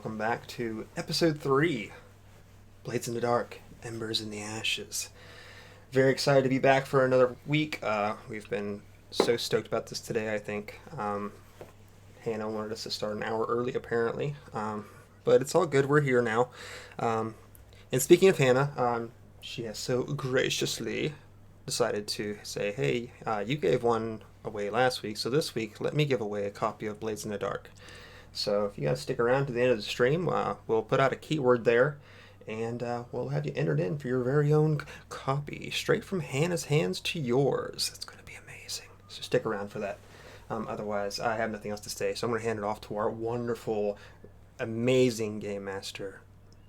welcome back to episode 3, Blades in the Dark, Embers in the Ashes. Very excited to be back for another week. We've been so stoked about this today, I think. Hannah wanted us to start an hour early, apparently. But it's all good, we're here now. And speaking of Hannah, she has so graciously decided to say, hey, you gave one away last week, so this week let me give away a copy of Blades in the Dark. So if you guys stick around to the end of the stream, we'll put out a keyword there, and we'll have you entered in for your very own copy, straight from Hannah's hands to yours. It's going to be amazing. So stick around for that. Otherwise, I have nothing else to say, so I'm going to hand it off to our wonderful, amazing game master,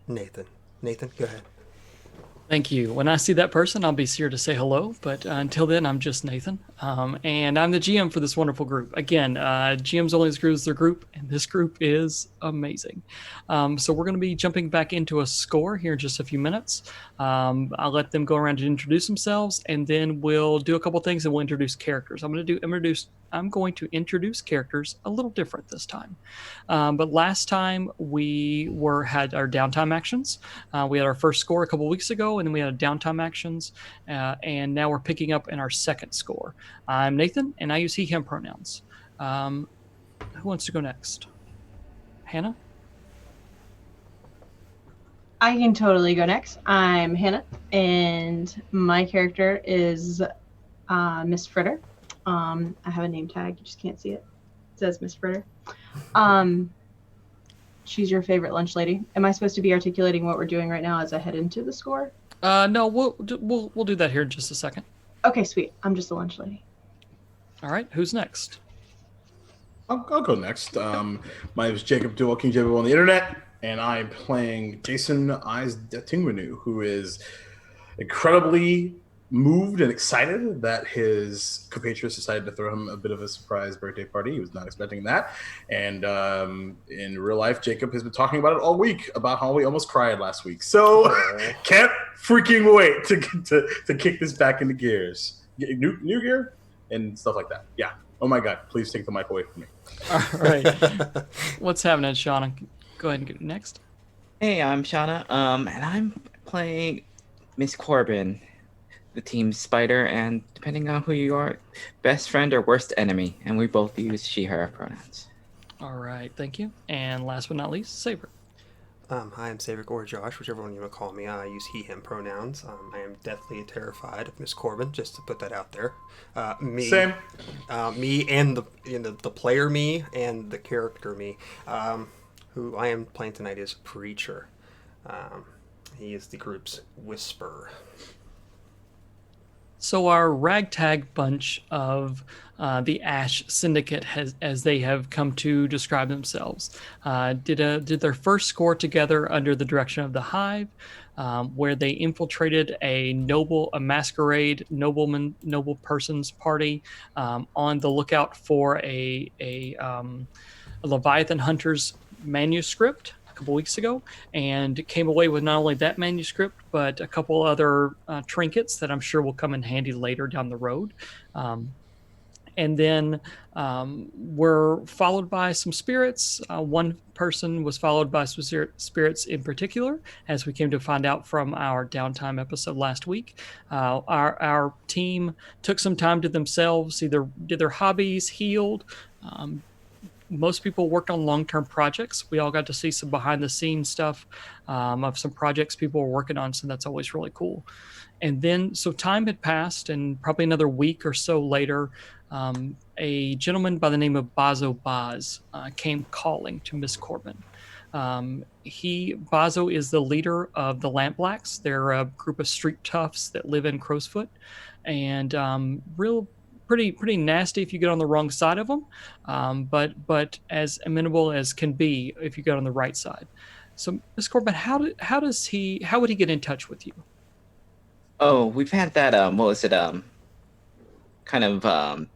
Nathan. Nathan, go ahead. Thank you. When I see that person, I'll be sure to say hello. But until then, I'm just Nathan. And I'm the GM for this wonderful group. Again, GM's only as good as their group, and this group is amazing. So we're going to be jumping back into a score here in just a few minutes. I'll let them go around and introduce themselves, and then we'll do a couple things, and we'll introduce characters. I'm going to introduce characters a little different this time. But last time we had our downtime actions. We had our first score a couple weeks ago, and then we had downtime actions. And now we're picking up in our second score. I'm Nathan, and I use he, him pronouns. Who wants to go next? Hannah? I can totally go next. I'm Hannah, and my character is Miss Fritter. I have a name tag. You just can't see it. It says Miss Fritter. She's your favorite lunch lady. Am I supposed to be articulating what we're doing right now as I head into the score? No, we'll do that here in just a second. Okay, sweet. I'm just a lunch lady. All right, who's next? I'll go next. My name is Jacob Duval, King Jacob on the internet, and I'm playing Jason Eyes Tingmanu, who is incredibly moved and excited that his compatriots decided to throw him a bit of a surprise birthday party. He was not expecting that. And in real life, Jacob has been talking about it all week, about how we almost cried last week. So can't freaking wait to kick this back into gears. New gear and stuff like that. Yeah. Oh my God, please take the mic away from me. All right. What's happening, Shauna? Go ahead and get next. Hey, I'm Shauna, and I'm playing Miss Corbin, the team's spider, and depending on who you are, best friend or worst enemy, and we both use she, her pronouns. All right, thank you. And last but not least, Saevrick. Hi, I'm Saevrick or Josh, whichever one you want to call me. I use he, him pronouns. I am deathly terrified of Miss Corbin, just to put that out there. Same. Me and the player me and the character me. Who I am playing tonight is Preacher. He is the group's whisper. So our ragtag bunch of the Ash Syndicate, as they have come to describe themselves, did their first score together under the direction of the Hive, where they infiltrated a masquerade noble person's party, on the lookout for a Leviathan Hunter's manuscript a couple weeks ago, and came away with not only that manuscript but a couple other trinkets that I'm sure will come in handy later down the road. And then we're followed by some spirits. One person was followed by some spirits in particular, as we came to find out from our downtime episode last week. Our team took some time to themselves, either did their hobbies, healed. Most people worked on long-term projects. We all got to see some behind-the-scenes stuff of some projects people were working on, so that's always really cool. And then, so time had passed, and probably another week or so later, a gentleman by the name of Bazo Bas came calling to Miss Corbin. Bazo is the leader of the Lampblacks. They're a group of street toughs that live in Crowsfoot, and pretty nasty if you get on the wrong side of them, but as amenable as can be if you get on the right side. So, Ms. Corbin, how would he get in touch with you? Oh, we've had that, kind of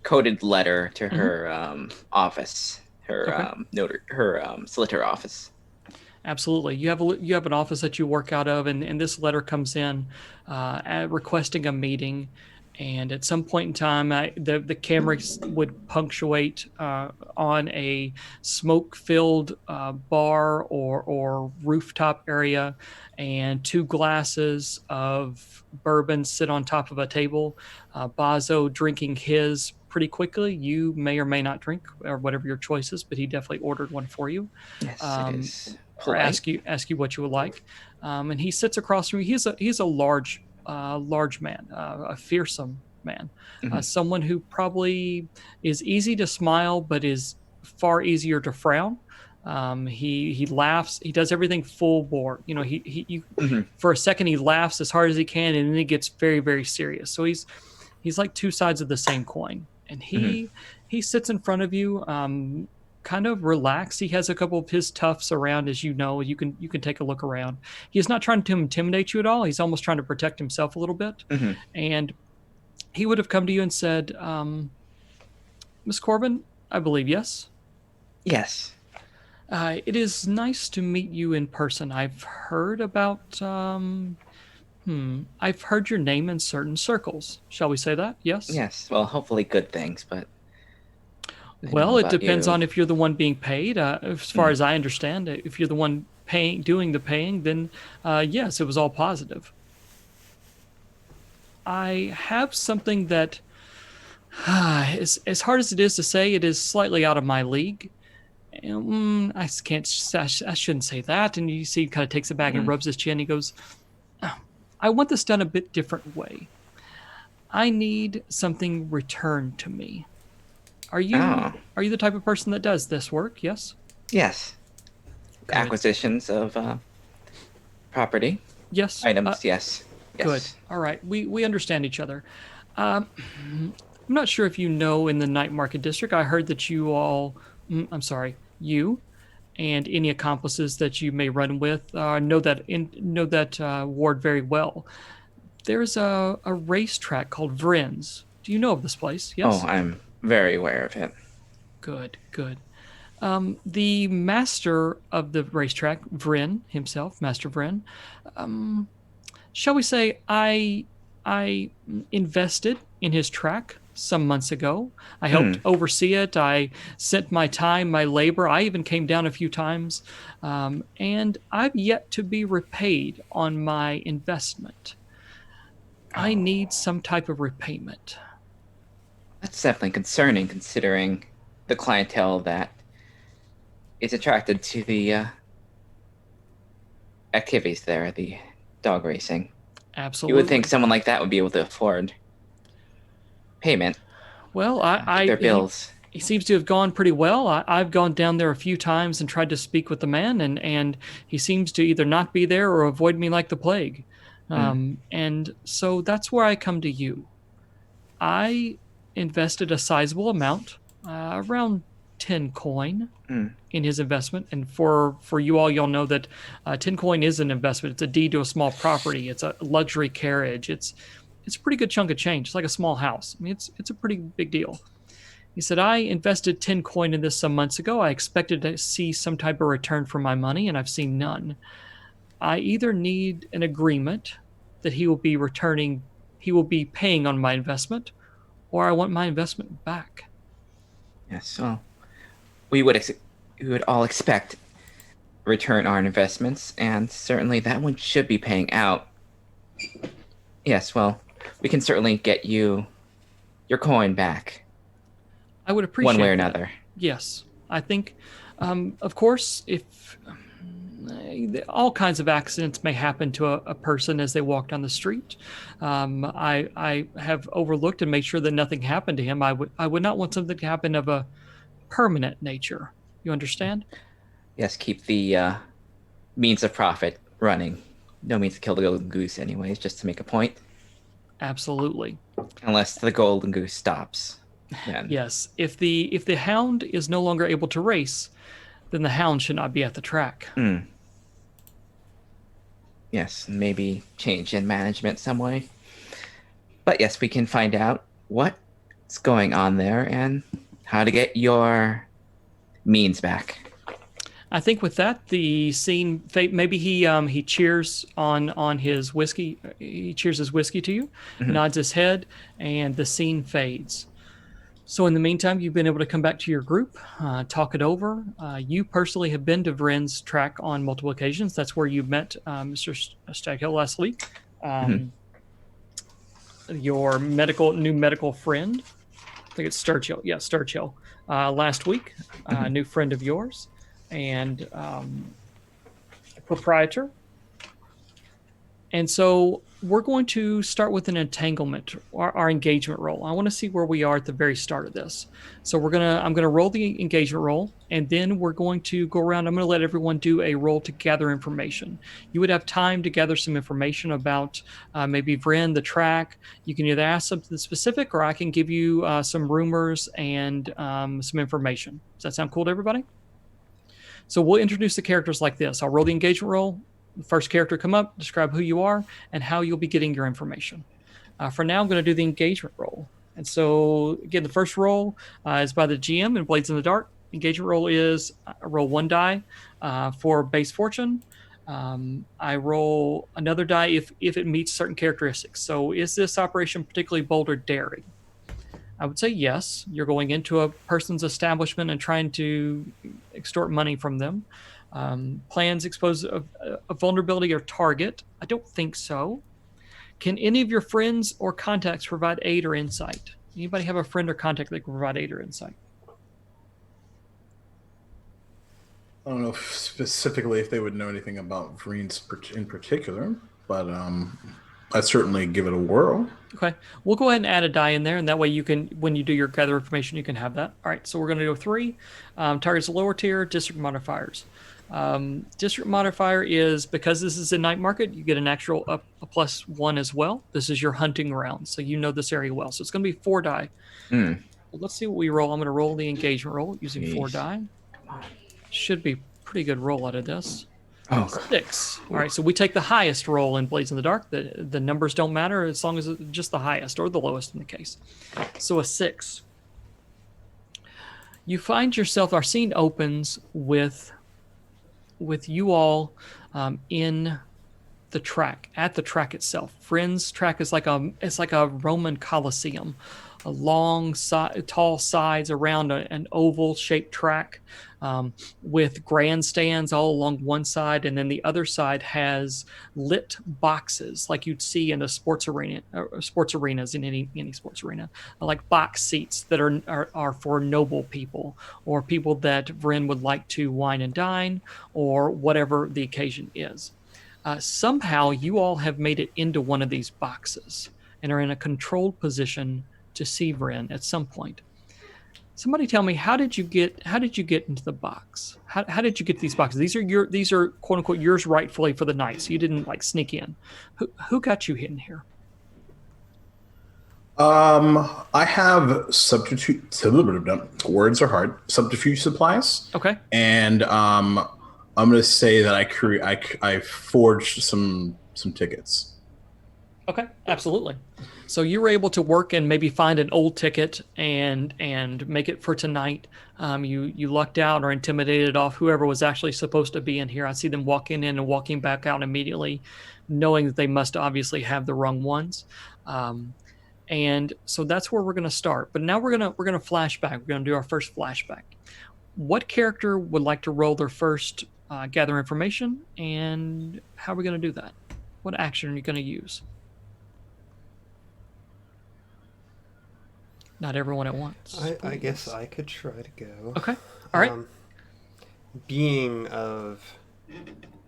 coded letter to her office, her solicitor office. Absolutely. You have an office that you work out of, and this letter comes in requesting a meeting. And at some point in time, the cameras would punctuate on a smoke-filled bar or rooftop area, and 2 glasses of bourbon sit on top of a table. Bazo drinking his pretty quickly. You may or may not drink, or whatever your choice is, but he definitely ordered one for you. Yes, it is Or polite. ask you what you would like. And he sits across from you. He's a large man, a fearsome man, Mhm. someone who probably is easy to smile, but is far easier to frown. He laughs. He does everything full bore. You know, Mhm. for a second he laughs as hard as he can, and then he gets very, very serious. So he's like 2 sides of the same coin. And Mhm. he sits in front of you, kind of relaxed. He has a couple of his toughs around, as you know. You can take a look around. He's not trying to intimidate you at all. He's almost trying to protect himself a little bit. Mhm. And he would have come to you and said, Miss Corbin, I believe, yes. Yes. It is nice to meet you in person. I've heard about, I've heard your name in certain circles. Shall we say that? Yes? Yes. Well, hopefully good things, but I know Well, it about depends you. on if you're the one being paid. As far as I understand, if you're the one doing the paying, then yes, it was all positive. I have something that, as hard as it is to say, it is slightly out of my league. I can't. I shouldn't say that. And you see, he kind of takes it back and Mm. rubs his chin. He goes, "Oh, I want this done a bit different way. I need something returned to me. Oh, Are you the type of person that does this work? Yes. yes. Good. Acquisitions of property Yes. items. Yes. Good. Yes. All right. We understand each other. I'm not sure if you know, in the night market district, I heard that you all, I'm sorry, you and any accomplices that you may run with know that ward very well. There's a racetrack called Vreen's. Do you know of this place? Oh, Yes. I'm very aware of it. Good. Good. The master of the racetrack, Vreen himself, Master Vreen, shall we say, I invested in his track some months ago. I helped Mm. oversee it. I sent my time, my labor. I even came down a few times, and I've yet to be repaid on my investment. I Oh, need some type of repayment. that's definitely concerning, considering the clientele that is attracted to the activities there, the dog racing. You would think Absolutely. someone like that would be able to afford payment, Well, keep their bills. he seems to have gone pretty well. I've gone down there a few times and tried to speak with the man, and he seems to either not be there or avoid me like the plague. And so that's where I come to you. I invested a sizable amount, around 10 coin, Mm. in his investment. And for you all, you'll know that 10 coin is an investment. It's a deed to a small property. It's a luxury carriage. It's a pretty good chunk of change. It's like a small house. I mean, it's a pretty big deal. He said, I invested 10 coin in this some months ago. I expected to see some type of return for my money, and I've seen none. I either need an agreement that he will be paying on my investment, or I want my investment back. Yes. Well, we would we would all expect return on investments, and certainly that one should be paying out. Yes. Well, we can certainly get you your coin back I would appreciate one way or that. another. Yes. I think, of course, if all kinds of accidents may happen to a person as they walk down the street. I have overlooked and made sure that nothing happened to him. I would not want something to happen of a permanent nature. You understand? Yes. Keep the means of profit running. No means to kill the golden goose, anyways, just to make a point. Absolutely. Unless the golden goose stops. Then. Yes. If the hound is no longer able to race, then the hound should not be at the track. Mm. Yes, maybe change in management some way. But yes, we can find out what's going on there and how to get your means back. I think with that, the scene maybe he cheers on his whiskey. He cheers his whiskey to you, nods his head, and the scene fades. So in the meantime, you've been able to come back to your group, talk it over. You personally have been to Vryn's track on multiple occasions. That's where you met Mr. Staghill last week. Your new medical friend. I think it's Sturchill. Yeah, Sturchill. Last week, a new friend of yours, and proprietor. And so we're going to start with an entanglement, our engagement roll. I want to see where we are at the very start of this. So I'm gonna roll the engagement roll, and then we're going to go around. I'm going to let everyone do a roll to gather information. You would have time to gather some information about maybe Vryn, the track. You can either ask something specific, or I can give you some rumors and some information. Does that sound cool to everybody? So we'll introduce the characters like this. I'll roll the engagement roll. The first character come up, describe who you are, and how you'll be getting your information. For now, I'm going to do the engagement roll. And so, again, the first roll is by the GM in Blades in the Dark. Engagement roll is roll 1 die for base fortune. I roll another die if it meets certain characteristics. So is this operation particularly bold or daring? I would say yes. You're going into a person's establishment and trying to extort money from them. Plans expose a vulnerability or target. I don't think so. Can any of your friends or contacts provide aid or insight? Anybody have a friend or contact that can provide aid or insight? I don't know specifically if they would know anything about Vreen's in particular, but I'd certainly give it a whirl. Okay, we'll go ahead and add a die in there, and that way you can, when you do your gather information, you can have that. All right, so we're going to do 3. Targets lower tier, district modifiers. District modifier is, because this is a night market, you get an actual a +1 as well. This is your hunting ground, so you know this area well. So it's going to be 4 die. Well, let's see what we roll. I'm going to roll the engagement roll using 4 die. Should be pretty good roll out of this. 6. All right, so we take the highest roll in Blades in the Dark. The numbers don't matter as long as it's just the highest or the lowest in the case. So a 6. You find yourself, our scene opens with you all in the track, at the track itself. Vryn's track is like a Roman Colosseum, a long, tall sides around an oval-shaped track with grandstands all along one side, and then the other side has lit boxes like you'd see in a sports arenas in any sports arena, like box seats that are for noble people or people that Vryn would like to wine and dine or whatever the occasion is. Somehow you all have made it into one of these boxes and are in a controlled position to see Vryn at some point. Somebody tell me, how did you get into the box? How did you get these boxes? These are quote unquote yours rightfully for the night, so you didn't like sneak in. Who got you in here? I have words are hard. Subterfuge supplies. Okay. And I'm going to say that I forged some tickets. Okay, absolutely. So you were able to work and maybe find an old ticket and make it for tonight. You lucked out or intimidated off whoever was actually supposed to be in here. I see them walking in and walking back out immediately, knowing that they must obviously have the wrong ones. And so that's where we're going to start. But now we're going to flashback. We're going to do our first flashback. What character would like to roll their first gather information, and how are we going to do that? What action are you going to use? Not everyone at once. I guess I could try to go. Okay. All right. Being of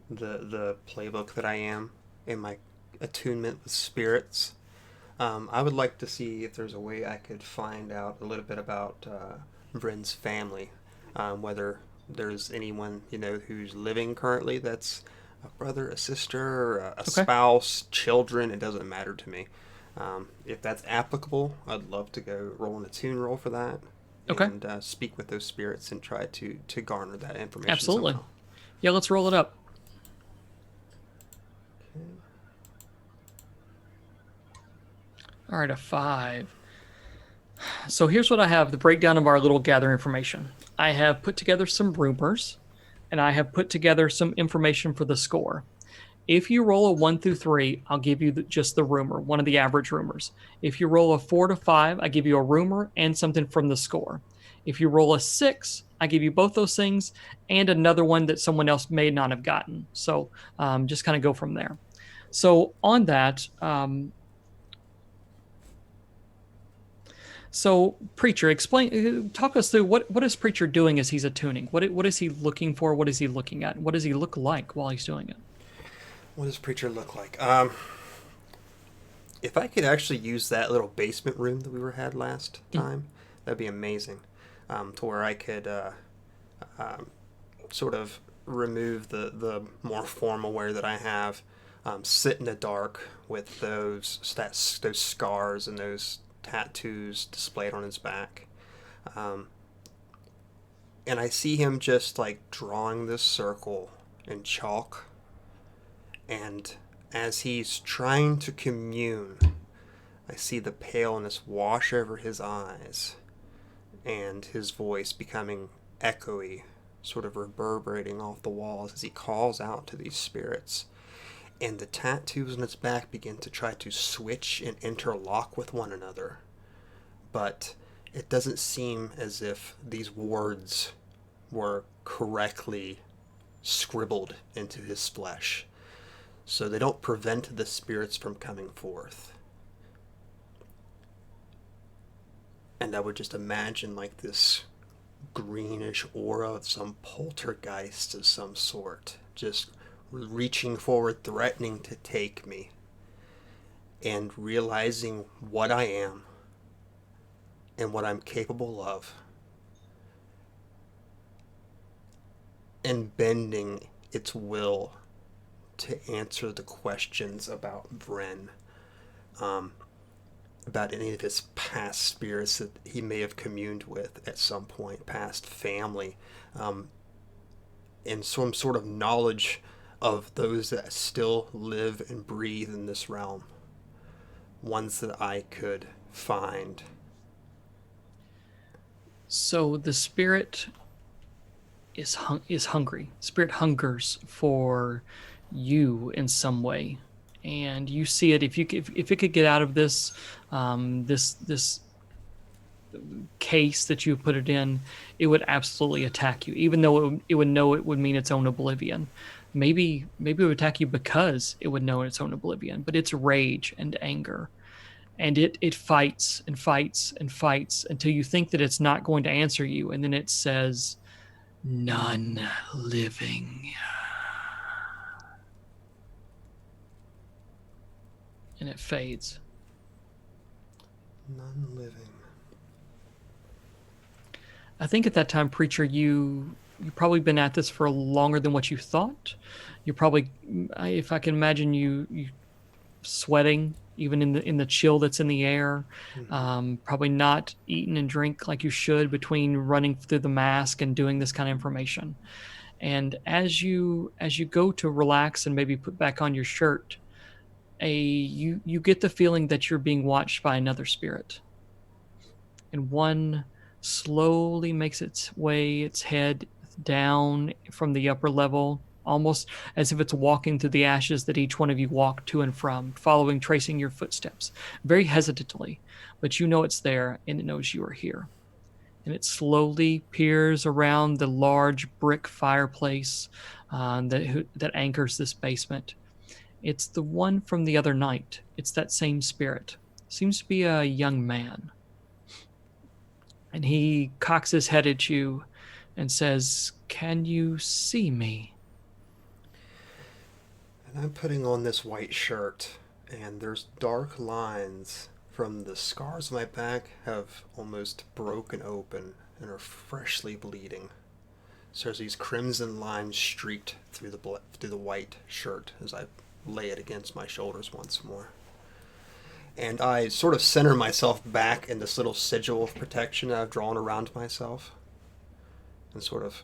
the playbook that I am in my attunement with spirits, I would like to see if there's a way I could find out a little bit about Vryn's family, whether there's anyone who's living currently that's a brother, a sister, a spouse, children. It doesn't matter to me. If that's applicable, I'd love to go roll an attune roll for that. Okay. And speak with those spirits and try to garner that information. Absolutely. Somehow. Yeah, let's roll it up. Okay. All right, a 5. So here's what I have, the breakdown of our little gather information. I have put together some rumors, and I have put together some information for the score. If you roll a 1 through 3, I'll give you just the rumor, one of the average rumors. If you roll a 4 to 5, I give you a rumor and something from the score. If you roll a 6, I give you both those things and another one that someone else may not have gotten. So just kind of go from there. So on that, so Preacher, talk us through what is Preacher doing as he's attuning? What is he looking for? What is he looking at? What does he look like while he's doing it? What does Preacher look like? If I could actually use that little basement room that we had last time, that'd be amazing. To where I could sort of remove the more formal wear that I have, sit in the dark with those scars and those tattoos displayed on his back. And I see him just like drawing this circle in chalk. And as he's trying to commune, I see the paleness wash over his eyes and his voice becoming echoey, sort of reverberating off the walls as he calls out to these spirits. And the tattoos on his back begin to try to switch and interlock with one another. But it doesn't seem as if these words were correctly scribbled into his flesh. So they don't prevent the spirits from coming forth. And I would just imagine like this greenish aura of some poltergeist of some sort, just reaching forward, threatening to take me, and realizing what I am and what I'm capable of, and bending its will to answer the questions about Vreen, about any of his past spirits that he may have communed with at some point, past family, and some sort of knowledge of those that still live and breathe in this realm, ones that I could find. So the spirit is hungry. Spirit hungers for you in some way, and you see it. If it could get out of this this case that you put it in, it would absolutely attack you, even though it would know it would mean its own oblivion. Maybe it would attack you because it would know its own oblivion, but it's rage and anger, and it fights and fights and fights until you think that it's not going to answer you, and then it says, "None living." And it fades. None living. I think at that time, Preacher, you've probably been at this for longer than what you thought. You're probably, if I can imagine you sweating, even in the chill that's in the air. Probably not eating and drink like you should between running through the mask and doing this kind of information. And as you go to relax and maybe put back on your shirt, you get the feeling that you're being watched by another spirit, and one slowly makes its head down from the upper level, almost as if it's walking through the ashes that each one of you walk to and from, tracing your footsteps very hesitantly, but you know it's there and it knows you are here. And it slowly peers around the large brick fireplace that anchors this basement. It's the one from the other night. It's that same spirit. Seems to be a young man. And he cocks his head at you and says, "Can you see me?" And I'm putting on this white shirt, and there's dark lines from the scars on my back have almost broken open and are freshly bleeding. So there's these crimson lines streaked through the white shirt as I lay it against my shoulders once more. And I sort of center myself back in this little sigil of protection that I've drawn around myself, and sort of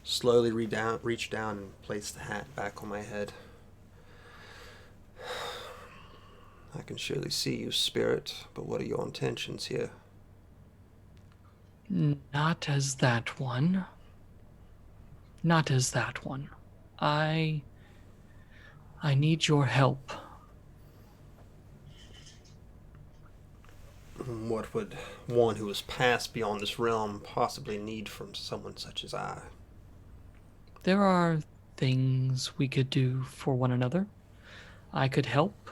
slowly reach down and place the hat back on my head. I can surely see you, spirit, but what are your intentions here? Not as that one. Not as that one. I need your help. What would one who has passed beyond this realm possibly need from someone such as I? There are things we could do for one another. I could help,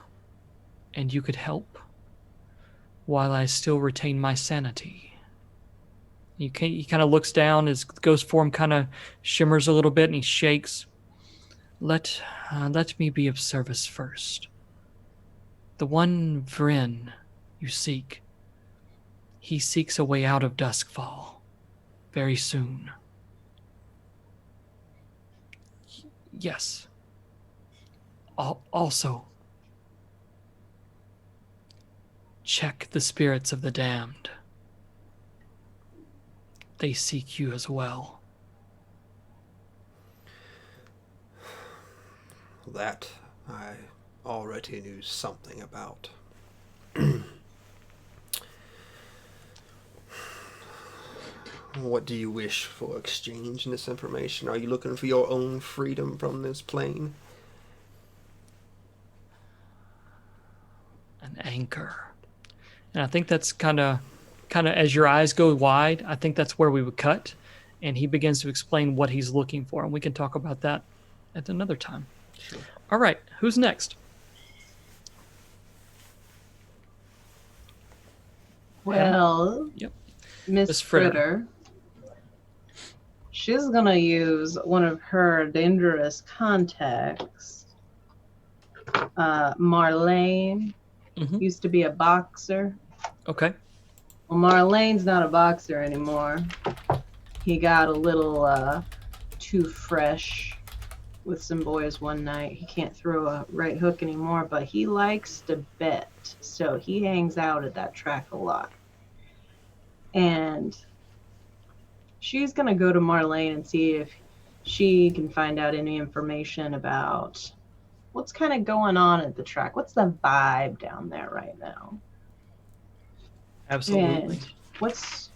and you could help, while I still retain my sanity. He kind of looks down, his ghost form kind of shimmers a little bit, and he shakes. Let me be of service first. The one Vreen you seek, he seeks a way out of Duskfall very soon. Yes. Also, check the spirits of the damned. They seek you as well. That I already knew something about. What do you wish for exchange in this information? Are you looking for your own freedom from this plane? An anchor. And I think that's kind of as your eyes go wide, I think that's where we would cut. And he begins to explain what he's looking for. And we can talk about that at another time. Sure. All right. Who's next? Well, Yep. Miss Fritter. Fritter, she's gonna use one of her dangerous contacts. Marlene used to be a boxer. Okay. Well, Marlene's not a boxer anymore. He got a little too fresh with some boys one night. He can't throw a right hook anymore, but he likes to bet. So he hangs out at that track a lot. And she's going to go to Marlene and see if she can find out any information about what's kind of going on at the track. What's the vibe down there right now? Absolutely. And what's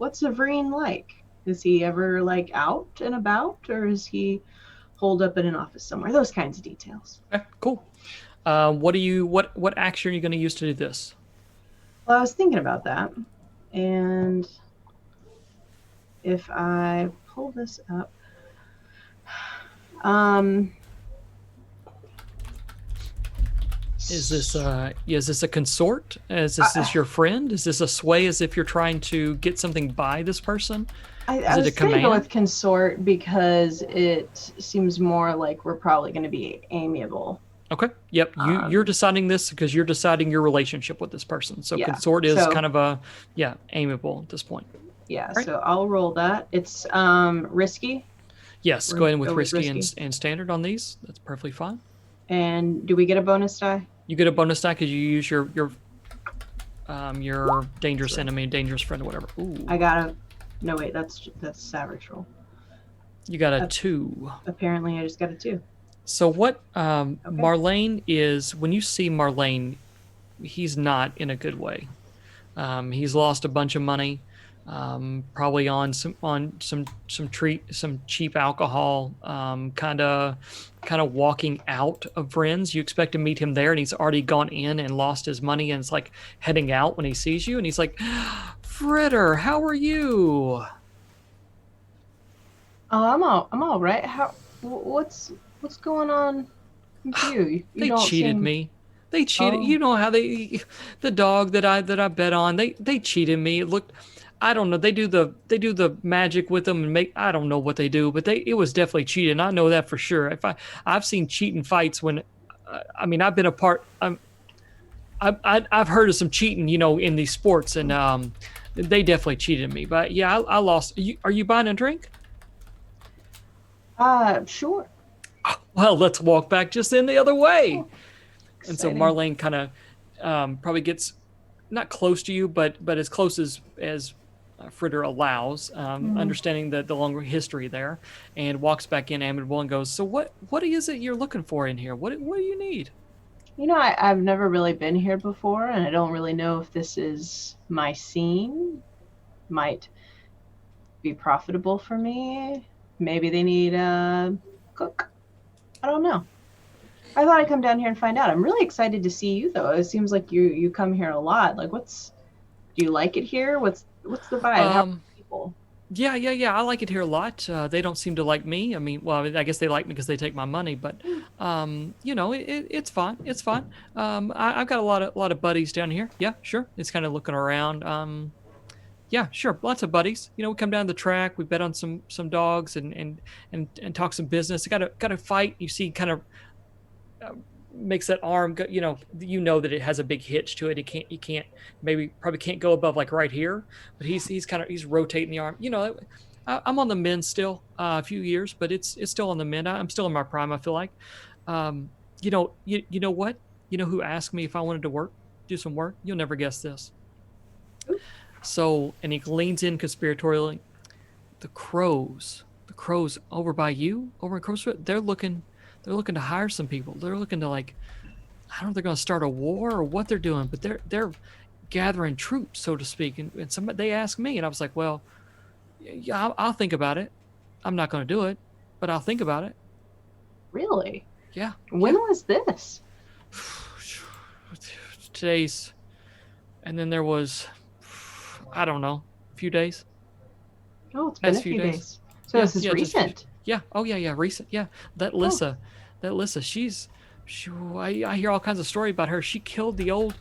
Vreen like? Is he ever like out and about, or is he holed up in an office somewhere? Those kinds of details. Okay, cool. What action are you going to use to do this? Well, I was thinking about that, and if I pull this up, Is this a consort? Is this your friend? Is this a sway as if you're trying to get something by this person? I Is it was a going to go command? with consort because it seems more like we're probably going to be amiable. Okay. Yep. You're deciding this because you're deciding your relationship with this person. So Yeah, consort is so- kind of amiable at this point. Yeah, Right. so I'll roll that. It's risky. Yes. We're Go ahead with go with risky risky. and standard on these. That's perfectly fine. And do we get a bonus die? You get a bonus die because you use your dangerous enemy, dangerous friend, or whatever. Ooh. I got a. No wait, that's Saevrick's roll. You got a 2. Apparently, I just got a 2. So what Marlene is, when you see Marlene, he's not in a good way. He's lost a bunch of money, probably on some cheap alcohol, kind of walking out of Vrins. You expect to meet him there, and he's already gone in and lost his money, and it's like heading out when he sees you, and he's like, "Fritter, how are you?" Oh, I'm all right. What's going on with you? You They don't cheated seem- me. They cheated. Oh. You know how the dog that I bet on. They cheated me. It looked. I don't know. They do the magic with them and make. I don't know what they do, but it was definitely cheating. I know that for sure. I've seen cheating fights when, I mean, I've been a part. I've heard of some cheating, in these sports, and they definitely cheated me. But yeah, I lost. Are you buying a drink? Sure. Well, let's walk back just in the other way. And so Exciting. Marlene kind of probably gets not close to you, but as close as Fritter allows, understanding the longer history there, and walks back in amiable and goes, "So what is it you're looking for in here? What do you need?" I've never really been here before, and I don't really know if this is my scene. Might be profitable for me. maybe they need a cook. I don't know. I thought I'd come down here and find out. I'm really excited to see you, though. It seems like you come here a lot. Like, do you like it here? What's the vibe? How are people? Yeah. I like it here a lot. They don't seem to like me. I mean, well, I guess they like me because they take my money, but it's fine. It's fine. I've got a lot of buddies down here. Yeah, sure. It's kind of looking around. Yeah, sure. Lots of buddies. We come down the track. We bet on some dogs and talk some business. Got a fight. You see, kind of makes that arm go. That it has a big hitch to it. Probably can't go above like right here. But he's rotating the arm. I'm on the mend still. A few years, but it's still on the mend. I'm still in my prime. I feel like. You know what? You know who asked me if I wanted to do some work? You'll never guess this. So, and he leans in conspiratorially. The crows over by you, over in Crowsfoot, they're looking to hire some people. They're looking to, like, I don't know if they're going to start a war or what they're doing, but they're gathering troops, so to speak. And they asked me, and I was like, well, yeah, I'll think about it. I'm not going to do it, but I'll think about it. Really? Yeah. When was this? And then there was, I don't know, a few days. Oh, it's been a few days. So this is recent. Yeah. Oh, yeah. Recent. Yeah. That Lissa, I hear all kinds of story about her. She killed the old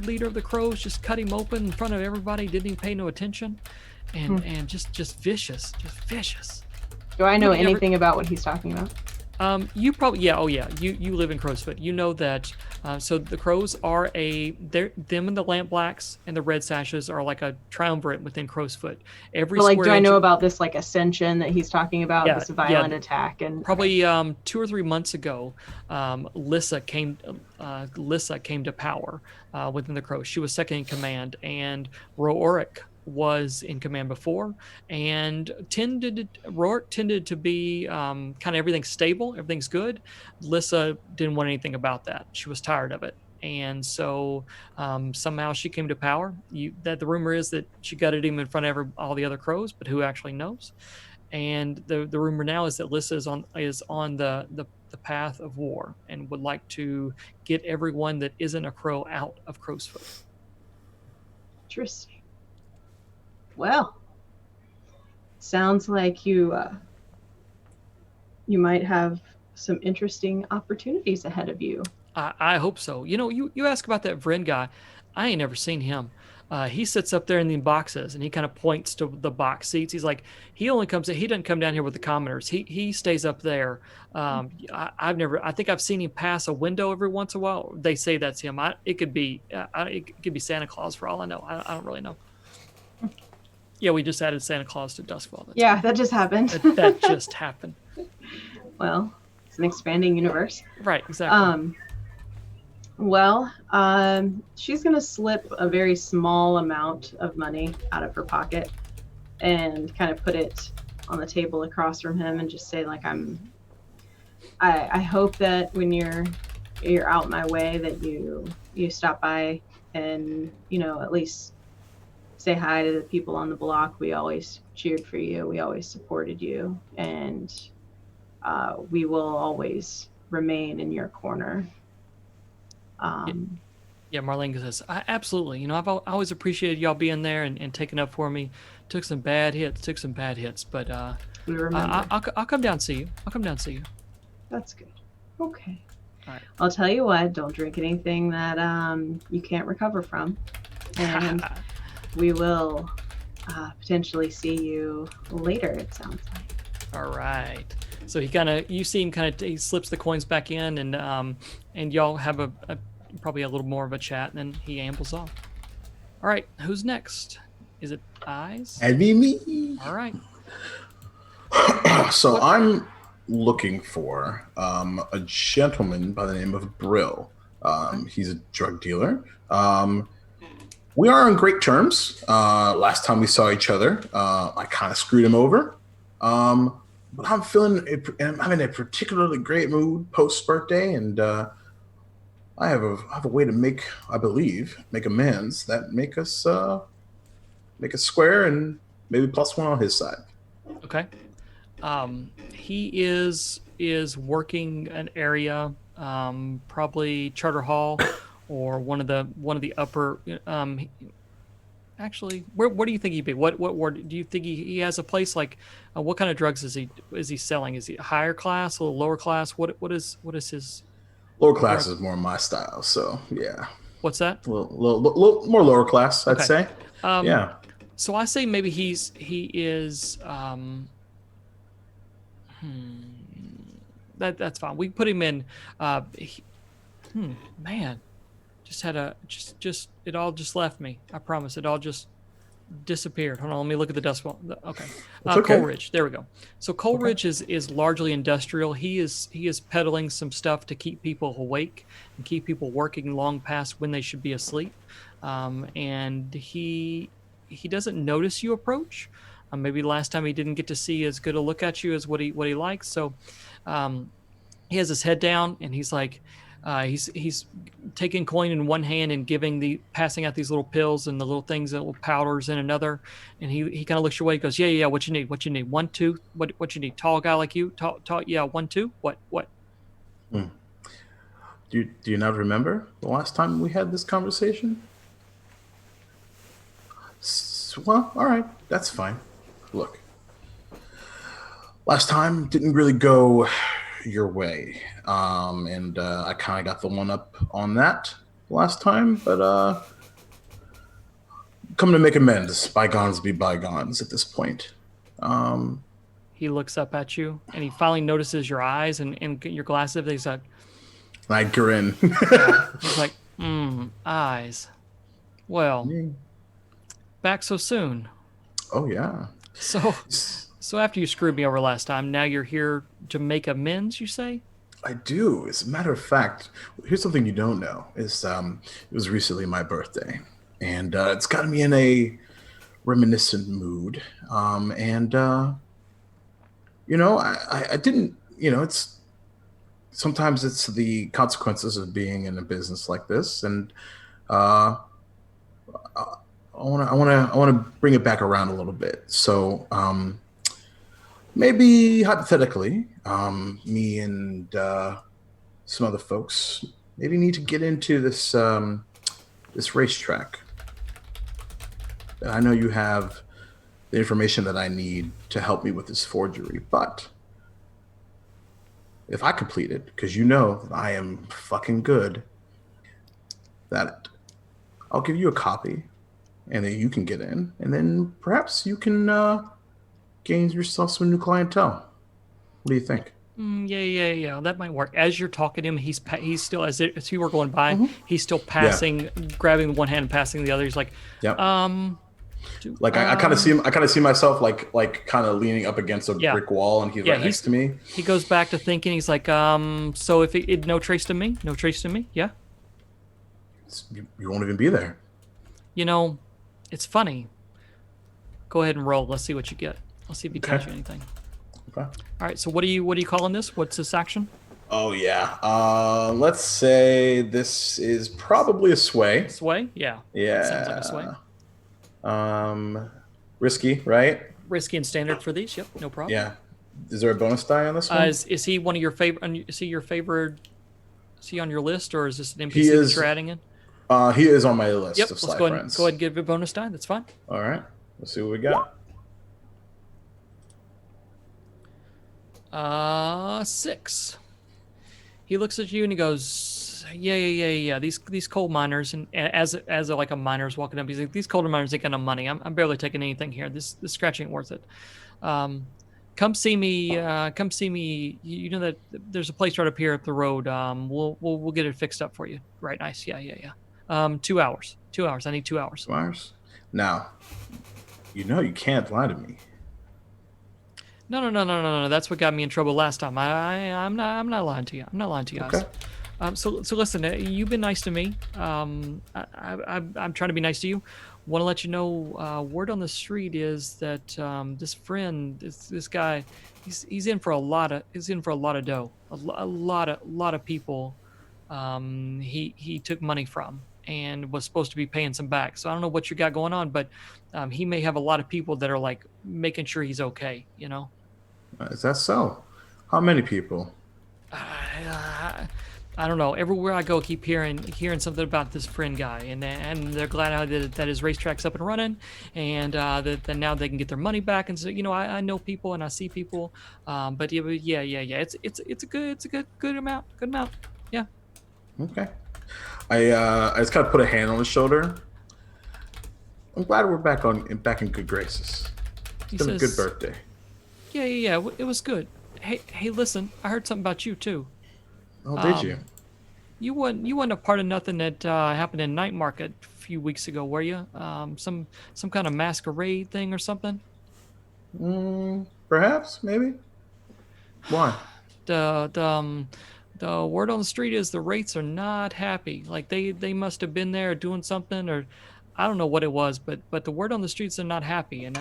leader of the crows, just cut him open in front of everybody, didn't even pay no attention. And just vicious. Do I know anything about what he's talking about? You probably, yeah. Oh yeah. You live in Crowsfoot. You know that. So the crows are them and the lamp blacks and the red sashes are like a triumvirate within Crowsfoot. Do I know about this like ascension that he's talking about? This violent attack and probably 2 or 3 months ago, Lissa came to power within the crows. She was second in command, and Rooric was in command before, and Rourke tended to be kind of everything's stable, everything's good. Lissa didn't want anything about that. She was tired of it, and so somehow she came to power. The rumor is that she gutted him in front of all the other crows, but who actually knows? And the rumor now is that Lissa is on the path of war and would like to get everyone that isn't a crow out of Crowsfoot. Interesting. Well, sounds like you might have some interesting opportunities ahead of you. I hope so. You ask about that Vreen guy. I ain't never seen him. He sits up there in the boxes and he kind of points to the box seats. He's like, he doesn't come down here with the commoners. He stays up there. I think I've seen him pass a window every once in a while. They say that's him. It could be Santa Claus for all I know. I don't really know. Yeah, we just added Santa Claus to Duskfall. That just happened. That just happened. Well, it's an expanding universe. Right, exactly. She's going to slip a very small amount of money out of her pocket and kind of put it on the table across from him and just say, like, I hope that when you're out my way that you stop by and, at least say hi to the people on the block. We always cheered for you. We always supported you. And we will always remain in your corner. Yeah, Marlene says, absolutely. I've always appreciated y'all being there and taking up for me. Took some bad hits, but we remember. I'll come down and see you. That's good. Okay. All right. I'll tell you what, don't drink anything that you can't recover from. And we will potentially see you later, it sounds like. All right. So you see him he slips the coins back in, and y'all have probably a little more of a chat, and then he ambles off. All right, who's next? Is it Eyes? That'd be me. All right. So I'm looking for a gentleman by the name of Brill. He's a drug dealer. We are on great terms. Last time we saw each other, I kind of screwed him over. But I'm I'm in a particularly great mood post birthday, and I have a way to make amends that make us square and maybe +1 on his side. Okay. He is working an area, probably Charter Hall, or one of the upper. Actually, where do you think he'd be? What ward do you think he has a place like? What kind of drugs is he selling? Is he higher class, a little lower class? What is his Lower class drug? is more my style, so yeah, What's that? a little more lower class, I'd Okay. say. Um, Yeah. So I say maybe he is that's fine. We put him in. Man, just had a just it all just left me. I promise, it all just disappeared. Hold on, let me look at the dust wall. Okay, It's okay. Coleridge. There we go. So Coleridge is largely industrial. He is peddling some stuff to keep people awake and keep people working long past when they should be asleep. And he doesn't notice you approach. Maybe last time he didn't get to see as good a look at you as what he likes. So he has his head down and he's like, he's taking coin in one hand and passing out these little pills and the little things, the little powders in another. And he kind of looks your way. He goes, yeah. What you need? 1, 2. What you need? Tall guy like you? Tall. Yeah. 1, 2. What? Do you not remember the last time we had this conversation? Well, all right, that's fine. Look, last time didn't really go your way, and I kind of got the one up on that last time, but coming to make amends. Bygones be bygones at this point. He looks up at you and he finally notices your eyes and your glasses. He's like, I grin. he's like, eyes. Well, back so soon. Oh yeah. So after you screwed me over last time, now you're here to make amends, you say? I do. As a matter of fact, here's something you don't know: is it was recently my birthday, and it's gotten me in a reminiscent mood. I didn't. It's sometimes it's the consequences of being in a business like this, and I want to bring it back around a little bit. So maybe hypothetically, me and some other folks maybe need to get into this racetrack. I know you have the information that I need to help me with this forgery, but if I complete it, because you know that I am fucking good, that I'll give you a copy, and then you can get in, and then perhaps you can gain yourself some new clientele. What do you think? Yeah. That might work. As you're talking to him, he's still as you were going by, he's still passing, grabbing one hand and passing the other. He's like, yep. I kind of see him. I kind of see myself like kind of leaning up against a brick wall, and he's right next to me. He goes back to thinking. He's like, so if it no trace to me, yeah. You won't even be there. It's funny. Go ahead and roll. Let's see what you get. Let's see if he tells you anything. Okay. All right. So what are you calling this? What's this action? Oh yeah. Let's say this is probably a sway. Sway? Yeah. Yeah. Sounds like a sway. Risky, right? Risky and standard for these. Yep. No problem. Yeah. Is there a bonus die on this one? Is he one of your favorite? Is he your favorite? Is he on your list, or is this an NPC that you're adding in? He is on my list of let's Sly go friends. ahead and give it a bonus die. That's fine. All right. Let's see what we got. 6. He looks at you and he goes, yeah. These coal miners, and as a miner's walking up, he's like, these coal miners ain't got no money. I'm barely taking anything here. This scratch ain't worth it. Come see me. You know that there's a place right up here up the road. We'll get it fixed up for you. Right. Nice. Yeah. 2 hours. 2 hours. I need 2 hours. 2 hours. Now, you can't lie to me. No. That's what got me in trouble last time. I'm not lying to you. I'm not lying to you guys. Okay. So listen. You've been nice to me. I'm trying to be nice to you. Want to let you know. Word on the street is that this friend, this guy, he's in for a lot of dough. A lot of people. He took money from and was supposed to be paying some back. So I don't know what you got going on, but he may have a lot of people that are like making sure he's okay. Is that so? How many people? I don't know. Everywhere I go, I keep hearing something about this friend guy, and they're glad that his racetrack's up and running, and that now they can get their money back. And so, I know people and I see people, but yeah. It's a good amount. Good amount. Yeah. Okay. I just kind of put a hand on his shoulder. I'm glad we're back in good graces. It's He been a good says, birthday. Yeah. It was good. Hey, listen. I heard something about you too. Oh, did you? You wasn't a part of nothing that happened in Night Market a few weeks ago, were you? Some kind of masquerade thing or something? Perhaps, maybe. Why? The word on the street is the rates are not happy. Like they must have been there doing something, or I don't know what it was, but the word on the streets are not happy. And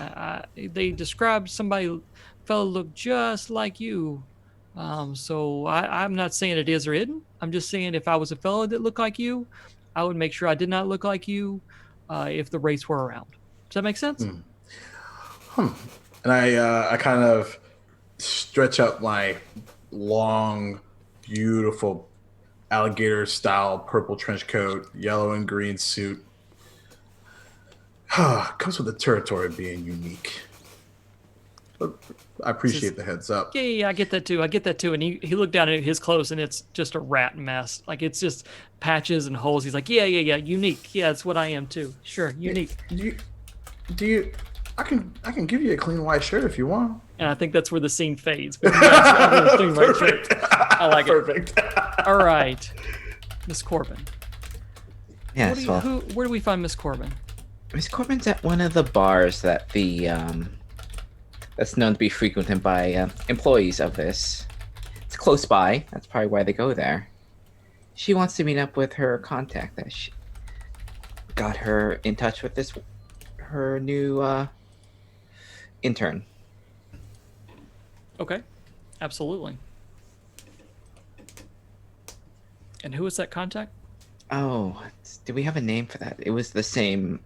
they described somebody, fellow looked just like you. So I'm not saying it is or isn't. I'm just saying if I was a fellow that looked like you, I would make sure I did not look like you, if the rates were around. Does that make sense? And I kind of stretch up my long, beautiful alligator style purple trench coat, yellow and green suit. Comes with the territory of being unique. But I appreciate the heads up. Yeah, I get that too. And he looked down at his clothes, and it's just a rat mess. Like it's just patches and holes. He's like, yeah, unique. Yeah, that's what I am too. Sure, unique. Do you? I can give you a clean white shirt if you want. And I think that's where the scene fades. But perfect. I like it. Perfect. All right, Miss Corbin. Yes. Where do we find Miss Corbin? Miss Corbin's at one of the bars that that's known to be frequented by employees of this. It's close by. That's probably why they go there. She wants to meet up with her contact that she got her in touch with her new intern. Okay, absolutely. And who is that contact? Oh, do we have a name for that? It was the same.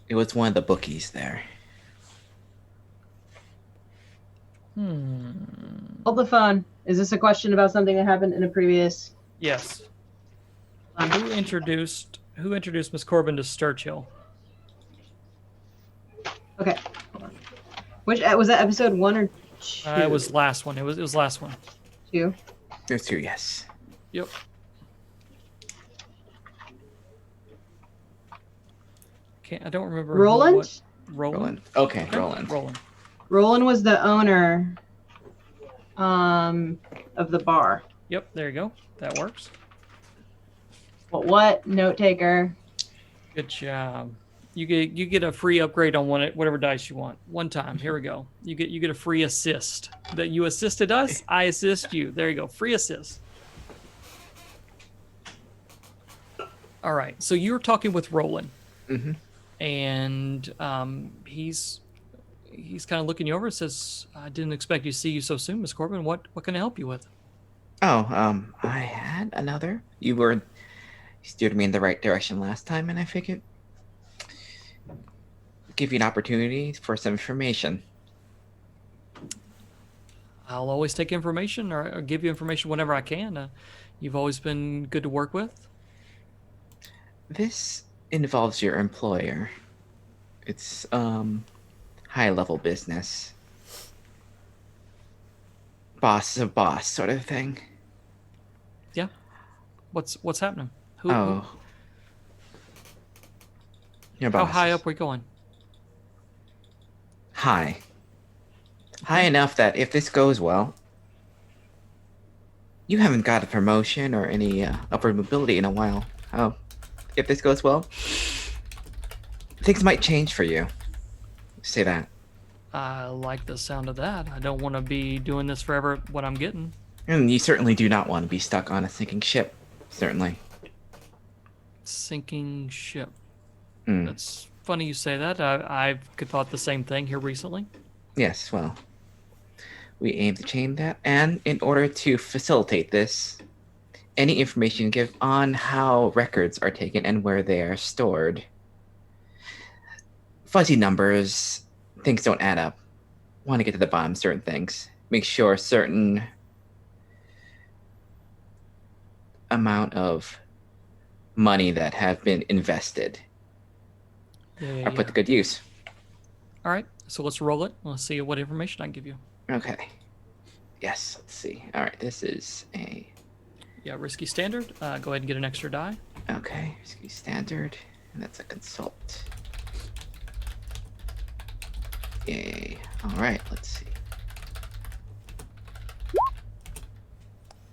It was one of the bookies there. Hold the phone. Is this a question about something that happened in a previous? Yes. Who introduced Miss Corbin to Sturchill? Okay. Hold on. Which was that episode 1 or 2? It was last one. It was last one. 2. There's 2, yes. Yep. I don't remember. Roland? Roland. Okay, Roland. Roland was the owner of the bar. Yep, there you go. That works. But what? Note taker. Good job. You get a free upgrade on whatever dice you want. One time. Here we go. You get a free assist. That you assisted us, I assist you. There you go. Free assist. All right. So you were talking with Roland. Mm-hmm. And he's kind of looking you over and says, I didn't expect to see you so soon, Miss Corbin. What can I help you with? Oh, I had another. You steered me in the right direction last time, and I figured give you an opportunity for some information. I'll always take information or give you information whenever I can. You've always been good to work with. This involves your employer. It's high level business. Bazo Bas sort of thing. Yeah. What's happening? Your how boss. high up are we going? High. High enough that if this goes well, you haven't got a promotion or any upward mobility in a while. Oh, if this goes well, things might change for you. Say that. I like the sound of that. I don't want to be doing this forever, what I'm getting. And you certainly do not want to be stuck on a sinking ship. Certainly. Sinking ship. Mm. That's funny you say that. I've thought the same thing here recently. Yes, well, we aim to change that. And in order to facilitate this, any information you give on how records are taken and where they are stored fuzzy numbers, things don't add up. Want to get to the bottom of certain things. Make sure certain amount of money that have been invested Yeah. are put to good use. All right, so let's roll it. Let's see what information I can give you. Okay. Yes, let's see. All right, this is a... Yeah, risky standard. Go ahead and get an extra die. Okay, risky standard. And that's a consult. Yay. All right, let's see.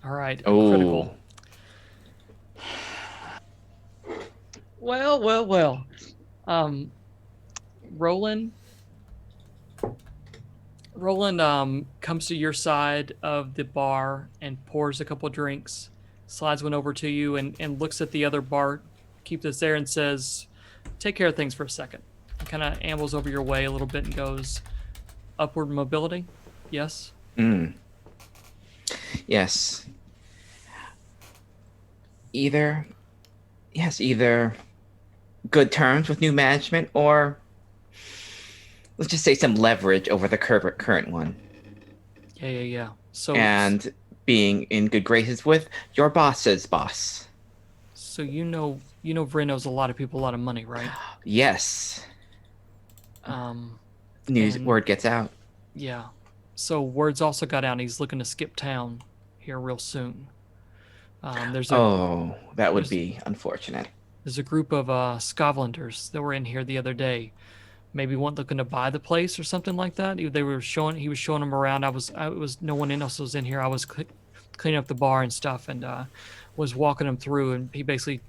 All right, Oh. critical. Well. Roland comes to your side of the bar and pours a couple of drinks, slides one over to you, and looks at the other bar, keeps it there, and says, "Take care of things for a second." And kind of ambles over your way a little bit and goes, "Upward mobility? Yes." Yes. Either good terms with new management, or let's just say some leverage over the current one. Yeah. So And being in good graces with your boss's boss. So you know Vreen owes a lot of people a lot of money, right? Yes. And- Word gets out. Yeah. So word's also got out. He's looking to skip town here real soon. That would be unfortunate. There's a group of Scotlanders that were in here the other day. Maybe one looking to buy the place or something like that. He was showing them around. No one else was in here. I was cleaning up the bar and stuff, and was walking them through. And he basically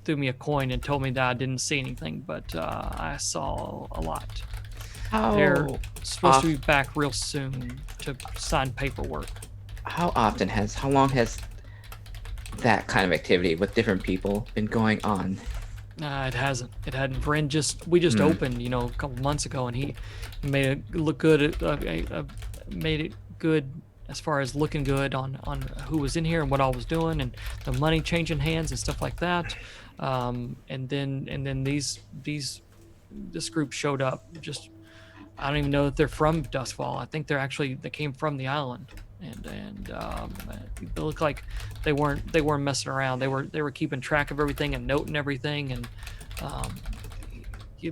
threw me a coin and told me that I didn't see anything, but I saw a lot. They're supposed to be back real soon to sign paperwork. How long has that kind of activity with different people been going on? It hasn't. It hadn't. Vreen we just opened, a couple months ago, and he made it look good. Made it good as far as looking good on who was in here and what all was doing, and the money changing hands and stuff like that. And then this group showed up. Just I don't even know if they're from Dustfall. I think they came from the island, and it looked like they weren't messing around. They were keeping track of everything and noting everything. And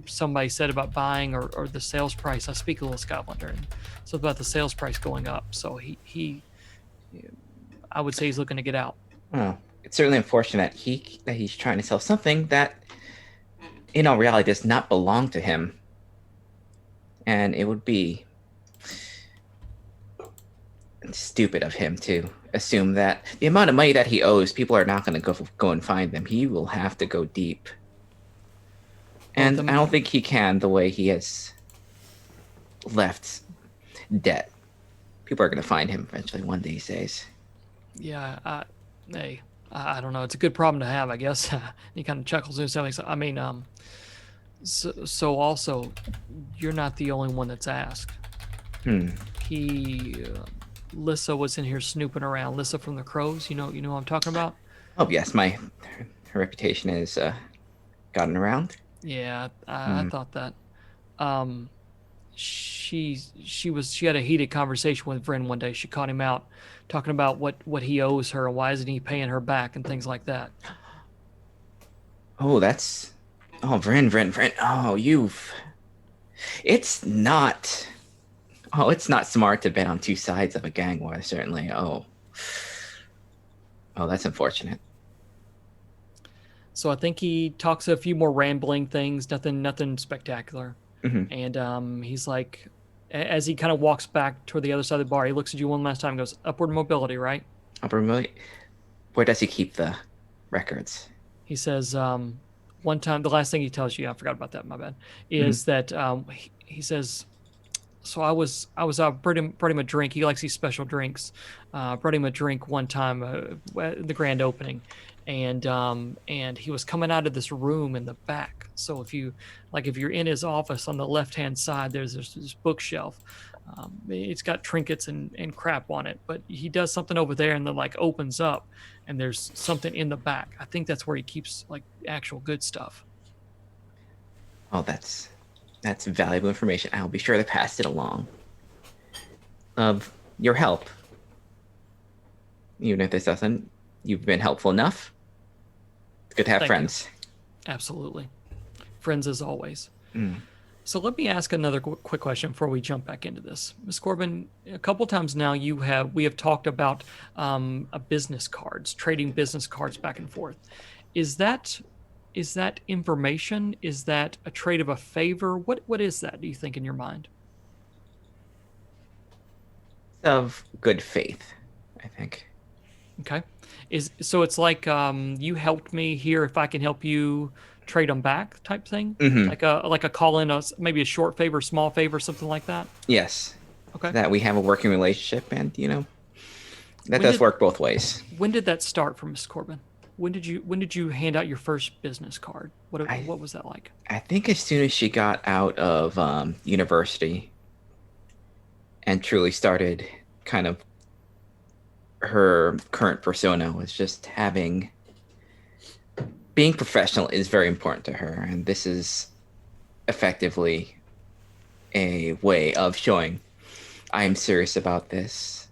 somebody said about buying or the sales price. I speak a little Scotlander, and so about the sales price going up. So he I would say he's looking to get out. Oh, it's certainly unfortunate that he's trying to sell something that, in all reality, does not belong to him. And it would be stupid of him to assume that the amount of money that he owes, people are not going to go and find them. He will have to go deep. And I don't think he can, the way he has left debt. People are going to find him eventually one of these days. Yeah, I don't know. It's a good problem to have, I guess. He kind of chuckles and stuff. I mean, so also, you're not the only one that's asked. Lissa was in here snooping around. Lissa from the Crows, you know what I'm talking about? Oh yes, her reputation is gotten around. Yeah, I thought that. She had a heated conversation with Vreen one day. She caught him out talking about what he owes her and why isn't he paying her back and things like that. Vreen. It's not smart to bet on two sides of a gang war, certainly. That's unfortunate. So I think he talks a few more rambling things, nothing spectacular. Mm-hmm. And he's like, as he kind of walks back toward the other side of the bar, he looks at you one last time and goes, "Upward mobility, right?" Upward mobility? Where does he keep the records? He says, one time, the last thing he tells you, I forgot about that, my bad, is that he says, so I was brought him a drink. He likes these special drinks. Brought him a drink one time at the grand opening, and he was coming out of this room in the back. So if you're in his office on the left hand side, there's this bookshelf. It's got trinkets and crap on it, but he does something over there and then opens up, and there's something in the back. I think that's where he keeps actual good stuff. Oh, that's That's valuable information. I'll be sure to pass it along. Of your help. Even if this doesn't, you've been helpful enough. It's good to have Thank friends. Absolutely. Friends as always. Mm. So let me ask another quick question before we jump back into this. Ms. Corbin, a couple times now we have talked about business cards, trading business cards back and forth. Is that information? Is that a trade of a favor? What is that, do you think, in your mind? Of good faith, I think. Okay. So it's like you helped me here, if I can help you trade them back type thing? Mhm. Like a call in, maybe a short favor, small favor, something like that? Yes. Okay. That we have a working relationship, and that When does did- work both ways. When did that start for Miss Corbin? When did you hand out your first business card? What was that like? I think as soon as she got out of university and truly started kind of her current persona was just being professional is very important to her, and this is effectively a way of showing I am serious about this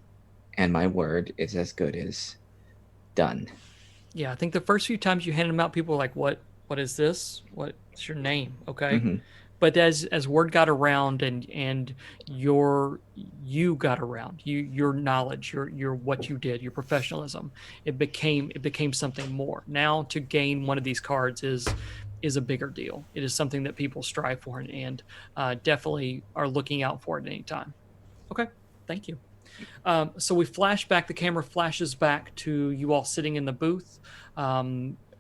and my word is as good as done. Yeah, I think the first few times you handed them out, people were like, "What is this? What's your name?" Okay. Mhm. But as word got around and you got around, your knowledge, your what you did, your professionalism, it became something more. Now to gain one of these cards is a bigger deal. It is something that people strive for and definitely are looking out for at any time. Okay, thank you. So we flash back. The camera flashes back to you all sitting in the booth.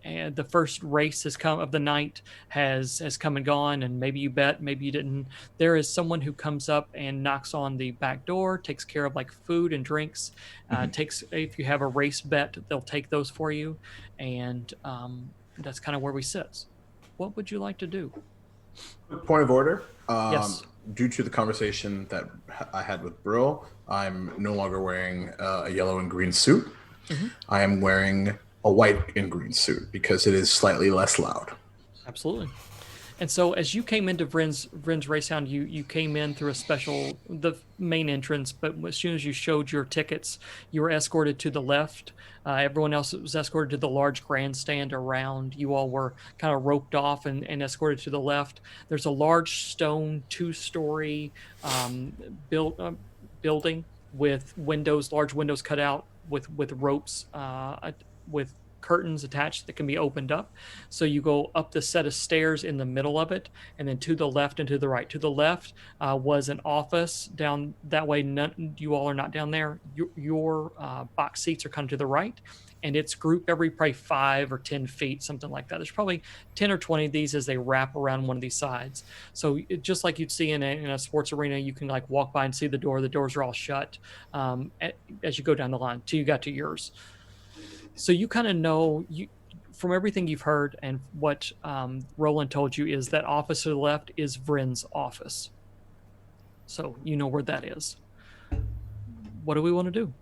And the first race has come of the night has come and gone, and maybe you bet, maybe you didn't. There is someone who comes up and knocks on the back door, takes care of like food and drinks. Takes if you have a race bet, they'll take those for you, and that's kind of where we sit. What would you like to do? Quick point of order. Yes. Due to the conversation that I had with Brill, I'm no longer wearing a yellow and green suit. I am wearing a white and green suit because it is slightly less loud. Absolutely. And so as you came into Vryn's Racehound, you came in through the main entrance, but as soon as you showed your tickets, you were escorted to the left. Everyone else was escorted to the large grandstand around. You all were kind of roped off and escorted to the left. There's a large stone 2-story building with large windows cut out with ropes, with curtains attached that can be opened up. So you go up the set of stairs in the middle of it, and then to the left and to the right. To the left was an office down that way. You all are not down there. Your box seats are kind of to the right, and it's grouped every probably 5 or 10 feet, something like that. There's probably 10 or 20 of these as they wrap around one of these sides. So just like you'd see in a sports arena, you can like walk by and see the door. The doors are all shut as you go down the line till you got to yours. So you kind of know from everything you've heard and what Roland told you is that office to the left is Vryn's office. So you know where that is. What do we want to do?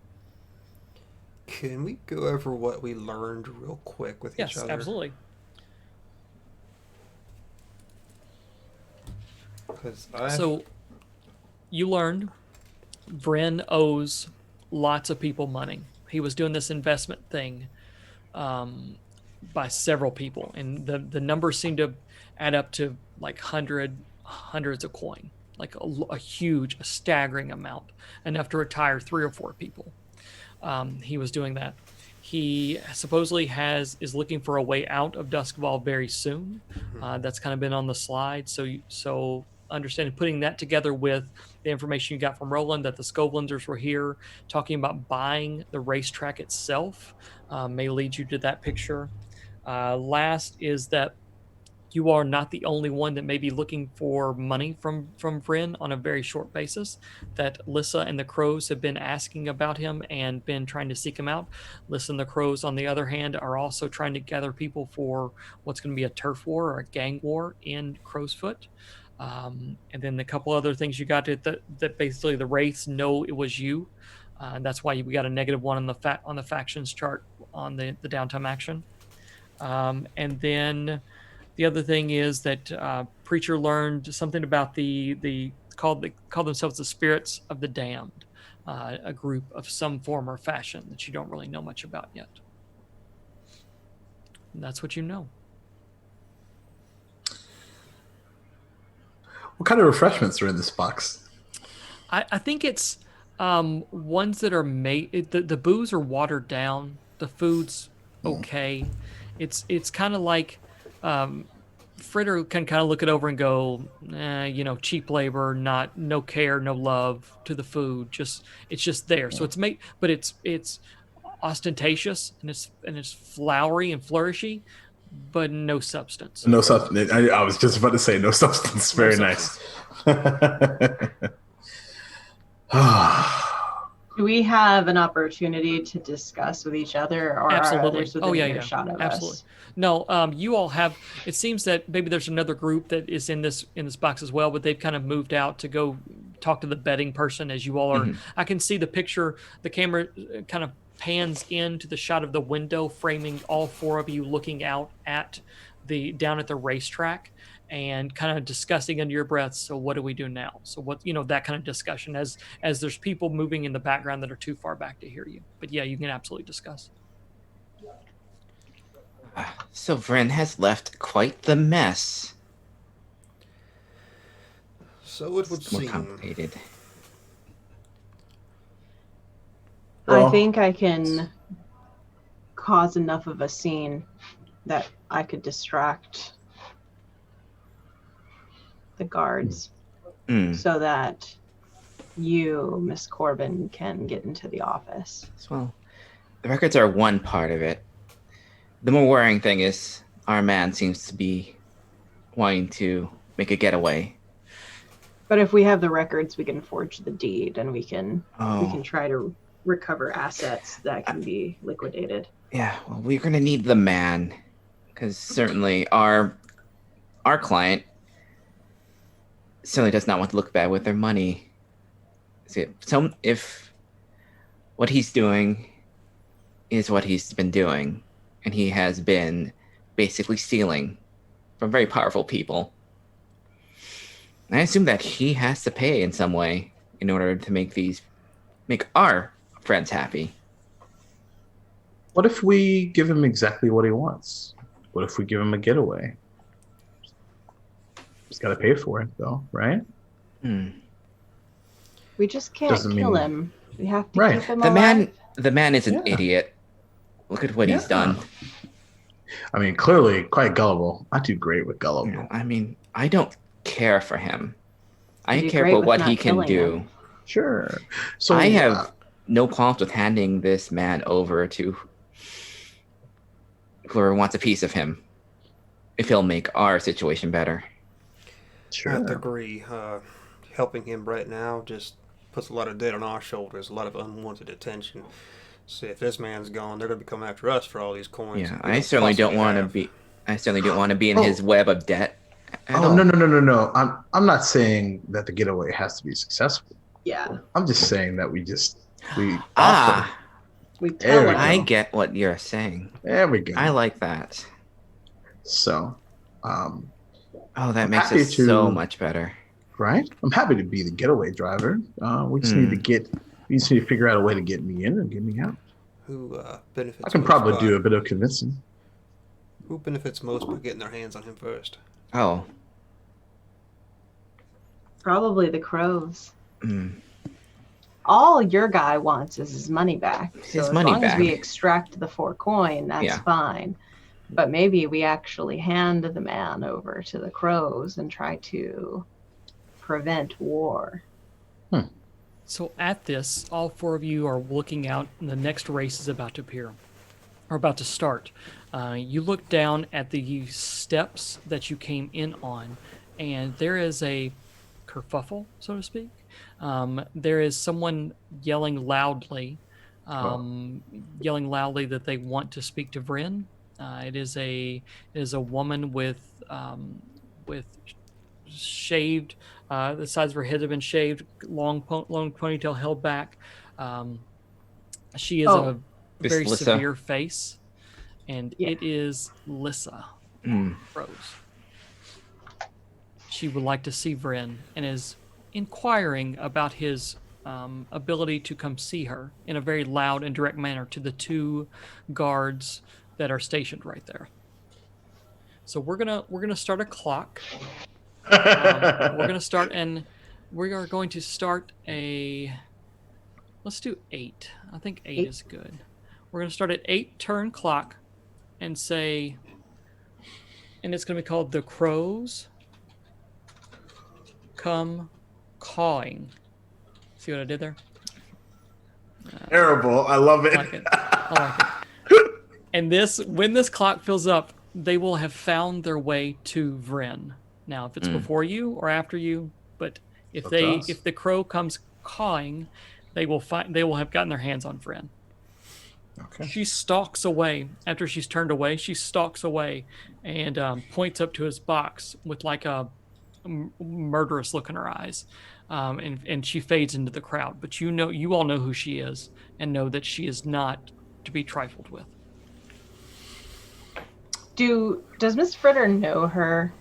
Can we go over what we learned real quick with each other? Yes, absolutely. So you learned Vryn owes lots of people money. He was doing this investment thing by several people, and the numbers seem to add up to like hundreds of coin, like a huge, a staggering amount, enough to retire 3 or 4 people. He was doing that. He supposedly is looking for a way out of Duskval very soon. That's kind of been on the slide. So understanding, putting that together with the information you got from Roland that the Skovlanders were here talking about buying the racetrack itself may lead you to that picture. Last is that you are not the only one that may be looking for money from Vryn on a very short basis. That Lissa and the Crows have been asking about him and been trying to seek him out. Lissa and the Crows, on the other hand, are also trying to gather people for what's going to be a turf war or a gang war in Crowsfoot. And then a couple other things you got to that basically the Wraiths know it was you. And that's why we got a -1 on the factions chart on the downtime action. And then the other thing is that preacher learned something about they call themselves the spirits of the damned, a group of some form or fashion that you don't really know much about yet. And that's what you know. What kind of refreshments are in this box? I think it's ones that are made. The booze are watered down. The food's okay. It's kind of like Fritter can kind of look it over and go, cheap labor, no care, no love to the food. It's just there. So it's made, but it's ostentatious and it's flowery and flourishy, but no substance. No substance. I was just about to say no substance. Very nice. Do we have an opportunity to discuss with each other, or Absolutely. are others within earshot of Absolutely. us? No, you all have. It seems that maybe there's another group that is in this box as well, but they've kind of moved out to go talk to the betting person. As you all are, I can see the picture. The camera kind of pans into the shot of the window, framing all four of you looking out at down at the racetrack. And kind of discussing under your breath. So what do we do now? So what, that kind of discussion as there's people moving in the background that are too far back to hear you. But yeah, you can absolutely discuss. So Vreen has left quite the mess. So it would It's more seem. complicated. I think I can cause enough of a scene that I could distract the guards so that you, Miss Corbin, can get into the office. Well, the records are one part of it. The more worrying thing is our man seems to be wanting to make a getaway. But if we have the records, we can forge the deed and we can try to recover assets that can be liquidated. Yeah, well, we're going to need the man because certainly our client certainly does not want to look bad with their money. So if what he's doing is what he's been doing, and he has been basically stealing from very powerful people, I assume that he has to pay in some way in order to make our friends happy. What if we give him exactly what he wants? What if we give him a getaway? He's got to pay for it, though, right? We just can't kill him. We have to keep him the alive. The man is an idiot. Look at what he's done. I mean, clearly quite gullible. I do great with gullible. Yeah, I mean, I don't care for him. I do care great for with what not he can killing do. him. Sure. So I have no qualms with handing this man over to whoever wants a piece of him if he'll make our situation better. Sure. I have to agree. Helping him right now just puts a lot of debt on our shoulders, a lot of unwanted attention. See, if this man's gone, they're going to come after us for all these coins. Yeah, I certainly don't want to be. I certainly don't want to be in his web of debt. No. I'm not saying that the getaway has to be successful. Yeah. I'm just saying that we offer. We tell him. I get what you're saying. There we go. I like that. So, that makes it so much better. Right? I'm happy to be the getaway driver. We just need to figure out a way to get me in and get me out. Who benefits? I can probably do a bit of convincing. Who benefits most by getting their hands on him first? Oh. Probably the crows. All your guy wants is his money back. So as long as we extract the 4 coin, that's fine. But maybe we actually hand the man over to the crows and try to prevent war. So at this, all 4 of you are looking out, and the next race is about to appear, or about to start. You look down at the steps that you came in on, and there is a kerfuffle, so to speak. There is someone yelling loudly that they want to speak to Vreen. It is a woman with shaved. The sides of her head have been shaved, long ponytail held back. She is a very severe face, and it is Lissa Rose. she would like to see Vreen and is inquiring about his ability to come see her in a very loud and direct manner to the 2 guards that are stationed right there. So we're gonna start a clock. We're gonna start, and we are going to start a. Let's do 8. I think 8 is good. We're gonna start at 8 turn clock, and say, and it's gonna be called the Crows Come Cawing. See what I did there? Terrible. I love it. I like it. I like it. And when this clock fills up, they will have found their way to Vreen. Now, if it's before you or after you, but if the crow comes cawing, they will have gotten their hands on Vreen. Okay. She stalks away. After she's turned away, she stalks away and points up to his box with like a murderous look in her eyes, and she fades into the crowd. But you all know who she is, and know that she is not to be trifled with. Does Miss Fritter know her?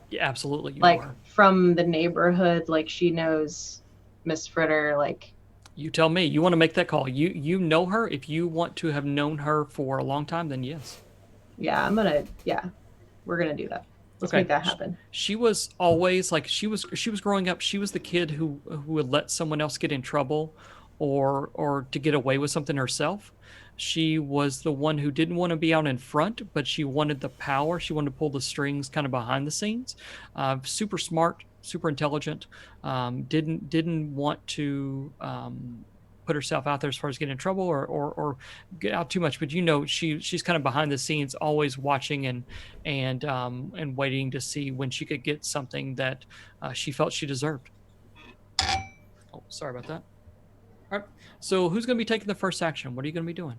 Yeah, absolutely. You like know her. From the neighborhood, like she knows Miss Fritter. Like, you tell me. You want to make that call? You know her. If you want to have known her for a long time, then yes. Yeah, we're gonna do that. Let's make that happen. She was always like she was growing up. She was the kid who would let someone else get in trouble, or to get away with something herself. She was the one who didn't want to be out in front, but she wanted the power. She wanted to pull the strings kind of behind the scenes. Super smart, super intelligent. Didn't want to put herself out there as far as getting in trouble or get out too much. But she's kind of behind the scenes, always watching and waiting to see when she could get something that she felt she deserved. Oh, sorry about that. All right. So who's going to be taking the first action? What are you going to be doing?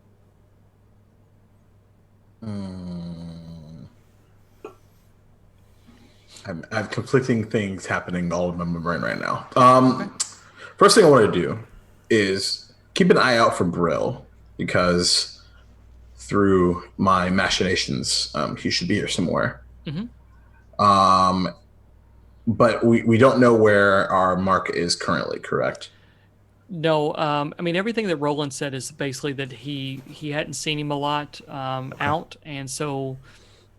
I have conflicting things happening all in my brain right now. First thing I want to do is keep an eye out for Brill, because through my machinations, he should be here somewhere. Mm-hmm. But we don't know where our mark is currently, correct? No, I mean, everything that Roland said is basically that he hadn't seen him a lot out, and so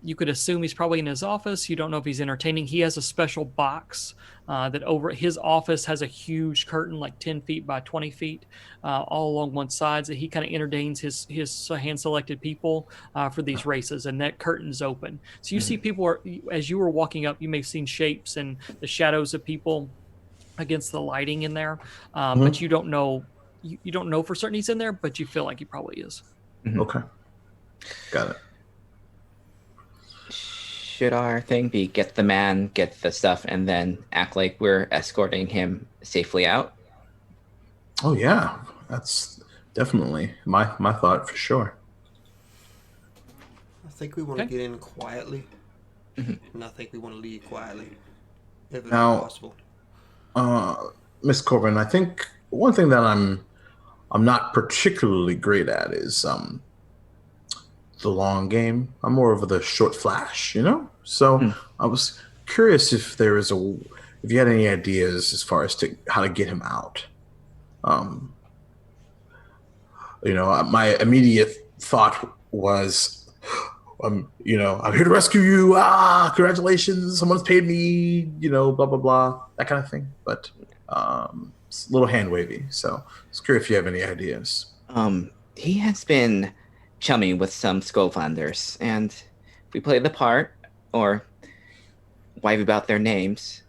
you could assume he's probably in his office. You don't know if he's entertaining. He has a special box that over his office has a huge curtain, like 10 feet by 20 feet, all along one side, that he kind of entertains his hand-selected people for these races, and that curtain's open. So you see people, as you were walking up, you may have seen shapes and the shadows of people against the lighting in there, but you don't know. You don't know for certain he's in there, but you feel like he probably is. Okay, got it. Should our thing be get the man, get the stuff, and then act like we're escorting him safely out? Oh yeah, that's definitely my thought for sure. I think we want to get in quietly, and I think we want to leave quietly, if it's possible. Miss Corbin, I think one thing that I'm not particularly great at is the long game. I'm more of the short flash, So I was curious if you had any ideas as far as to how to get him out. My immediate thought was, I'm here to rescue you. Congratulations, someone's paid me. Blah blah blah, that kind of thing. But it's a little hand wavy. So I was curious if you have any ideas. He has been chummy with some Scotlanders, and if we play the part or wipe about their names,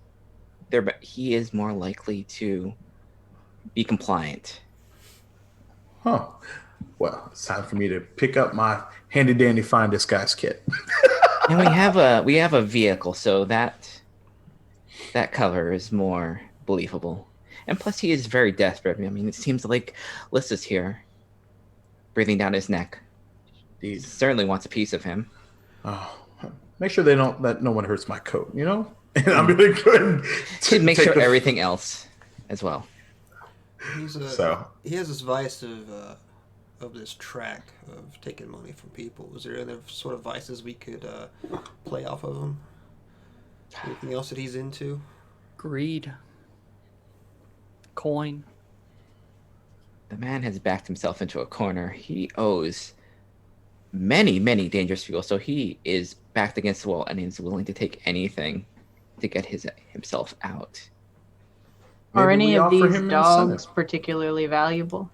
he is more likely to be compliant. Huh. Well, it's time for me to pick up my handy dandy find disguise kit. And we have a vehicle, so that cover is more believable. And plus, he is very desperate. I mean, it seems like Lissa's here, breathing down his neck. He certainly wants a piece of him. Oh, make sure that no one hurts my coat, And I'm gonna go ahead to make sure everything else as well. He has this vice of this track of taking money from people. Is there other sort of vices we could play off of him? Anything else that he's into? Greed. Coin. The man has backed himself into a corner. He owes many, many dangerous people, so he is backed against the wall and is willing to take anything to get himself out. Are Maybe any we of offer these him an dogs incentive. particularly valuable?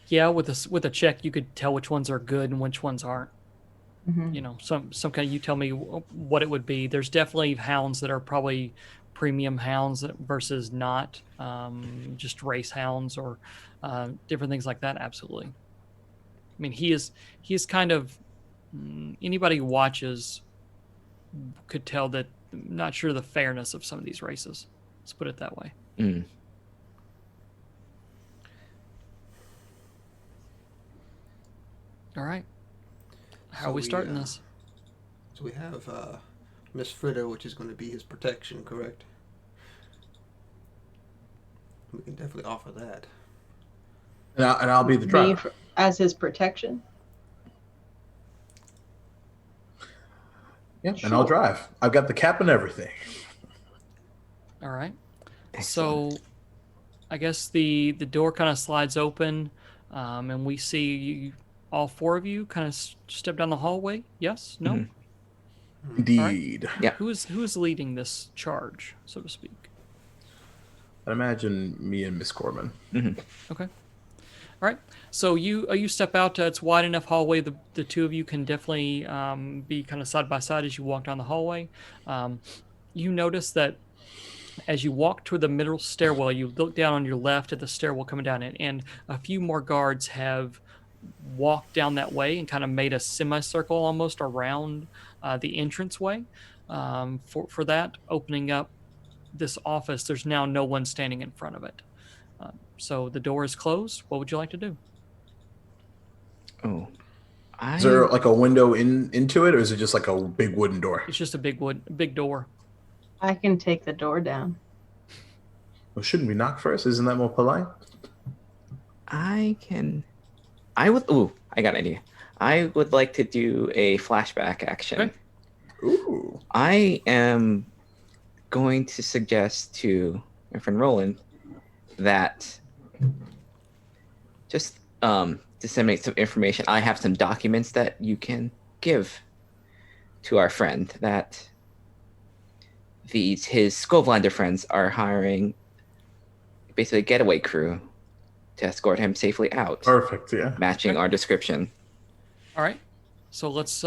Yeah, with a check, you could tell which ones are good and which ones aren't. Mhm. You know, some kind of, you tell me what it would be. There's definitely hounds that are probably premium hounds versus not just race hounds or different things like that. Absolutely. I mean, he is kind of anybody who watches could tell that. Not sure the fairness of some of these races. Let's put it that way. Mm. All right. How So are we starting we, this? So we have Miss Fritta, which is going to be his protection, correct? We can definitely offer that. And I'll be the Me driver. as his protection? Yeah, and I'll Sure. drive. I've got the cap and everything. All right. Excellent. So I guess the door kind of slides open, and we see you, all four of you kind of step down the hallway. Yes? No? Mhm. Indeed. Yeah. Who is leading this charge, so to speak? I imagine me and Miss Corbin. Okay. All right. So you step out. It's wide enough hallway. The two of you can definitely be kind of side by side as you walk down the hallway. You notice that as you walk toward the middle stairwell, you look down on your left at the stairwell coming down, and a few more guards have walked down that way and kind of made a semicircle almost around the entranceway for that, opening up this office. There's now no one standing in front of it. So the door is closed. What would you like to do? Oh, Is there like a window into it, or is it just like a big wooden door? It's just a big door. I can take the door down. Well, shouldn't we knock first? Isn't that more polite? I would. Ooh, I got an idea. I would like to do a flashback action. Okay. Ooh. I am going to suggest to my friend Roland that just disseminate some information. I have some documents that you can give to our friend that his Skullblinder friends are hiring basically a getaway crew to escort him safely out, Perfect, yeah. matching Okay. our description. All right. So let's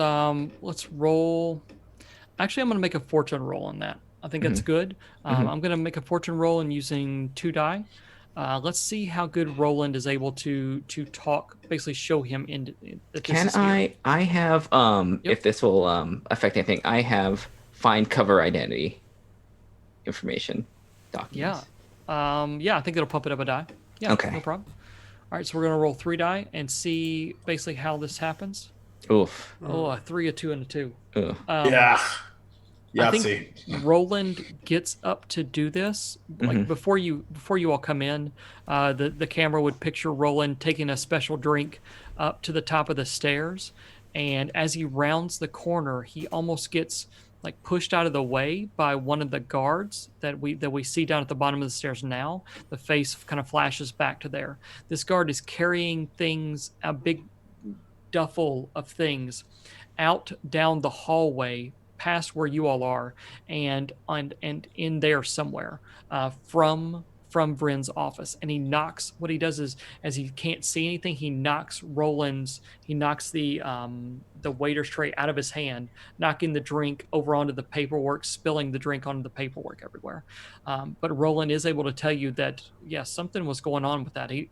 roll. Actually, I'm going to make a fortune roll on that. I think that's good. I'm going to make a fortune roll and using 2 die. Let's see how good Roland is able to talk. Basically, show him that this is here. I have if this will affect anything, I have find cover identity information documents. Yeah, I think it'll pump it up a die. Yeah, Okay. no problem. All right, so we're gonna roll 3 die and see basically how this happens. Oof. Oh, a 3, a 2, and a 2. Ugh. Yeah. I Yahtzee. think Roland gets up to do this. Like before you all come in, the camera would picture Roland taking a special drink up to the top of the stairs, and as he rounds the corner, he almost gets like pushed out of the way by one of the guards that we see down at the bottom of the stairs now. The face kind of flashes back to there. This guard is carrying things, a big duffel of things, out down the hallway past where you all are, and in there somewhere from Vreen's office. And he knocks. What he does is, as he can't see anything, he knocks the waiter's tray out of his hand, knocking the drink over onto the paperwork, spilling the drink onto the paperwork everywhere. But Roland is able to tell you that yes, something was going on with that. He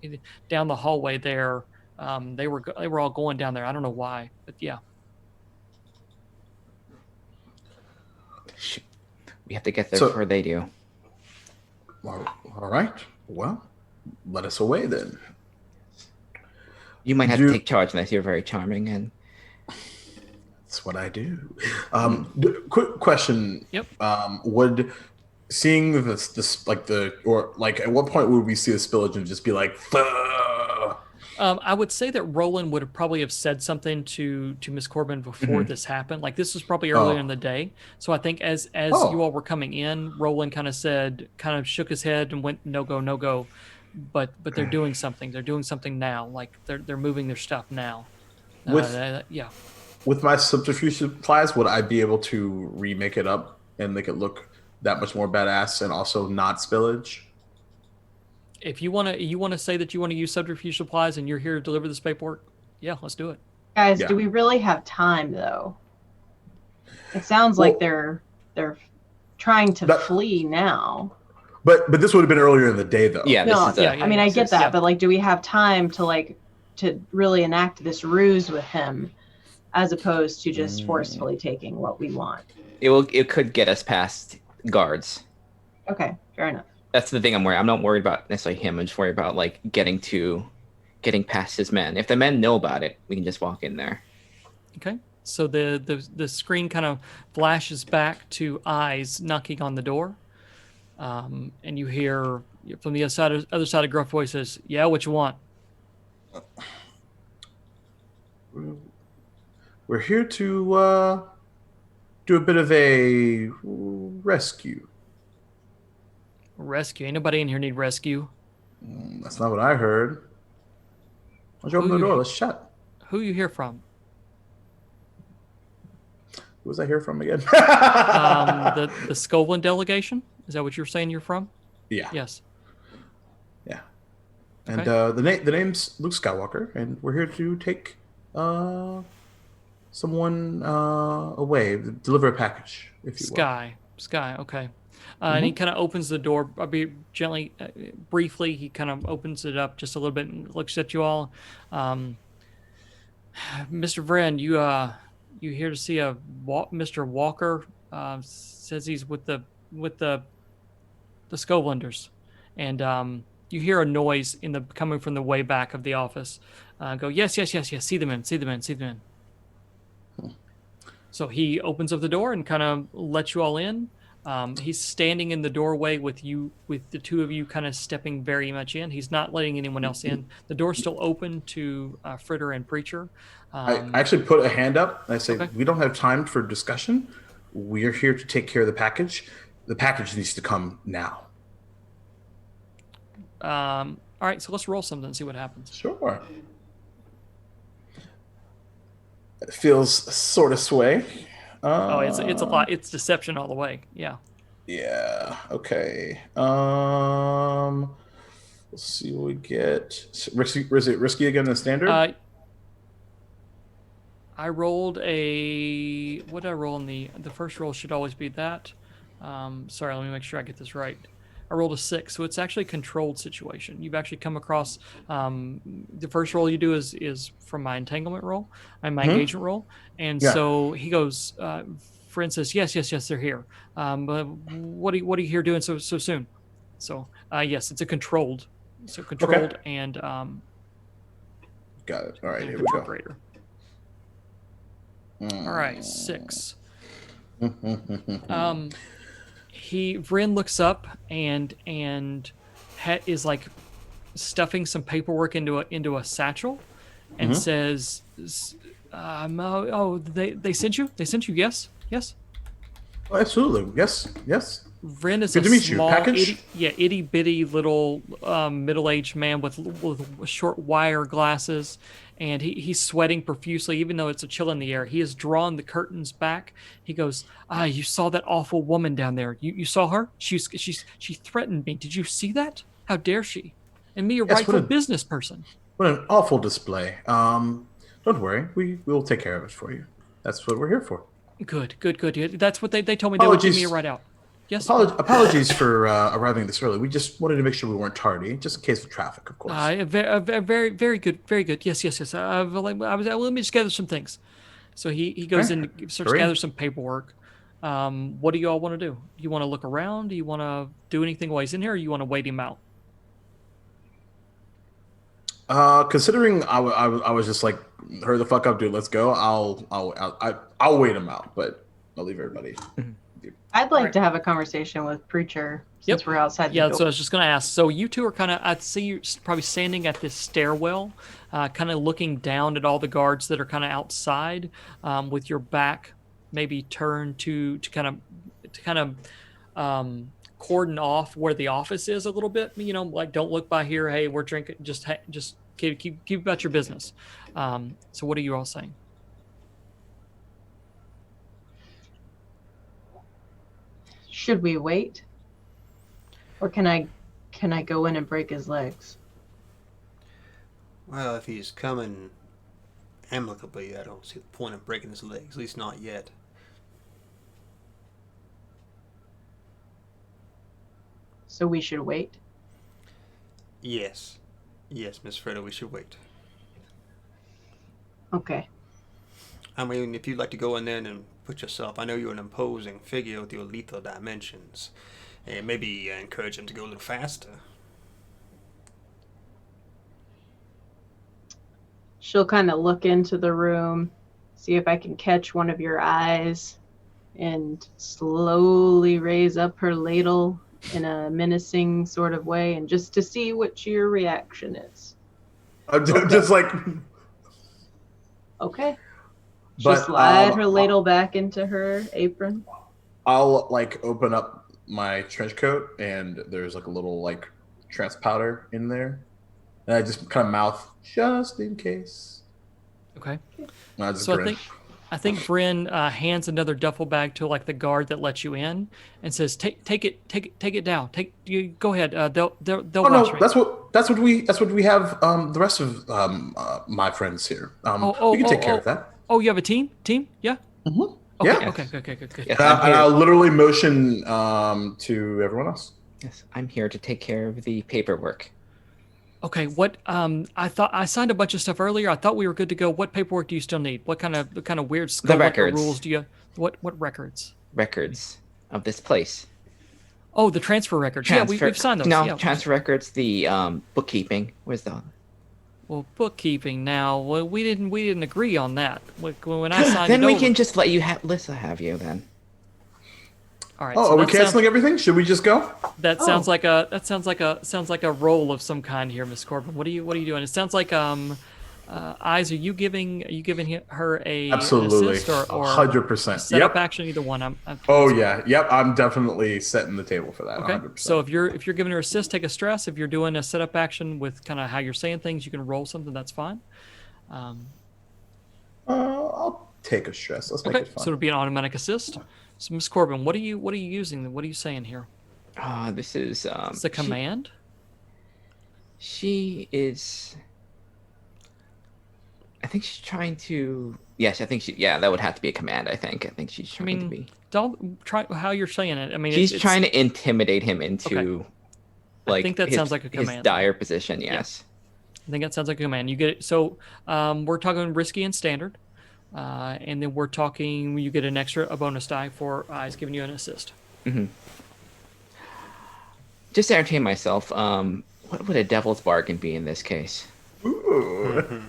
down the hallway there. They were all going down there. I don't know why, but yeah. We have to get there So- before they do. All right. Well, let us away then. You might have You- to take charge unless you're very charming and That's what I do. Quick question. Yep. Would seeing this like the or like at what point would we see the spillage and just be like, "Fuh." I would say that Roland would have probably have said something to Miss Corbin before this happened. Like this was probably earlier in the day. So I think as you all were coming in, Roland kind of shook his head and went no go, no go. But they're doing something. They're doing something now. Like they're moving their stuff now. Yeah. With my subterfuge supplies, would I be able to remake it up and make it look that much more badass and also not spillage? If you want to say that you want to use subterfuge supplies and you're here to deliver this paperwork, yeah, let's do it. Guys, Yeah. do we really have time though? It sounds like they're trying to flee now. But this would have been earlier in the day though. Yeah, No, this is I mean I get that, yeah. but like, do we have time to really enact this ruse with him, as opposed to just forcefully taking what we want? It could get us past guards. Okay, fair enough. That's the thing I'm worried. I'm not worried about necessarily him. I'm just worried about like getting past his men. If the men know about it, we can just walk in there. Okay. So the screen kind of flashes back to eyes knocking on the door, and you hear from the other side of gruff voices, "Yeah, what you want?" We're here to do a bit of a rescue. Rescue? Ain't nobody in here need rescue. That's not what I heard. Why don't you open the door? Let's chat. Who you hear from? Who was I hear from again? The Skovlin delegation? Is that what you're saying you're from? Yeah. Yes. Yeah. And Okay. the name's Luke Skywalker, and we're here to take someone away, deliver a package, if you will. Sky. Okay. And he kind of opens the door. I'll be gently, briefly. He kind of opens it up just a little bit and looks at you all. Mr. Vreen, you here to see Mr. Walker? Says he's with the Skovlinders, and you hear a noise coming from the way back of the office. Go yes. See them in. So he opens up the door and kind of lets you all in. He's standing in the doorway with the two of you kind of stepping very much in. He's not letting anyone else in. The door's still open to Fritter and Preacher. I actually put a hand up and I say, Okay. We don't have time for discussion. We're here to take care of the package. The package needs to come now. All right, so let's roll something and see what happens. Sure. It feels sort of sway. It's a lot. It's deception all the way. Yeah. Yeah. Okay. Let's see what we get. Is it risky again in the standard? I rolled a. What did I roll in the first roll? Should always be that. Sorry, let me make sure I get this right. I rolled a 6, so it's actually a controlled situation. You've actually come across the first roll you do is from my entanglement roll and my engagement roll, and so he goes. Friend says, "Yes, they're here. But what are you here doing so soon?" So yes, it's a controlled. So controlled and got it. All right, here we go. Greater. All right, 6. Vreen looks up and is like stuffing some paperwork into a satchel, and says, they sent you? They sent you? Yes. Oh, absolutely. Yes. Vreen is Good to meet you. small, Package? itty bitty little middle-aged man with short wire glasses, and he's sweating profusely, even though it's a chill in the air. He has drawn the curtains back. He goes, you saw that awful woman down there. You saw her? She threatened me. Did you see that? How dare she? And me, a rightful business person. What an awful display. Don't worry. We will take care of it for you. That's what we're here for. Good. That's what they told me. They would give me a ride out. Yes. Apologies for arriving this early. We just wanted to make sure we weren't tardy, just in case of traffic, of course. Very good. Yes. Let me just gather some things. So he goes in, starts to gather some paperwork. What do you all want to do? You want to look around? Do you want to do anything while he's in here, or you want to wait him out? Considering I was just like, hurry the fuck up, dude. Let's go. I'll wait him out, but I'll leave everybody. I'd like Alright. to have a conversation with Preacher since we're outside the Yeah, door. so I was just going to ask. So you two are kind of, I'd see you probably standing at this stairwell, kind of looking down at all the guards that are kind of outside, with your back maybe turned to kind of cordon off where the office is a little bit. You know, like don't look by here. Hey, we're drinking. Just keep about your business. So what are you all saying? Should we wait? Or can I go in and break his legs? Well, if he's coming amicably, I don't see the point of breaking his legs, at least not yet. So we should wait? Yes. Yes, Miss Fredo, we should wait. Okay. I mean, if you'd like to go in there and put yourself, I know you're an imposing figure with your lethal dimensions, and maybe encourage him to go a little faster. She'll kind of look into the room, see if I can catch one of your eyes, and slowly raise up her ladle in a menacing sort of way, and just to see what your reaction is. I'm just like, Okay. She'll but slide her ladle back into her apron. I'll like open up my trench coat, and there's like a little like trance powder in there, and I just kind of mouth just in case. Okay. And I just So grin. I think Vreen hands another duffel bag to like the guard that lets you in and says, "Take it down. Go ahead. They'll Oh watch no, me." that's what we have. The rest of my friends here. We can take care of that. Oh, you have a team? Yeah. Mm-hmm. Okay. Yeah. Okay. Yes, And I'm here. I'll literally motion to everyone else. Yes, I'm here to take care of the paperwork. Okay. What? I thought I signed a bunch of stuff earlier. I thought we were good to go. What paperwork do you still need? What kind of weird scope records. rules do you? What records? Records of this place. Oh, the transfer records. Yeah, we've signed those. No, yeah. transfer records. The bookkeeping. Where's the? Well, bookkeeping. Now, well, we didn't agree on that. When I signed Then it we over. can just let you have Lissa have you then. All right. Oh, so are we that canceling everything? Should we just go? That sounds like a role of some kind here, Miss Corbin. What are you doing? It sounds like Eyes. Are you giving her a Absolutely, an assist or 100%. setup Yep. action? Either one. I'm Oh yeah, yep. I'm definitely setting the table for that. Okay. 100%. So if you're giving her assist, take a stress. If you're doing a setup action with kind of how you're saying things, you can roll something. That's fine. I'll take a stress. Let's make Okay. it fun. So it'll be an automatic assist. So Miss Corbin, what are you using? What are you saying here? This is It's a command. She is. I think she's trying to. Yes, I think she. Yeah, that would have to be a command. I think she's trying to be. Don't try how you're saying it. I mean, She's it's trying to intimidate him into. I think that sounds like a command. His dire position. Yes. I think that sounds like a command. You get it. So we're talking risky and standard, and then we're talking. You get a bonus die for Eyes giving you an assist. Mm-hmm. Just to entertain myself, what would a devil's bargain be in this case? Ooh.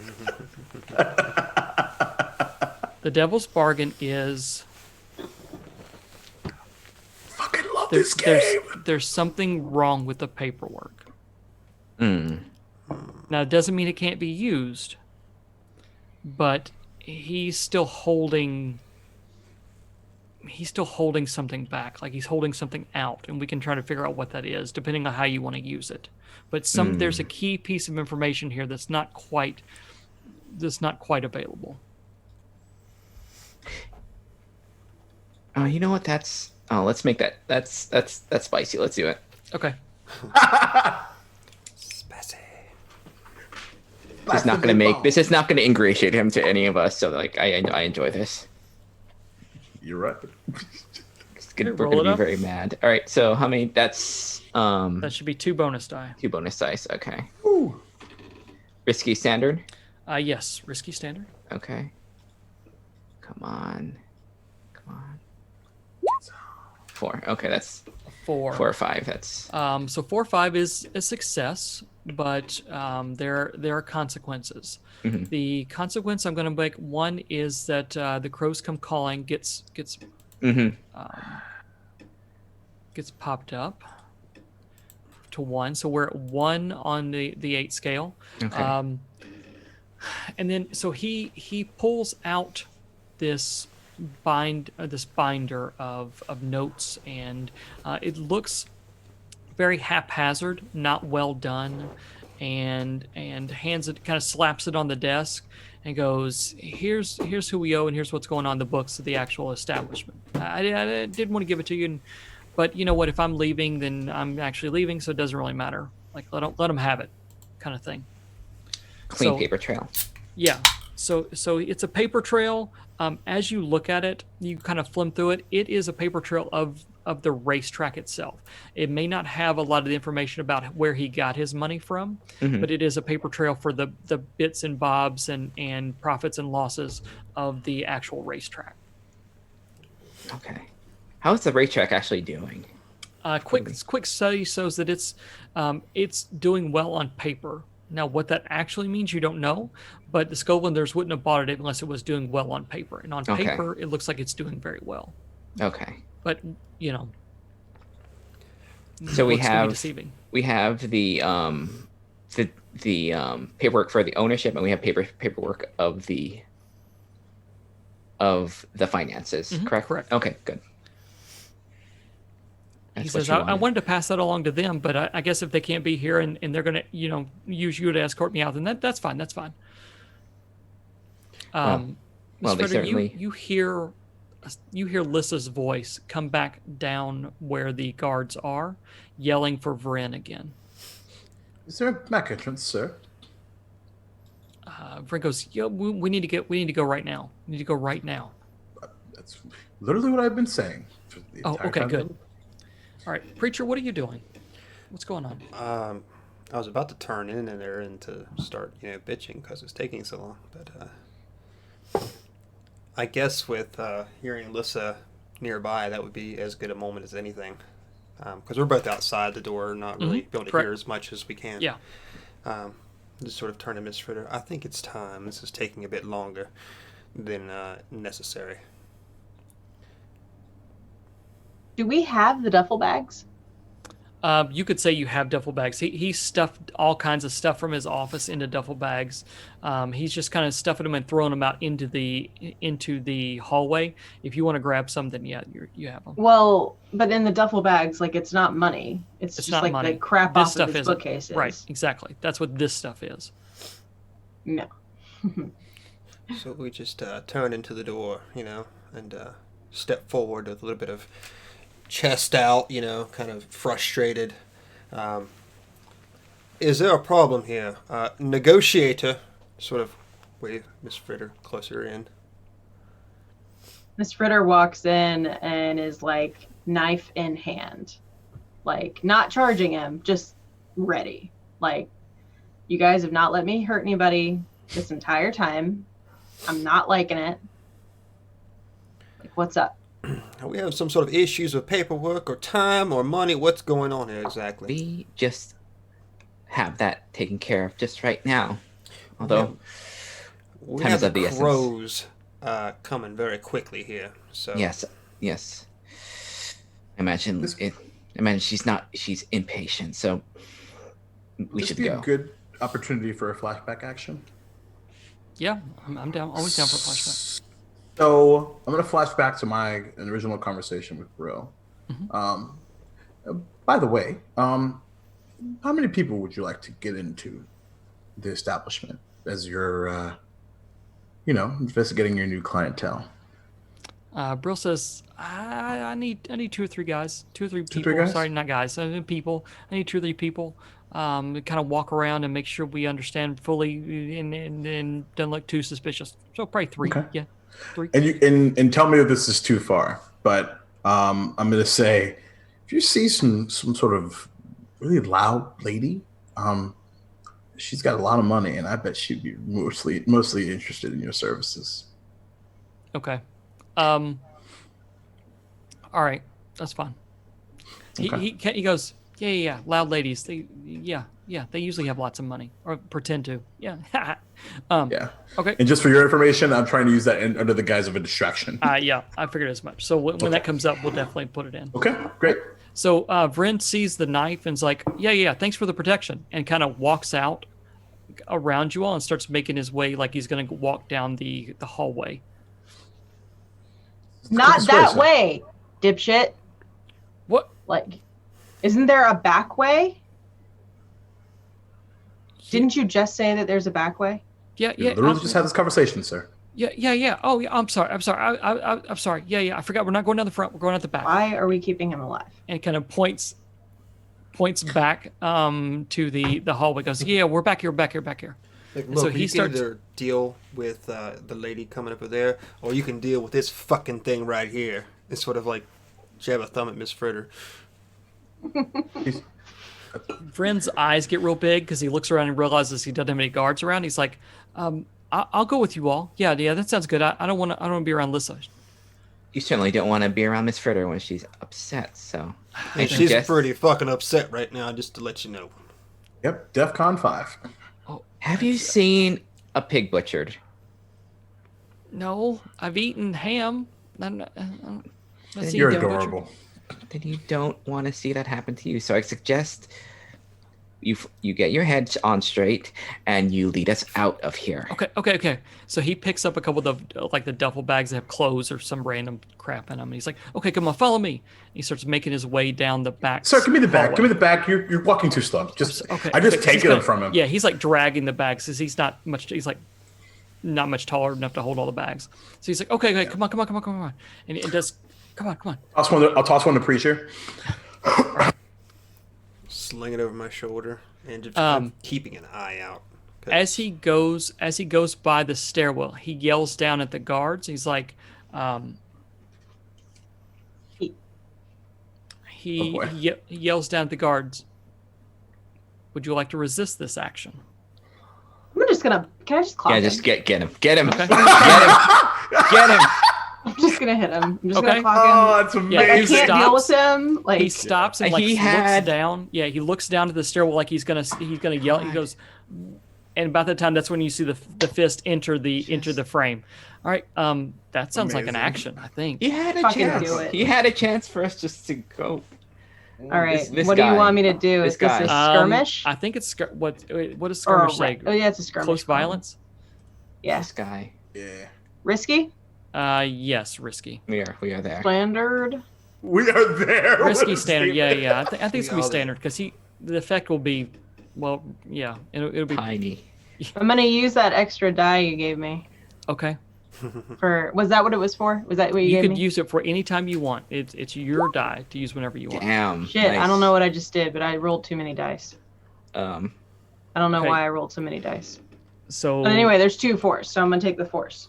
The devil's bargain is Fucking love this game. there's something wrong with the paperwork. Mm. Now, it doesn't mean it can't be used, but he's still holding something back, like he's holding something out, and we can try to figure out what that is, depending on how you want to use it. But there's a key piece of information here that's not quite available. You know what? Let's make that. That's spicy. Let's do it. Okay. Spicy. This is not gonna ingratiate him to any of us. So like, I enjoy this. You're right. Okay, We're roll gonna it be up. very mad. All right. So how many? That's That should be 2 bonus die. 2 bonus dice. Okay. Ooh. Risky standard. Yes, risky standard. Okay. Come on. 4. Okay, that's 4. 4 or 5. That's So 4 or 5 is a success, but there are consequences. Mhm. The consequence I'm going to make, one is that the crows come calling gets Mhm. gets popped up to 1. So we're at 1 on the 8 scale. Okay. And then so he pulls out this binder of notes, and it looks very haphazard, not well done, and hands it, kind of slaps it on the desk and goes, here's who we owe, and here's what's going on in the books of the actual establishment. I didn't want to give it to you, but you know what, if I'm leaving, then I'm actually leaving, so it doesn't really matter. Like, let them have it, kind of thing. Clean So, paper trail. yeah. So it's a paper trail. As you look at it, you kind of flim through it. It is a paper trail of the racetrack itself. It may not have a lot of the information about where he got his money from, but it is a paper trail for the bits and bobs and profits and losses of the actual racetrack. Okay. How is the racetrack actually doing? Quick study shows that it's doing well on paper. Now, what that actually means, you don't know, but the Skovlanders wouldn't have bought it unless it was doing well on paper. And on paper, it looks like it's doing very well. Okay. But, you know, so we have the paperwork for the ownership, and we have paperwork of the finances, correct? Correct. Okay, good. He says, I wanted to pass that along to them, but I guess if they can't be here and they're going to, use you to escort me out, then that's fine. That's fine. Well, they certainly... you hear Lissa's voice come back down where the guards are, yelling for Vreen again. Is there a back entrance, sir? Vreen goes, "Yeah, we need to go right now. We need to go right now." That's literally what I've been saying. For the entire okay, time. good. All right, Preacher, what are you doing? What's going on? I was about to turn in there and to start, bitching because it's taking so long. But I guess with hearing Lissa nearby, that would be as good a moment as anything. Because we're both outside the door, not really able to hear as much as we can. Yeah. Just sort of turn to Miss Fritter. I think it's time. This is taking a bit longer than necessary. Do we have the duffel bags? You could say you have duffel bags. He stuffed all kinds of stuff from his office into duffel bags. He's just kind of stuffing them and throwing them out into the hallway. If you want to grab some, then yeah, you have them. Well, but in the duffel bags, like, it's not money. It's just not like money. the crap This off stuff of his isn't. bookcases. Right, exactly. That's what this stuff is. No. So we just turn into the door, and step forward with a little bit of chest out, kind of frustrated. Is there a problem here? Negotiator, sort of wave Miss Fritter closer in. Miss Fritter walks in and is like knife in hand, like not charging him, just ready. Like, you guys have not let me hurt anybody this entire time. I'm not liking it. Like, what's up? We have some sort of issues with paperwork or time or money. What's going on here exactly? We just have that taken care of just right now. Although we time have is of the the essence. crows coming very quickly here. So Yes. I imagine she's impatient, so we should be go. a good opportunity for a flashback action. Yeah, I'm down. Always down for a flashback. So I'm going to flash back to my original conversation with Brill. By the way, how many people would you like to get into the establishment as you're, investigating your new clientele? Brill says, I need 2 or 3 guys, 2 or 3 people. 2 or 3 guys? Sorry, not guys. People. I need 2 or 3 people. Kind of walk around and make sure we understand fully, and don't look too suspicious. So probably 3. Okay. Yeah, 3. And you and tell me if this is too far, but I'm going to say, if you see some sort of really loud lady, she's got a lot of money, and I bet she'd be mostly interested in your services. Okay. All right, that's fine. Okay. He goes, yeah. Loud ladies. They usually have lots of money, or pretend to. Yeah. Yeah. Okay. And just for your information, I'm trying to use that under the guise of a distraction. Yeah, I figured as much. So when that comes up, we'll definitely put it in. Okay, great. So Vreen sees the knife and's like, yeah, thanks for the protection, and kind of walks out around you all and starts making his way like he's going to walk down the hallway. Not that way, dipshit. What? Like, isn't there a back way? Didn't you just say that there's a back way? Yeah. We literally just had this conversation, sir. Yeah. Oh, yeah. I'm sorry. I'm sorry. Yeah. I forgot. We're not going down the front. We're going out the back. Why are we keeping him alive? And it kind of points back to the hallway. Goes, yeah, we're back here. Like, look, so you he can starts either deal with the lady coming up over there, or you can deal with this fucking thing right here. It's sort of like jab a thumb at Miss Fritter. Vreen's eyes get real big because he looks around and realizes he doesn't have any guards around. He's like, I'll go with you all. Yeah, that sounds good. I don't want to be around Lissa. You certainly don't want to be around Miss Fritter when she's upset, so... And she's pretty fucking upset right now, just to let you know. Yep, DEFCON 5. Oh, have you seen a pig butchered? No, I've eaten ham. You're adorable. Then you don't want to see that happen to you. So I suggest you get your head on straight and you lead us out of here. Okay. So he picks up a couple of the duffel bags that have clothes or some random crap in them. And he's like, okay, come on, follow me. And he starts making his way down the back. Sir, give me the bag. hallway. Give me the bag. You're walking too slow. I just take them from him. Yeah, he's like dragging the bags because he's not much taller enough to hold all the bags. So he's like, okay, come on. And it does, come on. I'll toss one to Preacher. Sling it over my shoulder and just I'm keeping an eye out. As he goes by the stairwell, he yells down at the guards. He's like, he yells down at the guards. Would you like to resist this action? I'm just gonna. Can I just clock him? Just get him. Get him. Okay. Get him. I'm just gonna hit him. I'm just Okay. gonna clock him. Oh, that's amazing. Yeah, I can't deal with him. Like he stops and looks down. Yeah, he looks down to the stairwell like he's gonna yell. He goes, and about the time that's when you see the fist enter the frame. All right, that sounds like an action. I think He had a Fucking chance. do it. He had a chance for us just to go. All right, This what do guy. you want me to do? Is this a skirmish? I think it's what does skirmish say? Oh yeah, it's a skirmish. Close violence. Yeah. This guy. Yeah. Risky. Yes, risky. We are there. Standard. We are there. Risky standard. Yeah. I think it's gonna be standard because the effect will be, well, yeah, it'll be Tiny. I'm gonna use that extra die you gave me. Okay. Was that what it was for? Was that what you You gave could me? use it for any time you want. It's your die to use whenever you want. Damn. Shit, nice. I don't know what I just did, but I rolled too many dice. I don't know Okay. why I rolled so many dice. So. But anyway, there's 2 force, so I'm gonna take the force.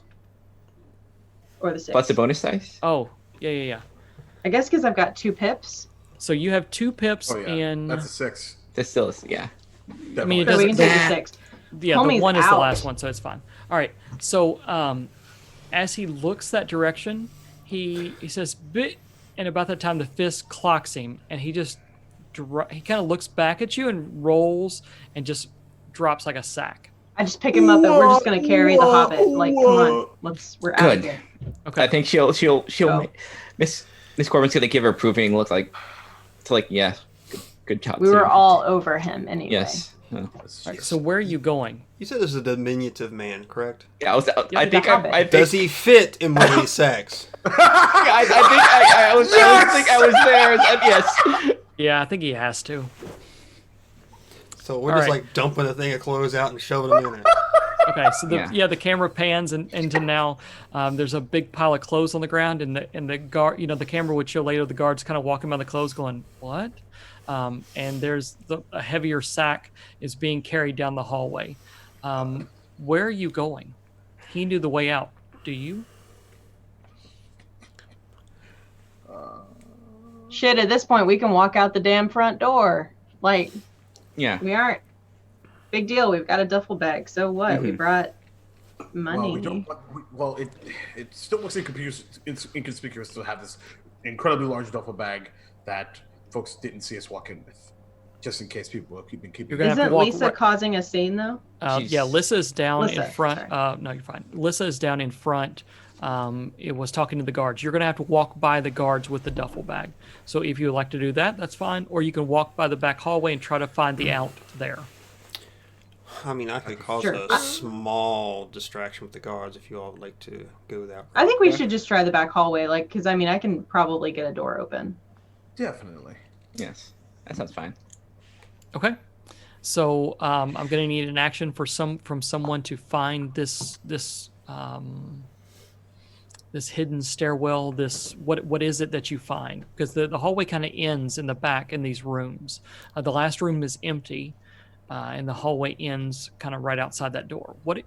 Or the 6. Plus the bonus dice? Oh, yeah. I guess because I've got 2 pips. So you have 2 pips Oh, yeah. in. That's a 6. That's still, yeah. I mean, it So we can doesn't. take the 6. Yeah, Homie's the 1 is the out. last one, so it's fine. All right. So, as he looks that direction, he says "bit," and about that time the fist clocks him, and he just he kind of looks back at you and rolls and just drops like a sack. I just pick him up and we're just gonna carry the hobbit. Like, come on, we're out of Good. here. Okay. I think she'll Go. Miss Corbin's gonna give her approving look like yeah, good job. We were too. all over him anyway. Yes. Oh. All right, so where are you going? You said this is a diminutive man, correct? Yeah, I the think Hobbit. I Does he fit in one of these sacks? I was there. Yes. Yeah, I think he has to. So we're All just right. like dumping a thing of clothes out and shoving them in it. Okay, so the camera pans into now. There's a big pile of clothes on the ground, and the guard, the camera would show later the guards kind of walking by the clothes, going what? And there's a heavier sack is being carried down the hallway. Where are you going? He knew the way out. Do you? Shit, at this point we can walk out the damn front door. Like, Yeah. we aren't. Big deal. We've got a duffel bag. So what? We brought money. Well, it still looks inconspicuous to have this incredibly large duffel bag that folks didn't see us walk in with. Just in case people will keep You're gonna have to Isn't walk Lisa right- causing a scene though? Yeah, Lissa is down in Lissa, front. sorry. No, you're fine. Lissa is down in front. It was talking to the guards. You're going to have to walk by the guards with the duffel bag. So if you would like to do that, that's fine. Or you can walk by the back hallway and try to find the out there. I mean, I could cause Sure. a small distraction with the guards if you all would like to go that route. I think we should just try the back hallway, like, because I mean, I can probably get a door open. Definitely. Yes, that sounds fine. Okay. So I'm going to need an action from someone to find this hidden stairwell. What is it that you find? Because the hallway kind of ends in the back in these rooms. The last room is empty, and the hallway ends kind of right outside that door. What are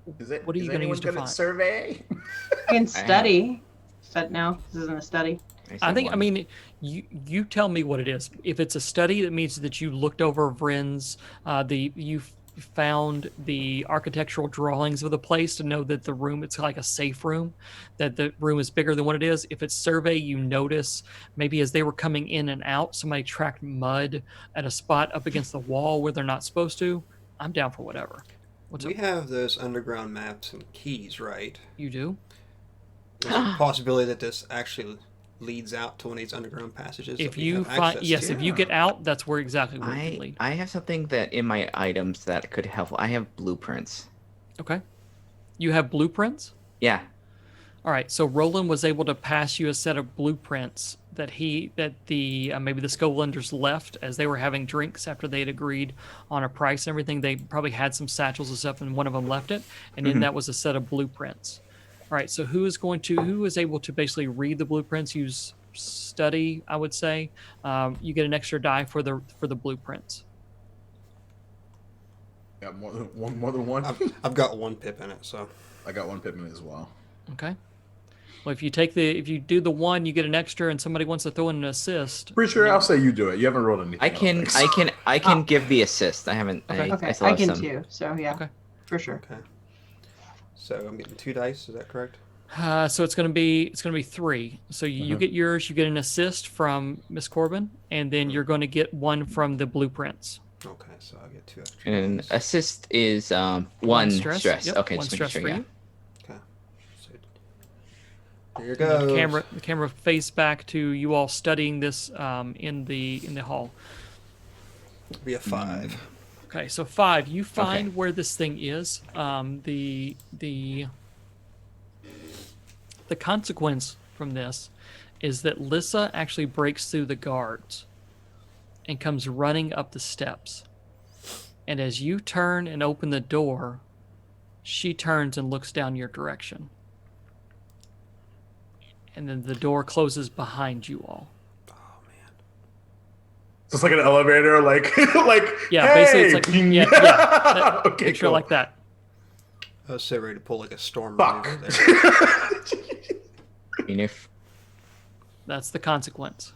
you going to use to find? Survey? I can study. No, this isn't a study. I mean, you tell me what it is. If it's a study, that means that you looked over Vreen's, you found the architectural drawings of the place to know that the room, it's like a safe room, that the room is bigger than what it is. If it's survey, you notice maybe as they were coming in and out, somebody tracked mud at a spot up against the wall where they're not supposed to. I'm down for whatever. We have those underground maps and keys, right? You do? There's a possibility that this actually leads out to one of these underground passages. If that we you have find, access yes, to. if you get out, that's where exactly where you can lead. I have something that in my items that could help. I have blueprints. Okay. You have blueprints? Yeah. All right. So Roland was able to pass you a set of blueprints that maybe the Skovlanders left as they were having drinks after they had agreed on a price and everything. They probably had some satchels and stuff, and one of them left it, and in that was a set of blueprints. All right. So who is able to basically read the blueprints? Use study, I would say. You get an extra die for the blueprints. Yeah, more than one. I've got one pip in it, so I got one pip in it as well. Okay. Well, if you do the one, you get an extra, and somebody wants to throw in an assist. Pretty sure I'll say you do it. You haven't rolled anything. I can give the assist. I haven't. Okay. I still I have can some. too. So yeah, Okay. for sure. okay. So I'm getting 2 dice. Is that correct? So it's gonna be 3. So you get yours. You get an assist from Miss Corbin, and then you're going to get one from the blueprints. Okay, so I'll get 2 extra. And dice. assist is one stress. Yep, Okay, one just making stress sure. for Yeah. you. Okay. So here goes. The camera face back to you all studying this in the hall. Be a 5. Okay, so 5. You find Okay. where this thing is. The consequence from this is that Lissa actually breaks through the guards and comes running up the steps. And as you turn and open the door, she turns and looks down your direction. And then the door closes behind you all. Oh man. So it's like an elevator, like Yeah, hey! basically it's like yeah. Okay, Picture cool. like that. I was so ready to pull like a storm Fuck. maneuver there. I mean, if That's the consequence.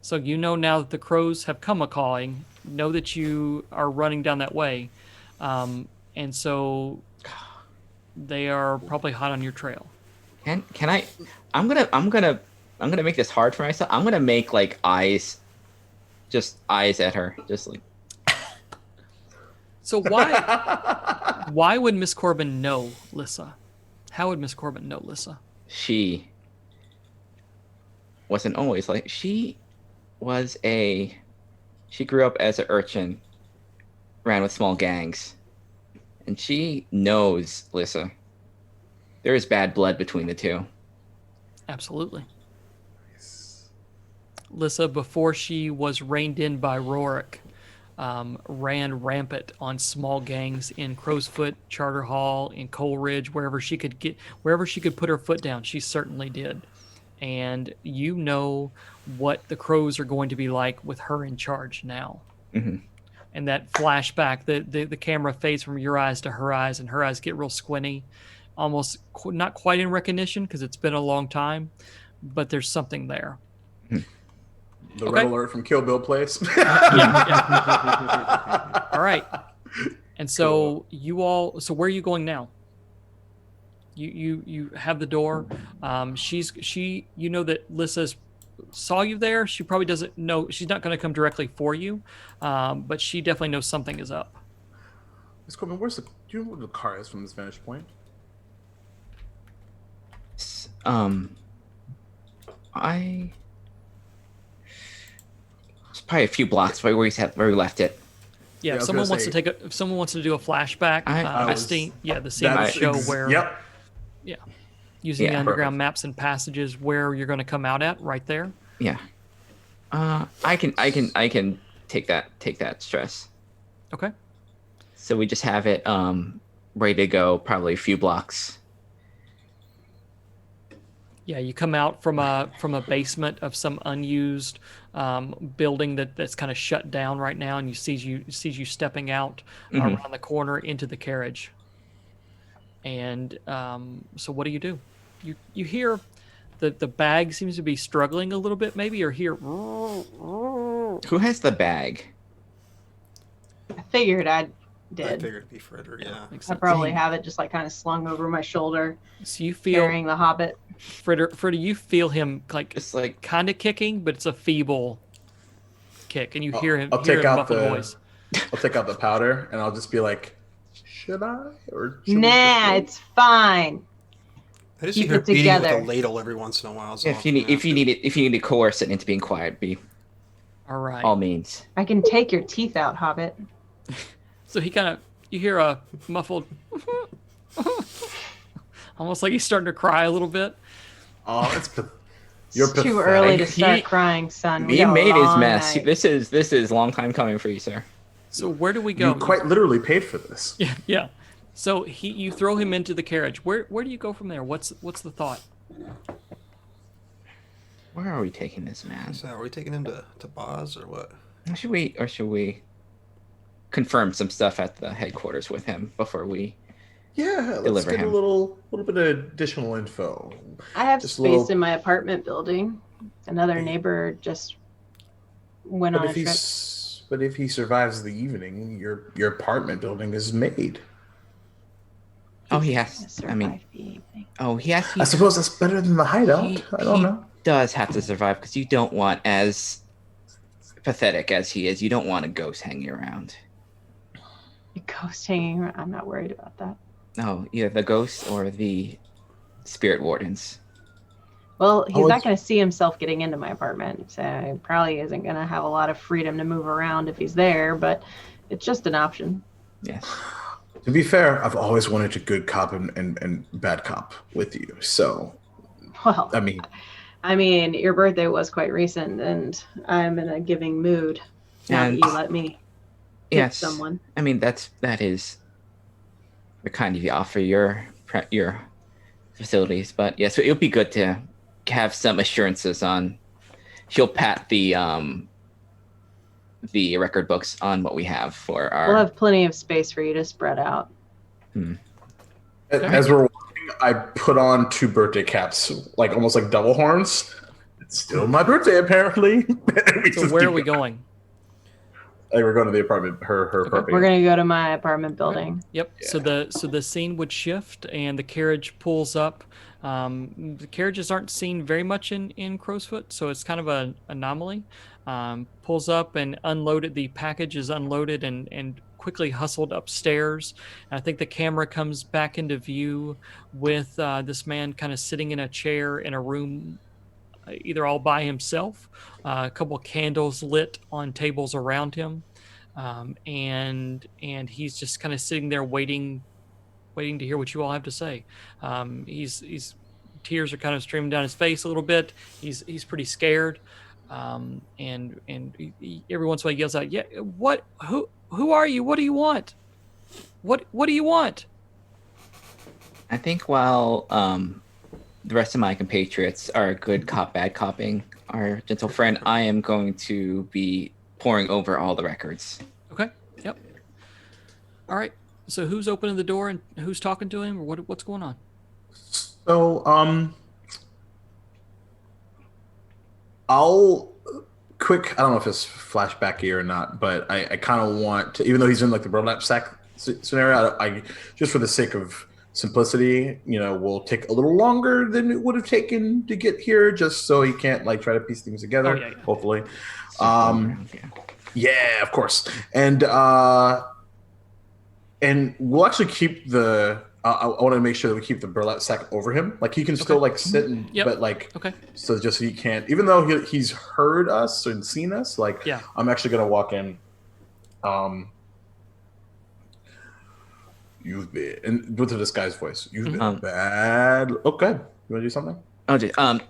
So you know now that the crows have come a-calling, know that you are running down that way, and so they are probably hot on your trail. can I? I'm gonna make this hard for myself. I'm gonna make like eyes at her, just like. So why would Miss Corbin know Lissa? How would Miss Corbin know Lissa? She wasn't always like she grew up as an urchin, ran with small gangs, and she knows Lissa. There is bad blood between the two. Absolutely. Lissa, before she was reined in by Rorik, ran rampant on small gangs in Crowsfoot, Charter Hall, in Coleridge, wherever she could put her foot down, she certainly did. And you know what the crows are going to be like with her in charge now. Mm-hmm. And that flashback, the camera fades from your eyes to her eyes, and her eyes get real squinty, almost not quite in recognition because it's been a long time, but there's something there. The Okay. red alert from Kill Bill plays. Yeah. All right. And so so where are you going now? You have the door. You know that Lissa's saw you there. She probably doesn't know. She's not going to come directly for you, but she definitely knows something is up. Miss Corbin, do you know where the car is from this vantage point? It's probably a few blocks where we left it. Yeah, if someone wants to do a flashback, the scene will show where. Yep. Yeah, using the underground maps and passages where you're going to come out at right there. Yeah. I can take that stress. Okay. So we just have it ready to go, probably a few blocks. Yeah, you come out from a basement of some unused building that's kind of shut down right now, and sees you stepping out around the corner into the carriage. And so what do? You hear the bag seems to be struggling a little bit, maybe, or hear. Who has the bag? I figured I I figured it'd be Fritter, yeah. I probably have it just like kind of slung over my shoulder. So you feel carrying the Hobbit. Fritter, you feel him like kind of kicking, but it's a feeble kick, and you hear him. I'll take out voice. I'll take out the powder, and I'll just be like, "Should I?" Or should nah, it's fine. I just hear beating with a ladle every once in a while. So if you need to coerce it into being quiet, be all right. All means. I can take your teeth out, Hobbit. So you hear a muffled, almost like he's starting to cry a little bit. Oh, you're it's too early to start crying, son. He made his mess. This is a long time coming for you, sir. So where do we go? You quite literally paid for this. Yeah. So you throw him into the carriage. Where do you go from there? What's the thought? Where are we taking this man? So are we taking him to Baz or what? Should we confirm some stuff at the headquarters with him before we let's get a little bit of additional info. I have space in my apartment building. Another neighbor just went on a trip. But if he survives the evening, your apartment building is made. Oh, he has. I mean, he has. I suppose that's better than the hideout. I don't know. Does have to survive because you don't want, as pathetic as he is, you don't want a ghost hanging around. A ghost hanging around? I'm not worried about that. No, either the ghosts or the spirit wardens. Well, he's not going to see himself getting into my apartment, so he probably isn't going to have a lot of freedom to move around if he's there, but it's just an option. Yes. To be fair, I've always wanted a good cop and bad cop with you, so... Well, I mean, your birthday was quite recent, and I'm in a giving mood. Now that you let me hit someone. I mean, that is the kind of you offer your facilities, but yes, so it'll be good to have some assurances on. She'll pat the record books on what we have for our. We'll have plenty of space for you to spread out. As we're walking, I put on 2 birthday caps, like almost like double horns. It's still my birthday, apparently. So where are we going? Like we're going to the apartment, her apartment. We're gonna go to my apartment building. Yep. Yeah. So the scene would shift, and the carriage pulls up. The carriages aren't seen very much in Crowsfoot, so it's kind of an anomaly. Pulls up and unloaded. The package is unloaded and quickly hustled upstairs. And I think the camera comes back into view with this man kind of sitting in a chair in a room, either all by himself, a couple of candles lit on tables around him, and he's just kind of sitting there waiting to hear what you all have to say. He's tears are kind of streaming down his face a little bit. He's pretty scared, and he, every once in a while he yells out, "Yeah, what? Who are you? What do you want? What do you want?" I think while the rest of my compatriots are good cop, bad copping our gentle friend, I am going to be poring over all the records. Okay. Yep. All right. So who's opening the door and who's talking to him, or what's going on? So, I don't know if it's flashbacky or not, but I kind of want to, even though he's in like the burlap sack scenario, I just for the sake of simplicity, will take a little longer than it would have taken to get here, just so he can't like try to piece things together. Oh, yeah. Hopefully. Just going around, yeah. Yeah, of course. And we'll actually keep the. I want to make sure that we keep the burlap sack over him. Like he can still like sit and, Yep. but like, Okay. so just he can't. Even though he's heard us and seen us, like, Yeah. I'm actually gonna walk in. You've been, and with this guy's voice, you've been bad. Okay, you want to do something? Oh,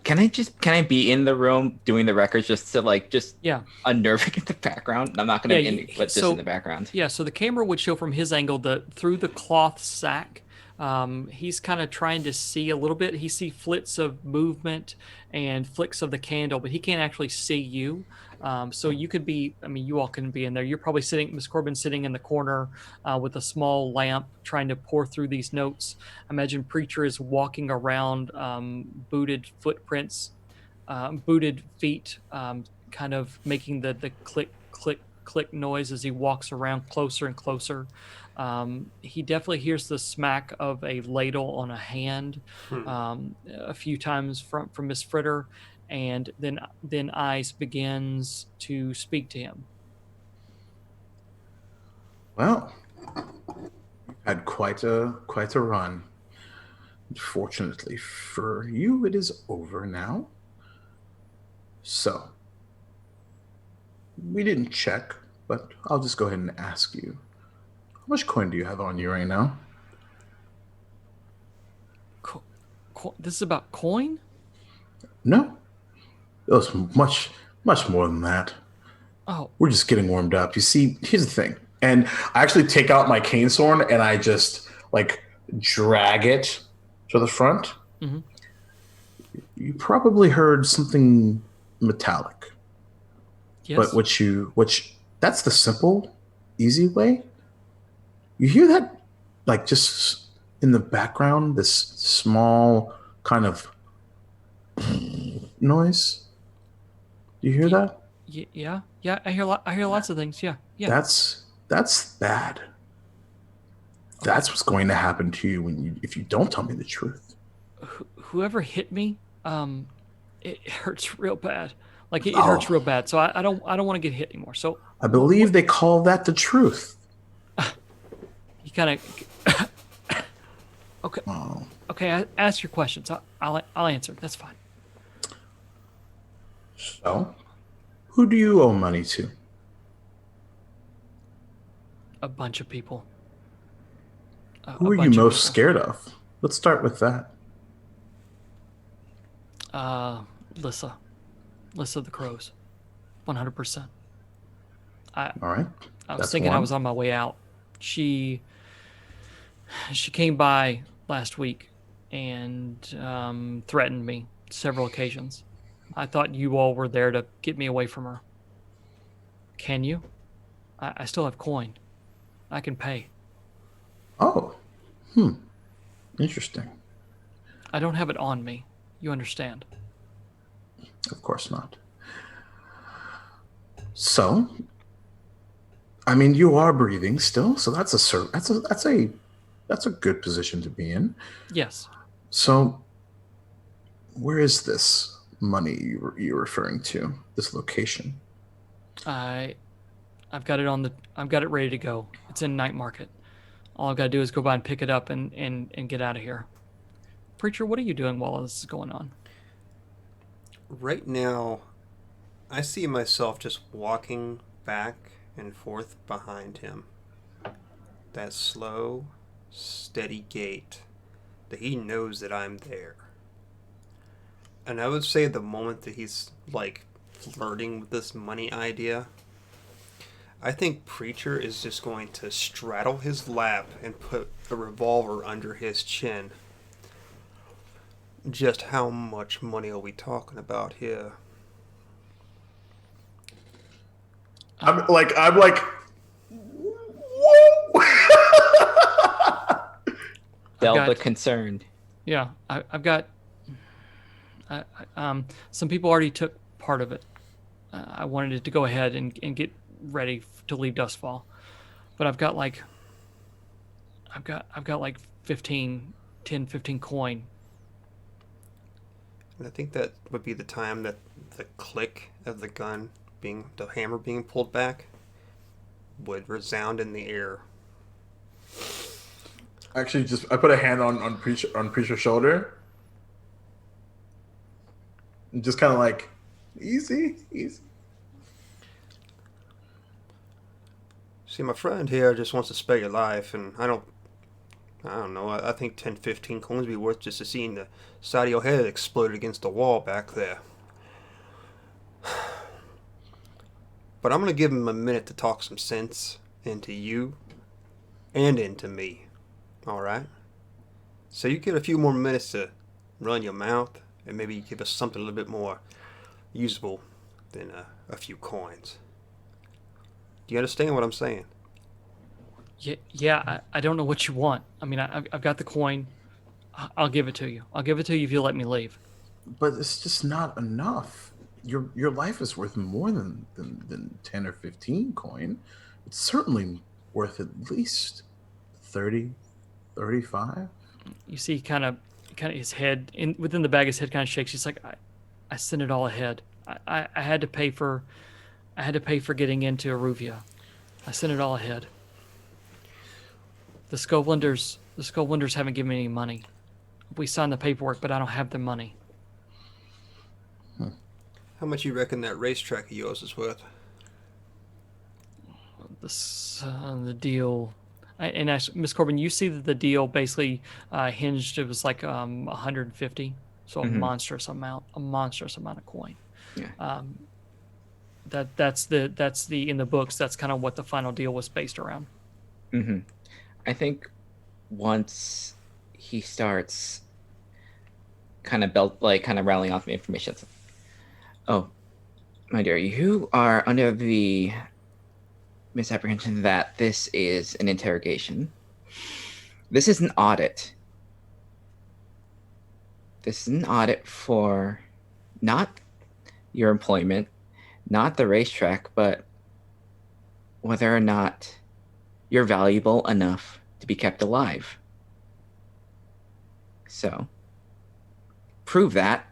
can I be in the room doing the records just to like unnerving in the background? I'm not going to put this in the background. Yeah, so the camera would show from his angle through the cloth sack. He's kind of trying to see a little bit. He see flits of movement and flicks of the candle, but he can't actually see you. So you could be, you all can be in there. You're probably sitting, Miss Corbin sitting in the corner with a small lamp trying to pour through these notes. Imagine Preacher is walking around, booted footprints, booted feet, kind of making the click, click, click noise as he walks around closer and closer. He definitely hears the smack of a ladle on a hand a few times from Miss Fritter, and then Ice begins to speak to him. Well, you've had quite a run. Fortunately for you, it is over now. So, we didn't check, but I'll just go ahead and ask you. How much coin do you have on you right now? This is about coin? No. It was much more than that. Oh. We're just getting warmed up. You see, here's the thing. And I actually take out my cane sword and I just, like, drag it to the front. Mm-hmm. You probably heard something metallic. Yes. But that's the simple, easy way. You hear that, like, just in the background, this small kind of noise? Do you hear that? Yeah. I hear lots of things. Yeah. That's bad. Okay. That's what's going to happen to you if you don't tell me the truth. Whoever hit me, it hurts real bad. Like it hurts real bad. So I don't want to get hit anymore. So I believe they call that the truth. You kind of okay. Oh. Okay, ask your questions. I'll answer. That's fine. So, who do you owe money to? A bunch of people. Who are you most scared of? Let's start with that. Lissa the Crows. 100%. All right. I was thinking I was on my way out. She came by last week and threatened me several occasions. I thought you all were there to get me away from her. Can you? I still have coin. I can pay. Oh. Interesting. I don't have it on me. You understand? Of course not. So, you are breathing still, so that's a good position to be in. Yes. So, where is this money you're referring to? This location? I've got it ready to go. It's in Night Market. All I've got to do is go by and pick it up and get out of here. Preacher, what are you doing while this is going on? Right now, I see myself just walking back and forth behind him. That slow, steady gait that he knows that I'm there. And I would say the moment that he's, like, flirting with this money idea, I think Preacher is just going to straddle his lap and put a revolver under his chin. Just how much money are we talking about here? I'm like, whoa! Delta concerned. Yeah, I've got. Some people already took part of it. I wanted it to go ahead and get ready to leave Dustfall, but I've got I've got like 15 coin. And I think that would be the time that the click of the hammer being pulled back, would resound in the air. Actually, I put a hand on Preacher's shoulder, and just kind of like, easy. See, my friend here just wants to spare your life, and I don't know. I think 10, 15 coins would be worth just to seeing the side of your head explode against the wall back there. But I'm going to give him a minute to talk some sense into you and into me. Alright? So you get a few more minutes to run your mouth, and maybe give us something a little bit more usable than a few coins. Do you understand what I'm saying? Yeah. I don't know what you want. I mean, I've got the coin. I'll give it to you. I'll give it to you if you let me leave. But it's just not enough. Your life is worth more than 10 or 15 coin. It's certainly worth at least 30, 35. You see, kind of his head within the bag. His head kind of shakes. He's like, I sent it all ahead. I had to pay for getting into Aruvia. I sent it all ahead. The Skullwinders haven't given me any money. We signed the paperwork, but I don't have the money. How much you reckon that racetrack of yours is worth? The deal, and actually, Miss Corbin, you see that the deal basically hinged. It was like 150, so a monstrous amount of coin. Yeah. That's the in the books. That's kind of what the final deal was based around. Mm-hmm. I think once he starts kind of rattling off the information. Oh, my dear, you are under the misapprehension that this is an interrogation. This is an audit. This is an audit for not your employment, not the racetrack, but whether or not you're valuable enough to be kept alive. So, prove that,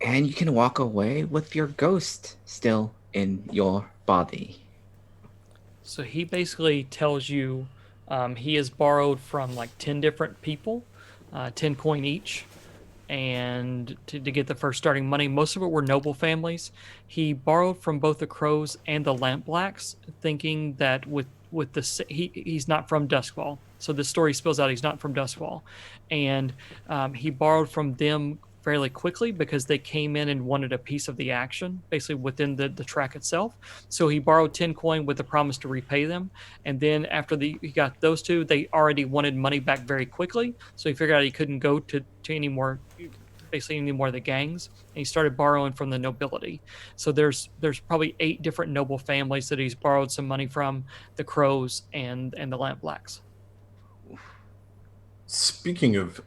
and you can walk away with your ghost still in your body. So he basically tells you he has borrowed from like 10 different people, 10 coin each, and to get the first starting money. Most of it were noble families. He borrowed from both the Crows and the Lampblacks, thinking that he's not from Duskfall. So the story spills out he's not from Duskfall, and he borrowed from them fairly quickly because they came in and wanted a piece of the action, basically within the track itself. So he borrowed 10 coin with the promise to repay them, and then after he got those two, they already wanted money back very quickly. So he figured out he couldn't go to any more of the gangs, and he started borrowing from the nobility. So there's probably 8 different noble families that he's borrowed some money from, the Crows and the Lampblacks. Speaking of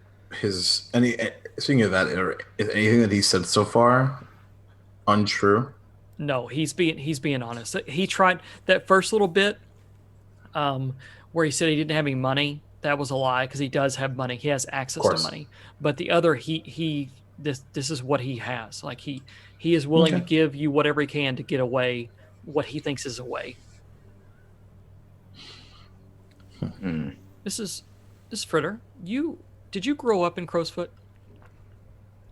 is anything that he said so far untrue? No, he's being honest. He tried that first little bit where he said he didn't have any money. That was a lie because he does have money. He has access to money. But the other, this is what he has. Like he is willing to give you whatever he can to get away what he thinks is away. This is Fritter. Did you grow up in Crowsfoot?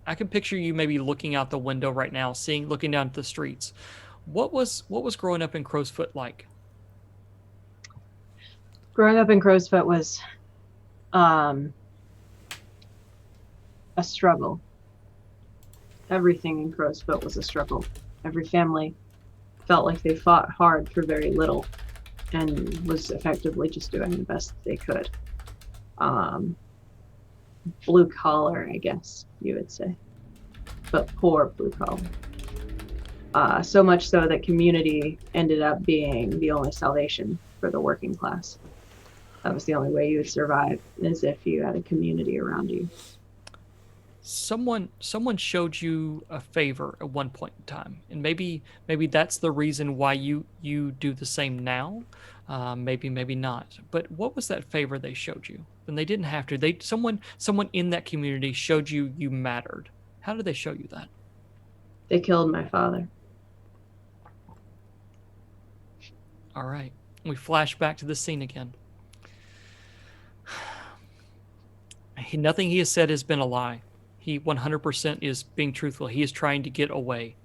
I can picture you maybe looking out the window right now, looking down at the streets. What was growing up in Crowsfoot like? Growing up in Crowsfoot was a struggle. Everything in Crowsfoot was a struggle. Every family felt like they fought hard for very little and was effectively just doing the best they could. Blue collar, I guess you would say, but poor blue collar. So much so that community ended up being the only salvation for the working class. That was the only way you would survive, as if you had a community around you. someone showed you a favor at one point in time, and maybe that's the reason why you do the same now. Maybe not. But what was that favor they showed you? And they didn't have to. Someone in that community showed you mattered. How did they show you that? They killed my father. All right. We flash back to the scene again. Nothing he has said has been a lie. He 100% is being truthful. He is trying to get away.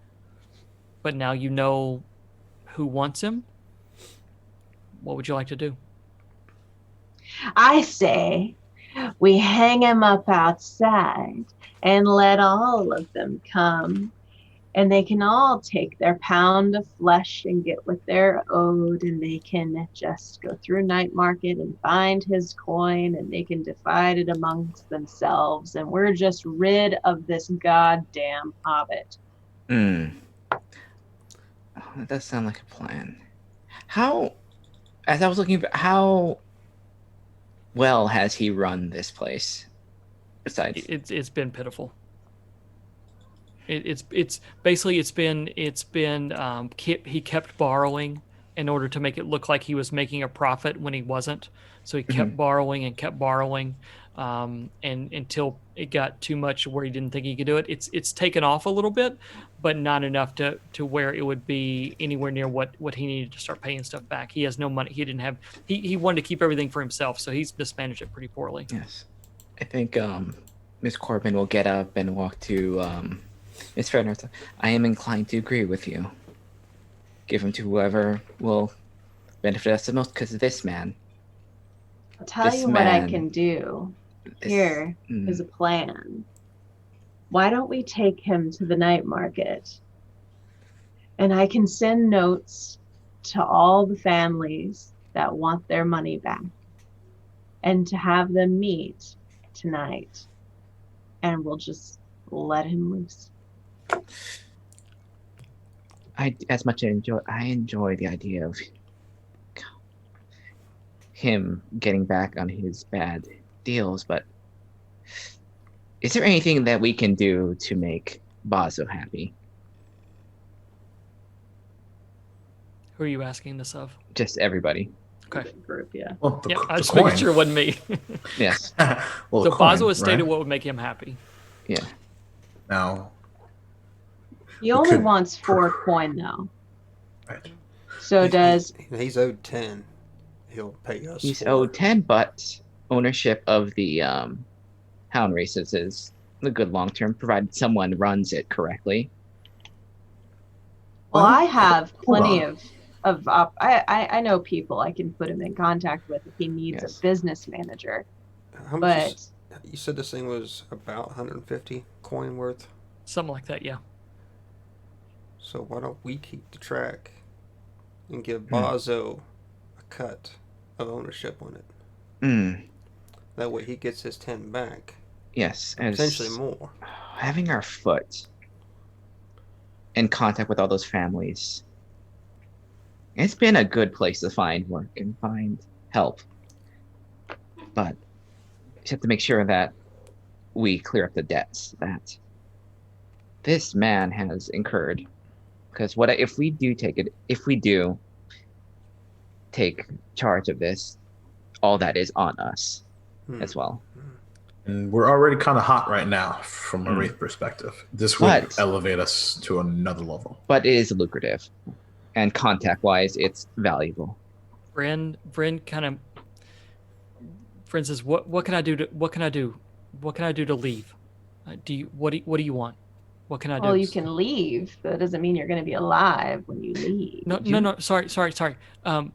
But now you know who wants him. What would you like to do? I say we hang him up outside and let all of them come, and they can all take their pound of flesh and get what they're owed, and they can just go through night market and find his coin, and they can divide it amongst themselves, and we're just rid of this goddamn hobbit. Oh, that does sound like a plan. As I was looking, how well has he run this place? Besides, it's been pitiful. It's basically he kept borrowing in order to make it look like he was making a profit when he wasn't. So he kept borrowing and kept borrowing, and until it got too much where he didn't think he could do it. It's taken off a little bit, but not enough to where it would be anywhere near what he needed to start paying stuff back. He has no money. He didn't have. He wanted to keep everything for himself, so he's mismanaged it pretty poorly. yes, I think Miss Corbin will get up and walk to Miss Fredner. I am inclined to agree with you. Give him to whoever will benefit us the most, because this man. I'll tell you what I can do. Here is a plan. Why don't we take him to the night market? And I can send notes to all the families that want their money back, and to have them meet tonight. And we'll just let him loose. I enjoy the idea of him getting back on his bad deals, but is there anything that we can do to make Bazo happy? Who are you asking this of? Just everybody. Okay. Group, yeah. Well, I was making sure it wasn't me. Yes. Well, So the coin, Bazo has stated right? what would make him happy. Yeah. Now, He only could- wants 4 coin though. right. So does He's owed 10. He'll pay us. He's 4. owed 10, but ownership of the hound races is a good long term, provided someone runs it correctly. well, Well, I have hold plenty on. I know people I can put him in contact with if he needs Yes. a business manager. How much But is, you said this thing was about 150 coin worth? Something like that, yeah. So why don't we keep the track and give Bazo a cut of ownership on it? That way he gets his 10 back. Yes. Potentially more. Having our foot in contact with all those families. It's been a good place to find work and find help. But you just have to make sure that we clear up the debts that this man has incurred. Because if we do take charge of this, all that is on us as well. And we're already kind of hot right now from a Wraith perspective. This would But- elevate us to another level. But it is lucrative. And contact-wise, it's valuable. Vreen kind of. Vreen says, "What can I do to leave? What do you want? What can I do?" well, you can leave, but that doesn't mean you're going to be alive when you leave. No. Sorry.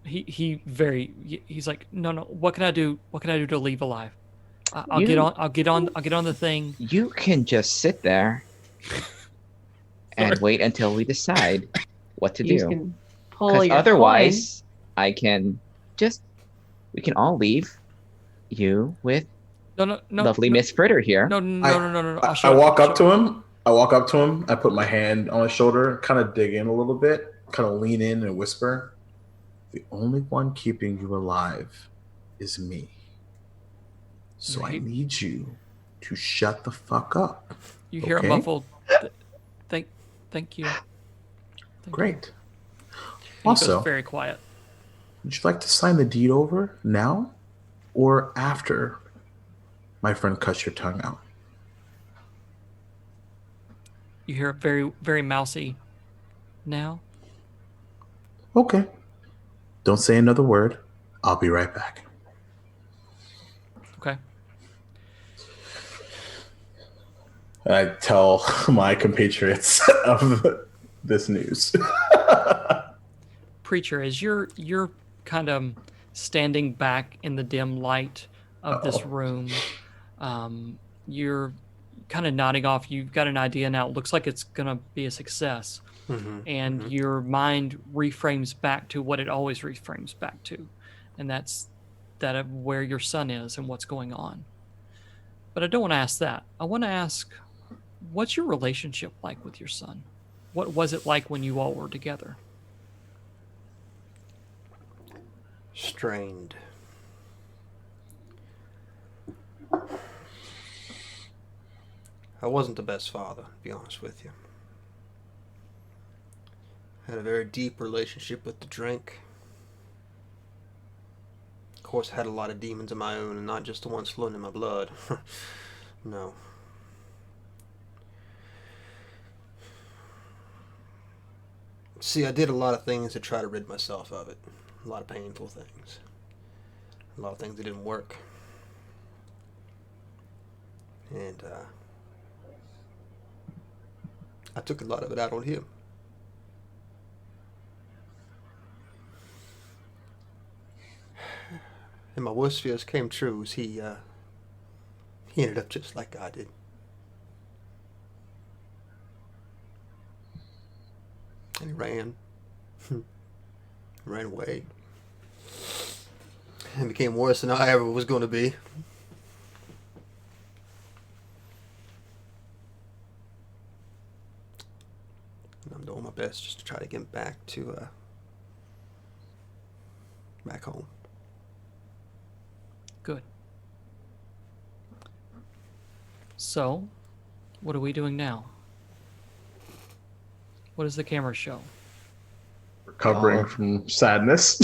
He's like, no. What can I do? What can I do to leave alive? I'll get on the thing. You can just sit there and wait until we decide what to You do. can pull Because your otherwise, we can all leave you with No. lovely Miss Fritter here. No. I walk up to him. I put my hand on his shoulder, kind of dig in a little bit, kind of lean in and whisper, "The only one keeping you alive is me. So I need you to shut the fuck up. You hear Okay. a muffled, thank you. Thank Great. You. And Also, he goes very quiet. would you like to sign the deed over now or after my friend cuts your tongue out? You hear a very, very mousy now. Okay. Don't say another word. I'll be right back. Okay. I tell my compatriots of this news. Preacher, as you're kind of standing back in the dim light of this room, you're kind of nodding off. You've got an idea now. It looks like it's gonna be a success. And your mind reframes back to what it always reframes back to, and that's that of where your son is and what's going on. But I don't want to ask that. I want to ask, what's your relationship like with your son? What was it like when you all were together? Strained. I wasn't the best father, to be honest with you. Had a very deep relationship with the drink. Of course, I had a lot of demons of my own, and not just the ones flowing in my blood. No. See, I did a lot of things to try to rid myself of it. A lot of painful things. A lot of things that didn't work. And, I took a lot of it out on him. And my worst fears came true as he ended up just like I did. And he ran. Ran away. And became worse than I ever was going to be. And I'm doing my best just to try to get back to, back home. Good. So, what are we doing now? What does the camera show? Recovering from sadness.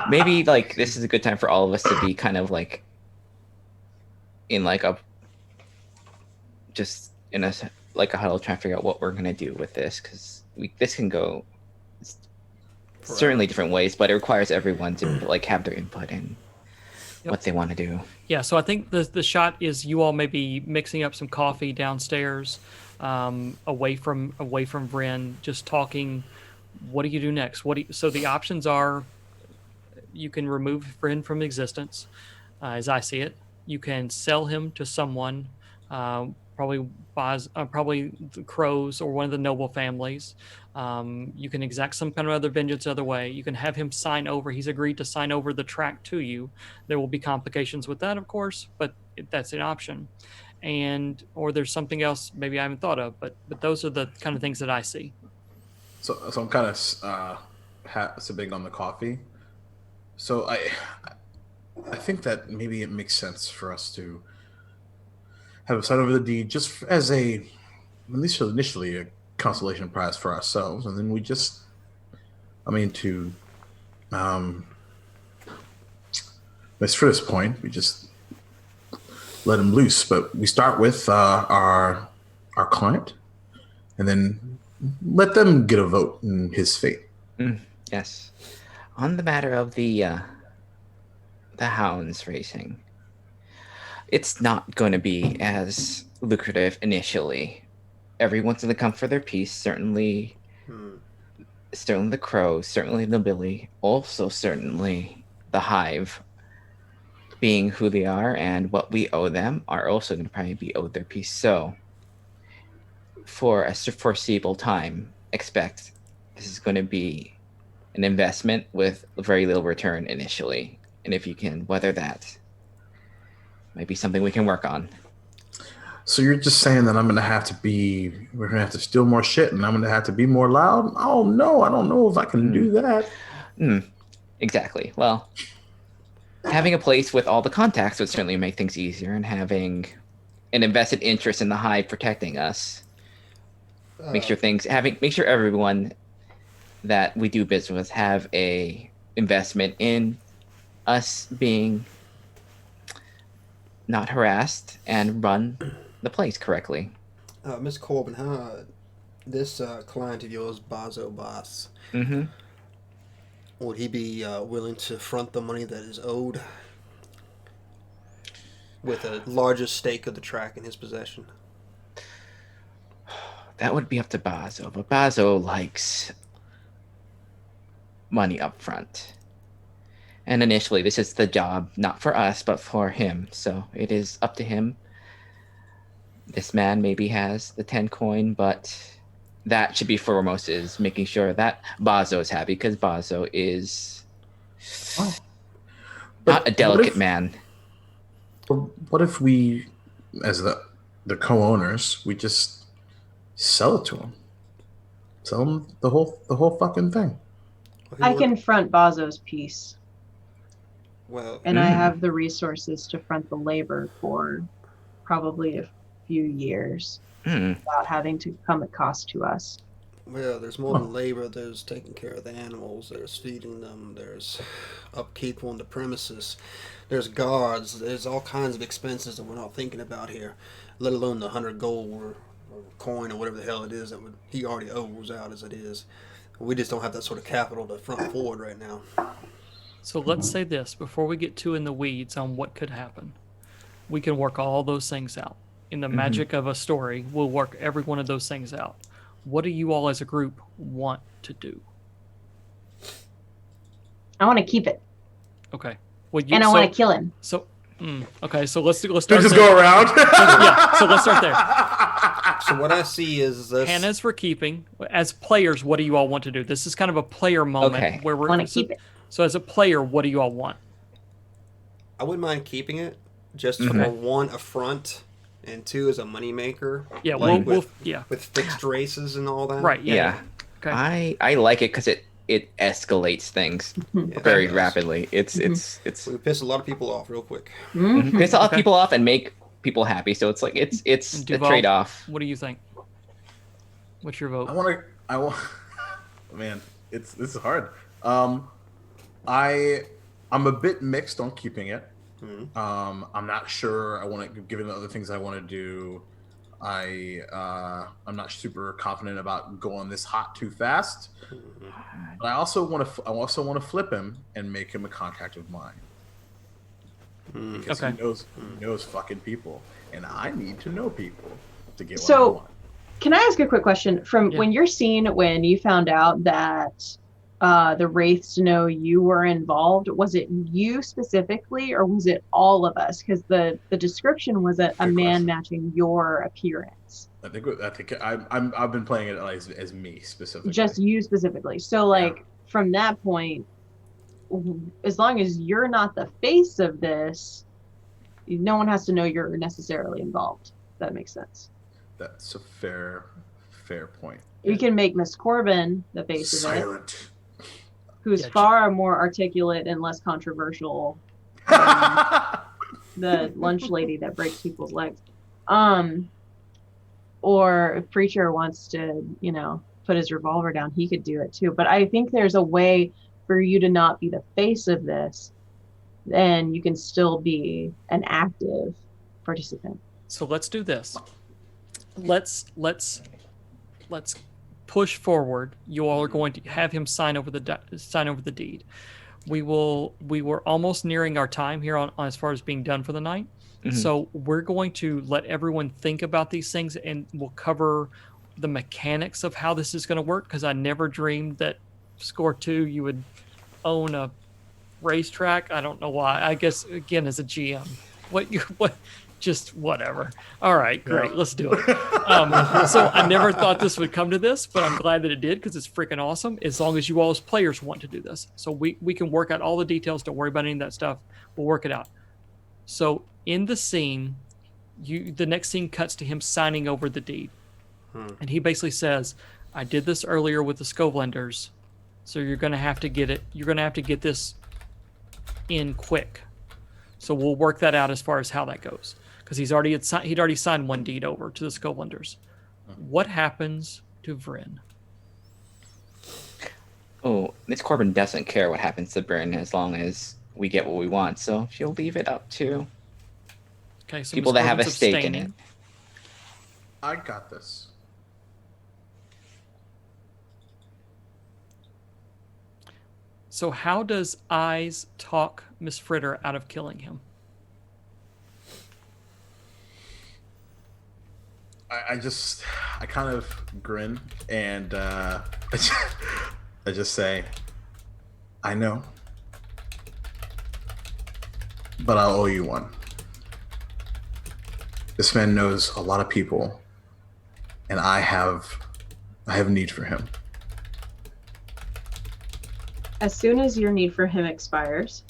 Maybe like this is a good time for all of us to be kind of like in like a just in a like a huddle trying to figure out what we're gonna do with this, because this can go certainly different ways, but it requires everyone to like have their input in what they want to do. Yeah, so I think the shot is you all maybe mixing up some coffee downstairs, away from Vreen, just talking. What do you do next? So the options are, you can remove Vreen from existence, as I see it. You can sell him to someone, probably the Crows or one of the noble families. You can exact some kind of other vengeance other way. You can have him sign over. He's agreed to sign over the tract to you. There will be complications with that, of course, but that's an option. Or there's something else maybe I haven't thought of, but those are the kind of things that I see. So I'm kind of sipping on the coffee. So I think that maybe it makes sense for us to have a sign over the deed just as at least initially, a consolation prize for ourselves, and then we just, to for this point, we just let him loose. But we start with our client, and then let them get a vote in his fate. Yes. On the matter of the hounds racing, it's not going to be as lucrative initially. Everyone's going to come for their piece. Certainly the Crows, certainly the Billy, also certainly the Hive, being who they are and what we owe them, are also going to probably be owed their piece. So, for a foreseeable time, expect this is going to be an investment with very little return initially. And if you can weather that, might be something we can work on. So you're just saying that we're going to have to steal more shit and I'm going to have to be more loud? Oh, no, I don't know if I can do that. Exactly. Well, having a place with all the contacts would certainly make things easier, and having an invested interest in the hive protecting us make sure everyone that we do business with have a investment in us being not harassed and run the place correctly. Miss Corbin, how this client of yours, Bazo Bas, Mm-hmm. would he be willing to front the money that is owed with a larger stake of the track in his possession? That would be up to Bazo, but Bazo likes money up front. And initially, this is the job, not for us, but for him. So it is up to him. This man maybe has the 10 coin, but that should be foremost, is making sure that Bazo is happy, because Bazo is not a delicate man. But what if we, as the co-owners, we just sell it to him? Sell him the whole fucking thing. I can front Bazo's piece, Well, and I have the resources to front the labor for probably a few years without having to come at cost to us. well, there's more than labor. There's taking care of the animals. There's feeding them. There's upkeep on the premises. There's guards. There's all kinds of expenses that we're not thinking about here, let alone the 100 gold or coin or whatever the hell it is that he already owes out as it is. We just don't have that sort of capital to front forward right now. So let's say this before we get too in the weeds on what could happen. We can work all those things out. In the magic of a story, we'll work every one of those things out. What do you all as a group want to do? I want to keep it, Okay. Well, and I want to kill him. So, okay. So let's start. Just there. go around. Yeah. So let's start there. So what I see is this. Hannah's for keeping. As players, what do you all want to do? This is kind of a player moment Okay. where we're I want to keep it. So as a player, what do you all want? I wouldn't mind keeping it, just for one, a front, and two, as a moneymaker. Yeah, like we'll with fixed races and all that. right. Yeah. Okay. I like it because it escalates things Yeah, very it does. rapidly. It's We piss a lot of people off real quick. piss a lot of Okay. people off and make people happy. So it's like it's And a Duval, trade off. What do you think? What's your vote? I want. Man, this is hard. I'm a bit mixed on keeping it. I'm not sure. I want to, given the other things I want to do. I'm not super confident about going this hot too fast. But I also want to flip him and make him a contact of mine. Because Okay. he knows fucking people, and I need to know people to get what I So, want. can I ask a quick question? From when you're seeing, when you found out that the Wraiths know you were involved, was it you specifically, or was it all of us? Because the description was a man question. matching your appearance. I think I've been playing it as me specifically. Just you specifically. So, like, from that point, as long as you're not the face of this, no one has to know you're necessarily involved. If that makes sense. That's a fair point. We can make Miss Corbin the face of it, Silent. who's Yeah, far more articulate and less controversial than the lunch lady that breaks people's legs. Or if Preacher wants to, put his revolver down, he could do it too. But I think there's a way for you to not be the face of this, and you can still be an active participant. So let's do this. Let's push forward. You all are going to have him sign over the deed. We were almost nearing our time here on as far as being done for the night. So we're going to let everyone think about these things, and we'll cover the mechanics of how this is going to work, because I never dreamed that score 2 you would own a racetrack. I don't know why. I guess again as a GM, just whatever. All right, great. Let's do it. So I never thought this would come to this, but I'm glad that it did, because it's freaking awesome. As long as you all as players want to do this, so we can work out all the details. Don't worry about any of that stuff. We'll work it out. So in the scene, the next scene cuts to him signing over the deed, and he basically says, "I did this earlier with the Scovlanders, so you're going to have to get it. You're going to have to get this in quick." So we'll work that out as far as how that goes, because he'd already signed one deed over to the Skullenders. What happens to Vryn? Oh, Miss Corbin doesn't care what happens to Bryn as long as we get what we want, so she'll leave it up to Okay, so people Miss that have a Corbin's stake in it. abstaining. I got this. So how does Eyes talk Miss Fritter out of killing him? I kind of grin and I just say, I know, but I'll owe you one. This man knows a lot of people, and I have need for him. As soon as your need for him expires,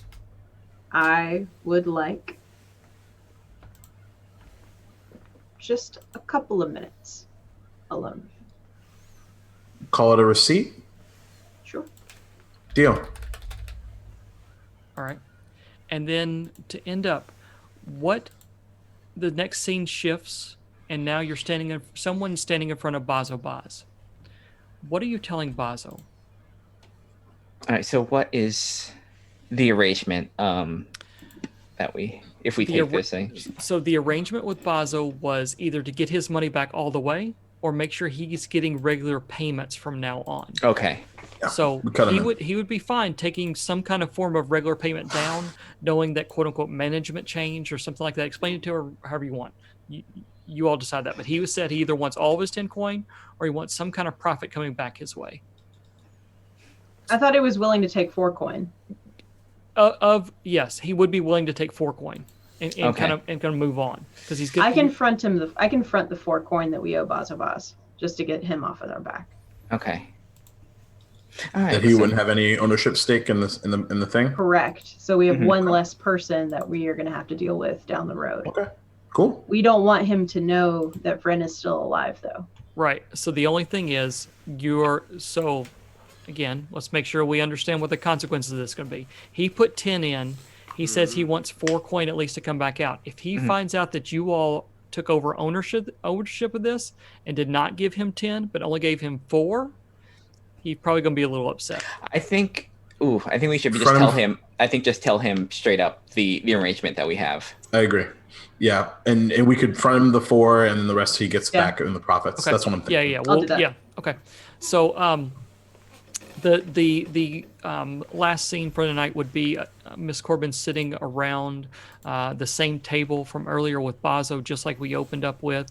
I would like just a couple of minutes alone. Call it a receipt. Sure. Deal. All right. And then to end up, the next scene shifts, and now you're someone's standing in front of Bazo Bas. What are you telling Bazo? All right, so what is the arrangement that if we take this thing? So the arrangement with Bazo was either to get his money back all the way or make sure he's getting regular payments from now on. Okay. Yeah, So he would be fine taking some kind of form of regular payment down, knowing that quote unquote management change or something like that. Explain it to her however you want. You all decide that. But he said he either wants all of his 10 coin or he wants some kind of profit coming back his way. I thought he was willing to take 4 coin. Yes, he would be willing to take 4 coin and Okay. kind of move on because he's good. I can front the 4 coin that we owe Bazo Bas just to get him off of our back. Okay. All right. That he wouldn't have any ownership stake in the thing. Correct. So we have Mhm. one less person that we are going to have to deal with down the road. Okay. Cool. We don't want him to know that Vryn is still alive, though. Right. So the only thing is again, let's make sure we understand what the consequences of this is going to be. He put 10 in. He says he wants 4 coin at least to come back out. If he finds out that you all took over ownership of this and did not give him 10, but only gave him 4, he's probably going to be a little upset. I think we should just tell him. I think just tell him straight up the arrangement that we have. I agree. Yeah, and we could front him the 4, and then the rest he gets back in the profits. Okay. That's what I'm thinking. Yeah. I'll do that. Yeah. Okay. So the last scene for the night would be Miss Corbin sitting around the same table from earlier with Bazo, just like we opened up with,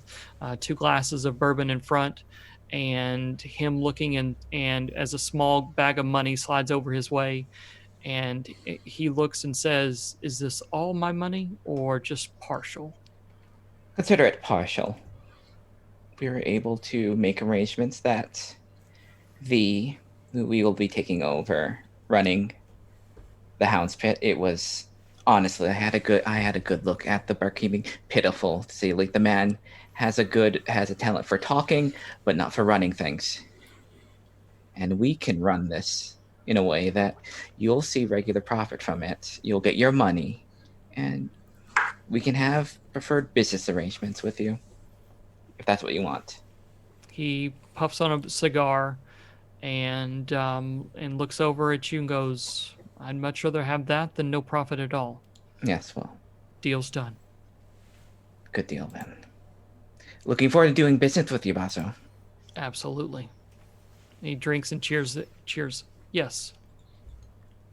2 glasses of bourbon in front, and him looking and as a small bag of money slides over his way, and he looks and says, "Is this all my money or just partial?" Consider it partial. We were able to make arrangements that we will be taking over running the Hound's Pit. It was honestly, I had a good look at the barkeeping. Pitiful to see. Like, the man has a talent for talking, but not for running things. And we can run this in a way that you'll see regular profit from it. You'll get your money, and we can have preferred business arrangements with you, if that's what you want. He puffs on a cigar and looks over at you and goes, "I'd much rather have that than no profit at all." Yes, well, Deal's done. good deal then. Looking forward to doing business with you, Bazo. Absolutely. He drinks and cheers. Yes.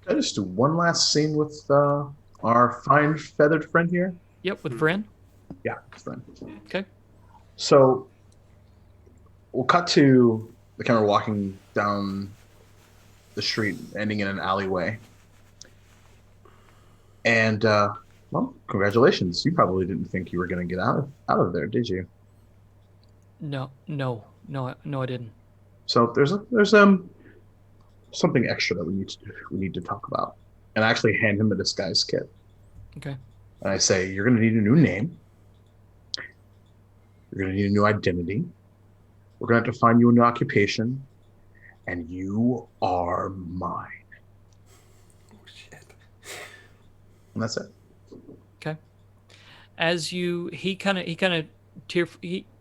Can I just do one last scene with our fine feathered friend here? Yep, with Vryn. Yeah, friend. Okay. So we'll cut to the camera walking down the street, ending in an alleyway. And well, congratulations. You probably didn't think you were going to get out of there, did you? No, I didn't. So there's something extra that we need to talk about. And I actually hand him a disguise kit. Okay. And I say, you're going to need a new name. You're going to need a new identity. We're going to have to find you a new occupation. And you are mine. Oh, shit. And that's it. Okay. As you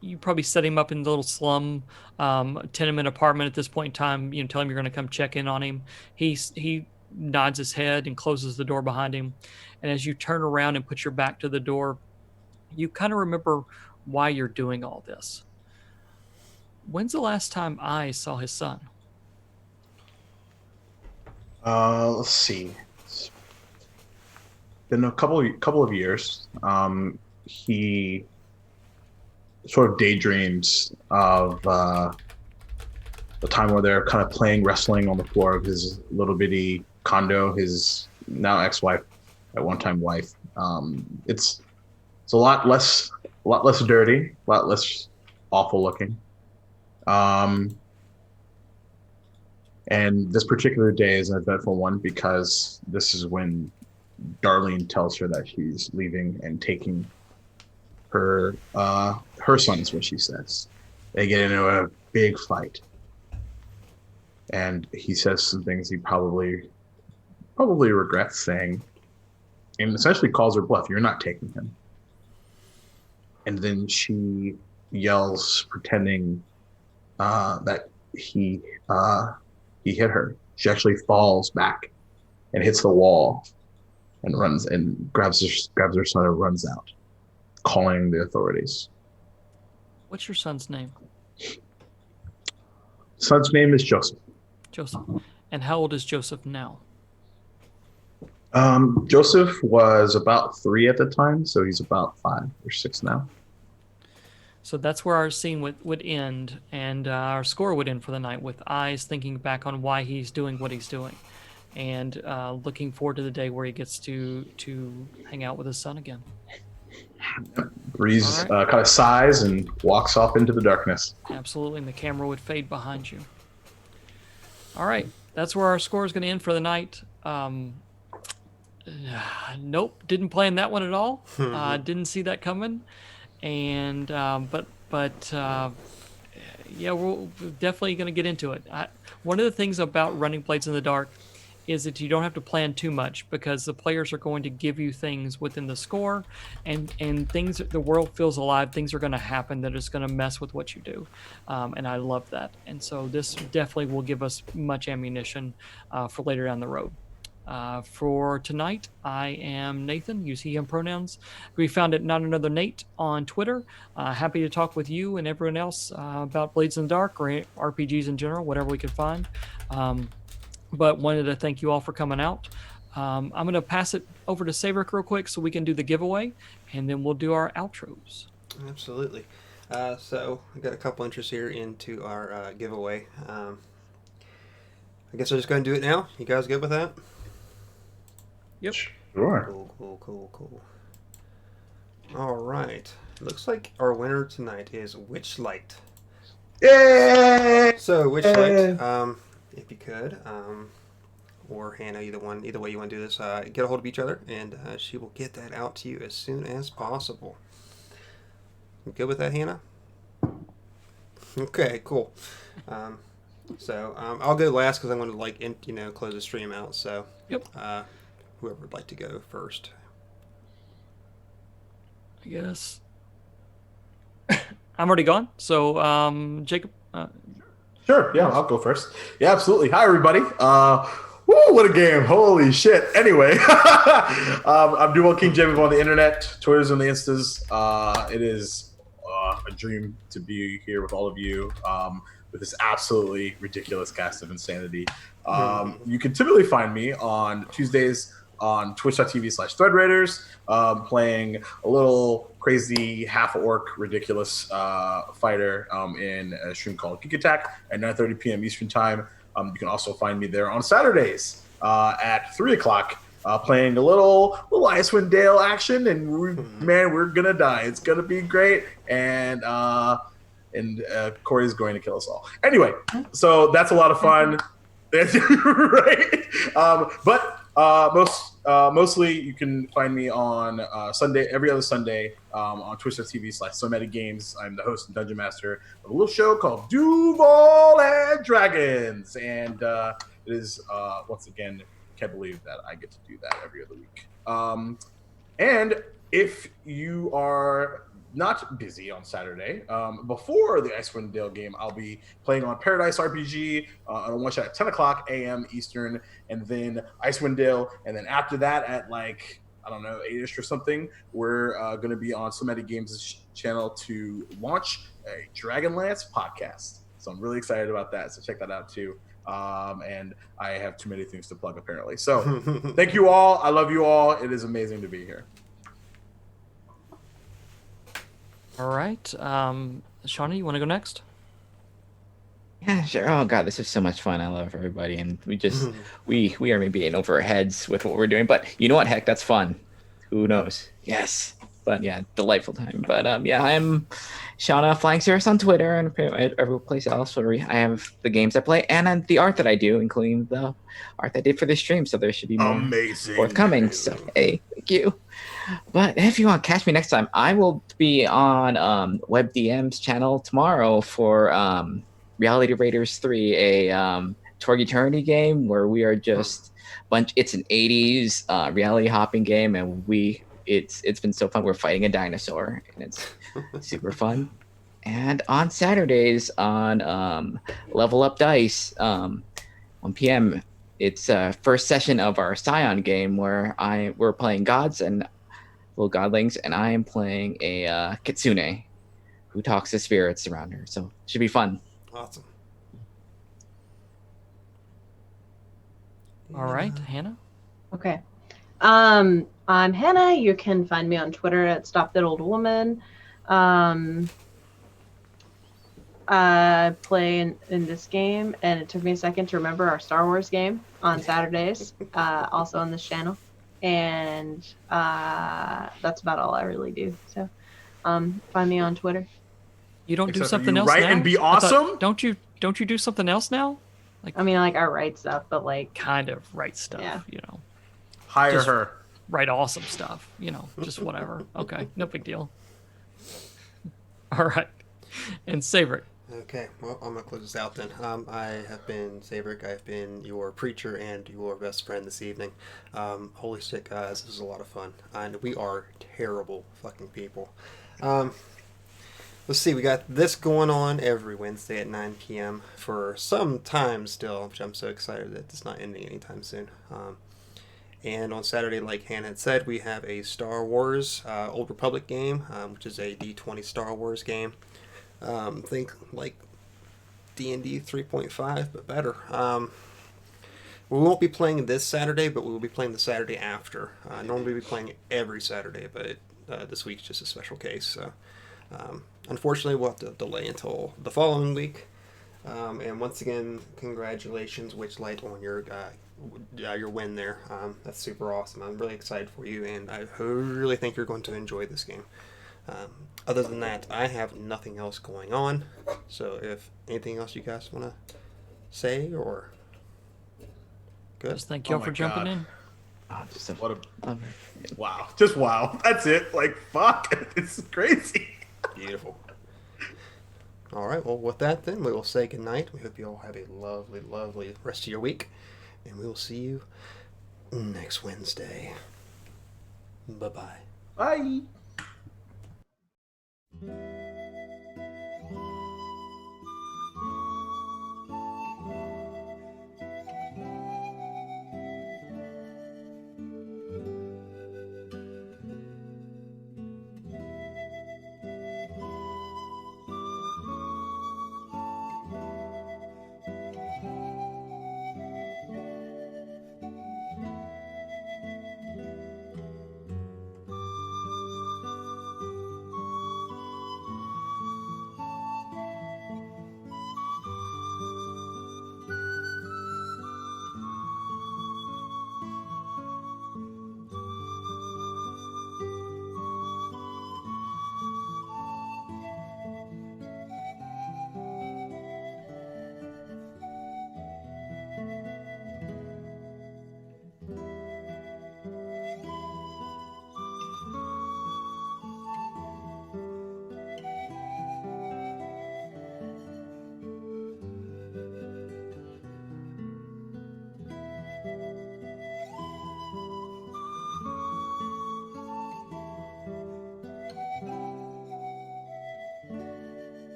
you probably set him up in the little slum tenement apartment at this point in time. You know, tell him you're going to come check in on him. He nods his head and closes the door behind him. And as you turn around and put your back to the door, you kind of remember why you're doing all this. When's the last time I saw his son? Let's see. It's been a couple of years. He sort of daydreams of the time where they're kind of playing wrestling on the floor of his little bitty condo. His now ex-wife, at one time wife. It's a lot less dirty, a lot less awful looking. And this particular day is an eventful one because this is when Darlene tells her that she's leaving and taking her son, is what she says. They get into a big fight. And he says some things he probably regrets saying, and essentially calls her bluff. You're not taking him. And then she yells, pretending that he hit her. She actually falls back and hits the wall and runs and grabs her son and runs out, calling the authorities. What's your son's name? Son's name is Joseph. Joseph. And how old is Joseph now? Joseph was about 3 at the time, so he's about 5 or 6 now. So that's where our scene would end, and our score would end for the night, with Eyes thinking back on why he's doing what he's doing, and looking forward to the day where he gets to hang out with his son again. Breeze kind of sighs and walks off into the darkness. Absolutely, and the camera would fade behind you. All right, that's where our score is going to end for the night. Nope, didn't plan that one at all. Didn't see that coming. And but yeah, we're definitely going to get into it. One of the things about running Blades in the Dark is that you don't have to plan too much, because the players are going to give you things within the score, and things, the world feels alive. Things are going to happen that is going to mess with what you do, and I love that. And so this definitely will give us much ammunition for later down the road. For tonight, I am Nathan, use he, him pronouns. We found it Not Another Nate on Twitter. Happy to talk with you and everyone else about Blades in the Dark or RPGs in general, whatever we can find. But wanted to thank you all for coming out. I'm going to pass it over to Saevrick real quick so we can do the giveaway, and then we'll do our outros. Absolutely. So we got a couple entries here into our giveaway. I guess I'm just going to do it now. You guys good with that? Yep. Sure. Cool. All right. Looks like our winner tonight is Witchlight. Yay! So Witchlight, if you could, or Hannah, either way you want to do this, get a hold of each other, and she will get that out to you as soon as possible. You good with that, Hannah? Okay, cool. So I'll go last because I want to close the stream out. So Yep. Whoever would like to go first. I guess I'm already gone. So Jacob. Sure. Yeah, I'll go first. Yeah, absolutely. Hi, everybody. Woo, what a game. Holy shit. Anyway, I'm Duval King Jacob on the internet, Twitters and the Instas. It is a dream to be here with all of you with this absolutely ridiculous cast of insanity. You can typically find me on Tuesdays on twitch.tv/threadraiders, playing a little crazy half-orc ridiculous fighter in a stream called Geek Attack at 9:30 p.m. Eastern Time. You can also find me there on Saturdays at 3 o'clock, playing a little Icewind Dale action, and we're gonna die. It's gonna be great, and Corey's going to kill us all. Anyway, so that's a lot of fun. Right? Mostly you can find me on Sunday, every other Sunday, on twitch.tv/SoMetaGames. I'm the host and dungeon master of a little show called Duval and Dragons, and it is once again, can't believe that I get to do that every other week. And if you are not busy on Saturday, before the Icewind Dale game, I'll be playing on Paradise RPG on a one shot at 10 o'clock a.m. Eastern, and then Icewind Dale. And then after that, at like, I don't know, 8ish or something, we're going to be on Somatic Games' channel to launch a Dragonlance podcast. So I'm really excited about that. So check that out too. And I have too many things to plug apparently. So thank you all. I love you all. It is amazing to be here. All right. Shauna, you want to go next? Yeah, sure. Oh god, this is so much fun. I love everybody, and we are maybe in over our heads with what we're doing. But you know what? Heck, that's fun. Who knows? Yes. But yeah, delightful time. But yeah, I'm Shauna Flying Cirrus on Twitter and every place else where I have the games I play and the art that I do, including the art I did for this stream. So there should be more amazing forthcoming. So hey, thank you. But if you want to catch me next time, I will be on WebDM's channel tomorrow for Reality Raiders 3, a Toward Eternity game where we are just it's an 80s reality hopping game, and it's been so fun. We're fighting a dinosaur, and it's super fun. And on Saturdays on Level Up Dice, 1 p.m., it's first session of our Scion game where we're playing gods and little godlings, and I am playing a kitsune who talks to spirits around her. So it should be fun. Awesome. All right, Hannah. Okay. I'm Hannah. You can find me on Twitter at Stop That Old Woman. I play in this game, and it took me a second to remember our Star Wars game on Saturdays, also on this channel. And that's about all I really do. So find me on Twitter. You don't do Except for something you else write now? and be I thought- awesome? don't you do something else now? I mean, like, I write stuff, but like, Kind of write stuff, Yeah. you know. Hire Just- her. Write awesome stuff, you know, just whatever. Okay, no big deal. All right. And Saevrick. Okay, well, I'm going to close this out then. I have been Saevrick. I've been your preacher and your best friend this evening. Holy shit, guys, this is a lot of fun. And we are terrible fucking people. Let's see, we got this going on every Wednesday at 9 p.m. for some time still, which I'm so excited that it's not ending anytime soon. And on Saturday, like Hannah had said, we have a Star Wars Old Republic game, which is a D20 Star Wars game. Think like D&D 3.5, but better. We won't be playing this Saturday, but we will be playing the Saturday after. Normally we be playing every Saturday, but this week's just a special case. So unfortunately, we'll have to delay until the following week. And once again, congratulations, Witchlight, on your win there. That's super awesome. I'm really excited for you, and I really think you're going to enjoy this game. Other than that, I have nothing else going on. So if anything else you guys want to say, or good? Just thank y'all my for jumping God. in. Oh, just What a wow. Just wow. That's it. Like, fuck. It's crazy. Beautiful. All right. Well, with that, then we will say goodnight. We hope you all have a lovely, lovely rest of your week, and we will see you next Wednesday. Bye-bye. Bye.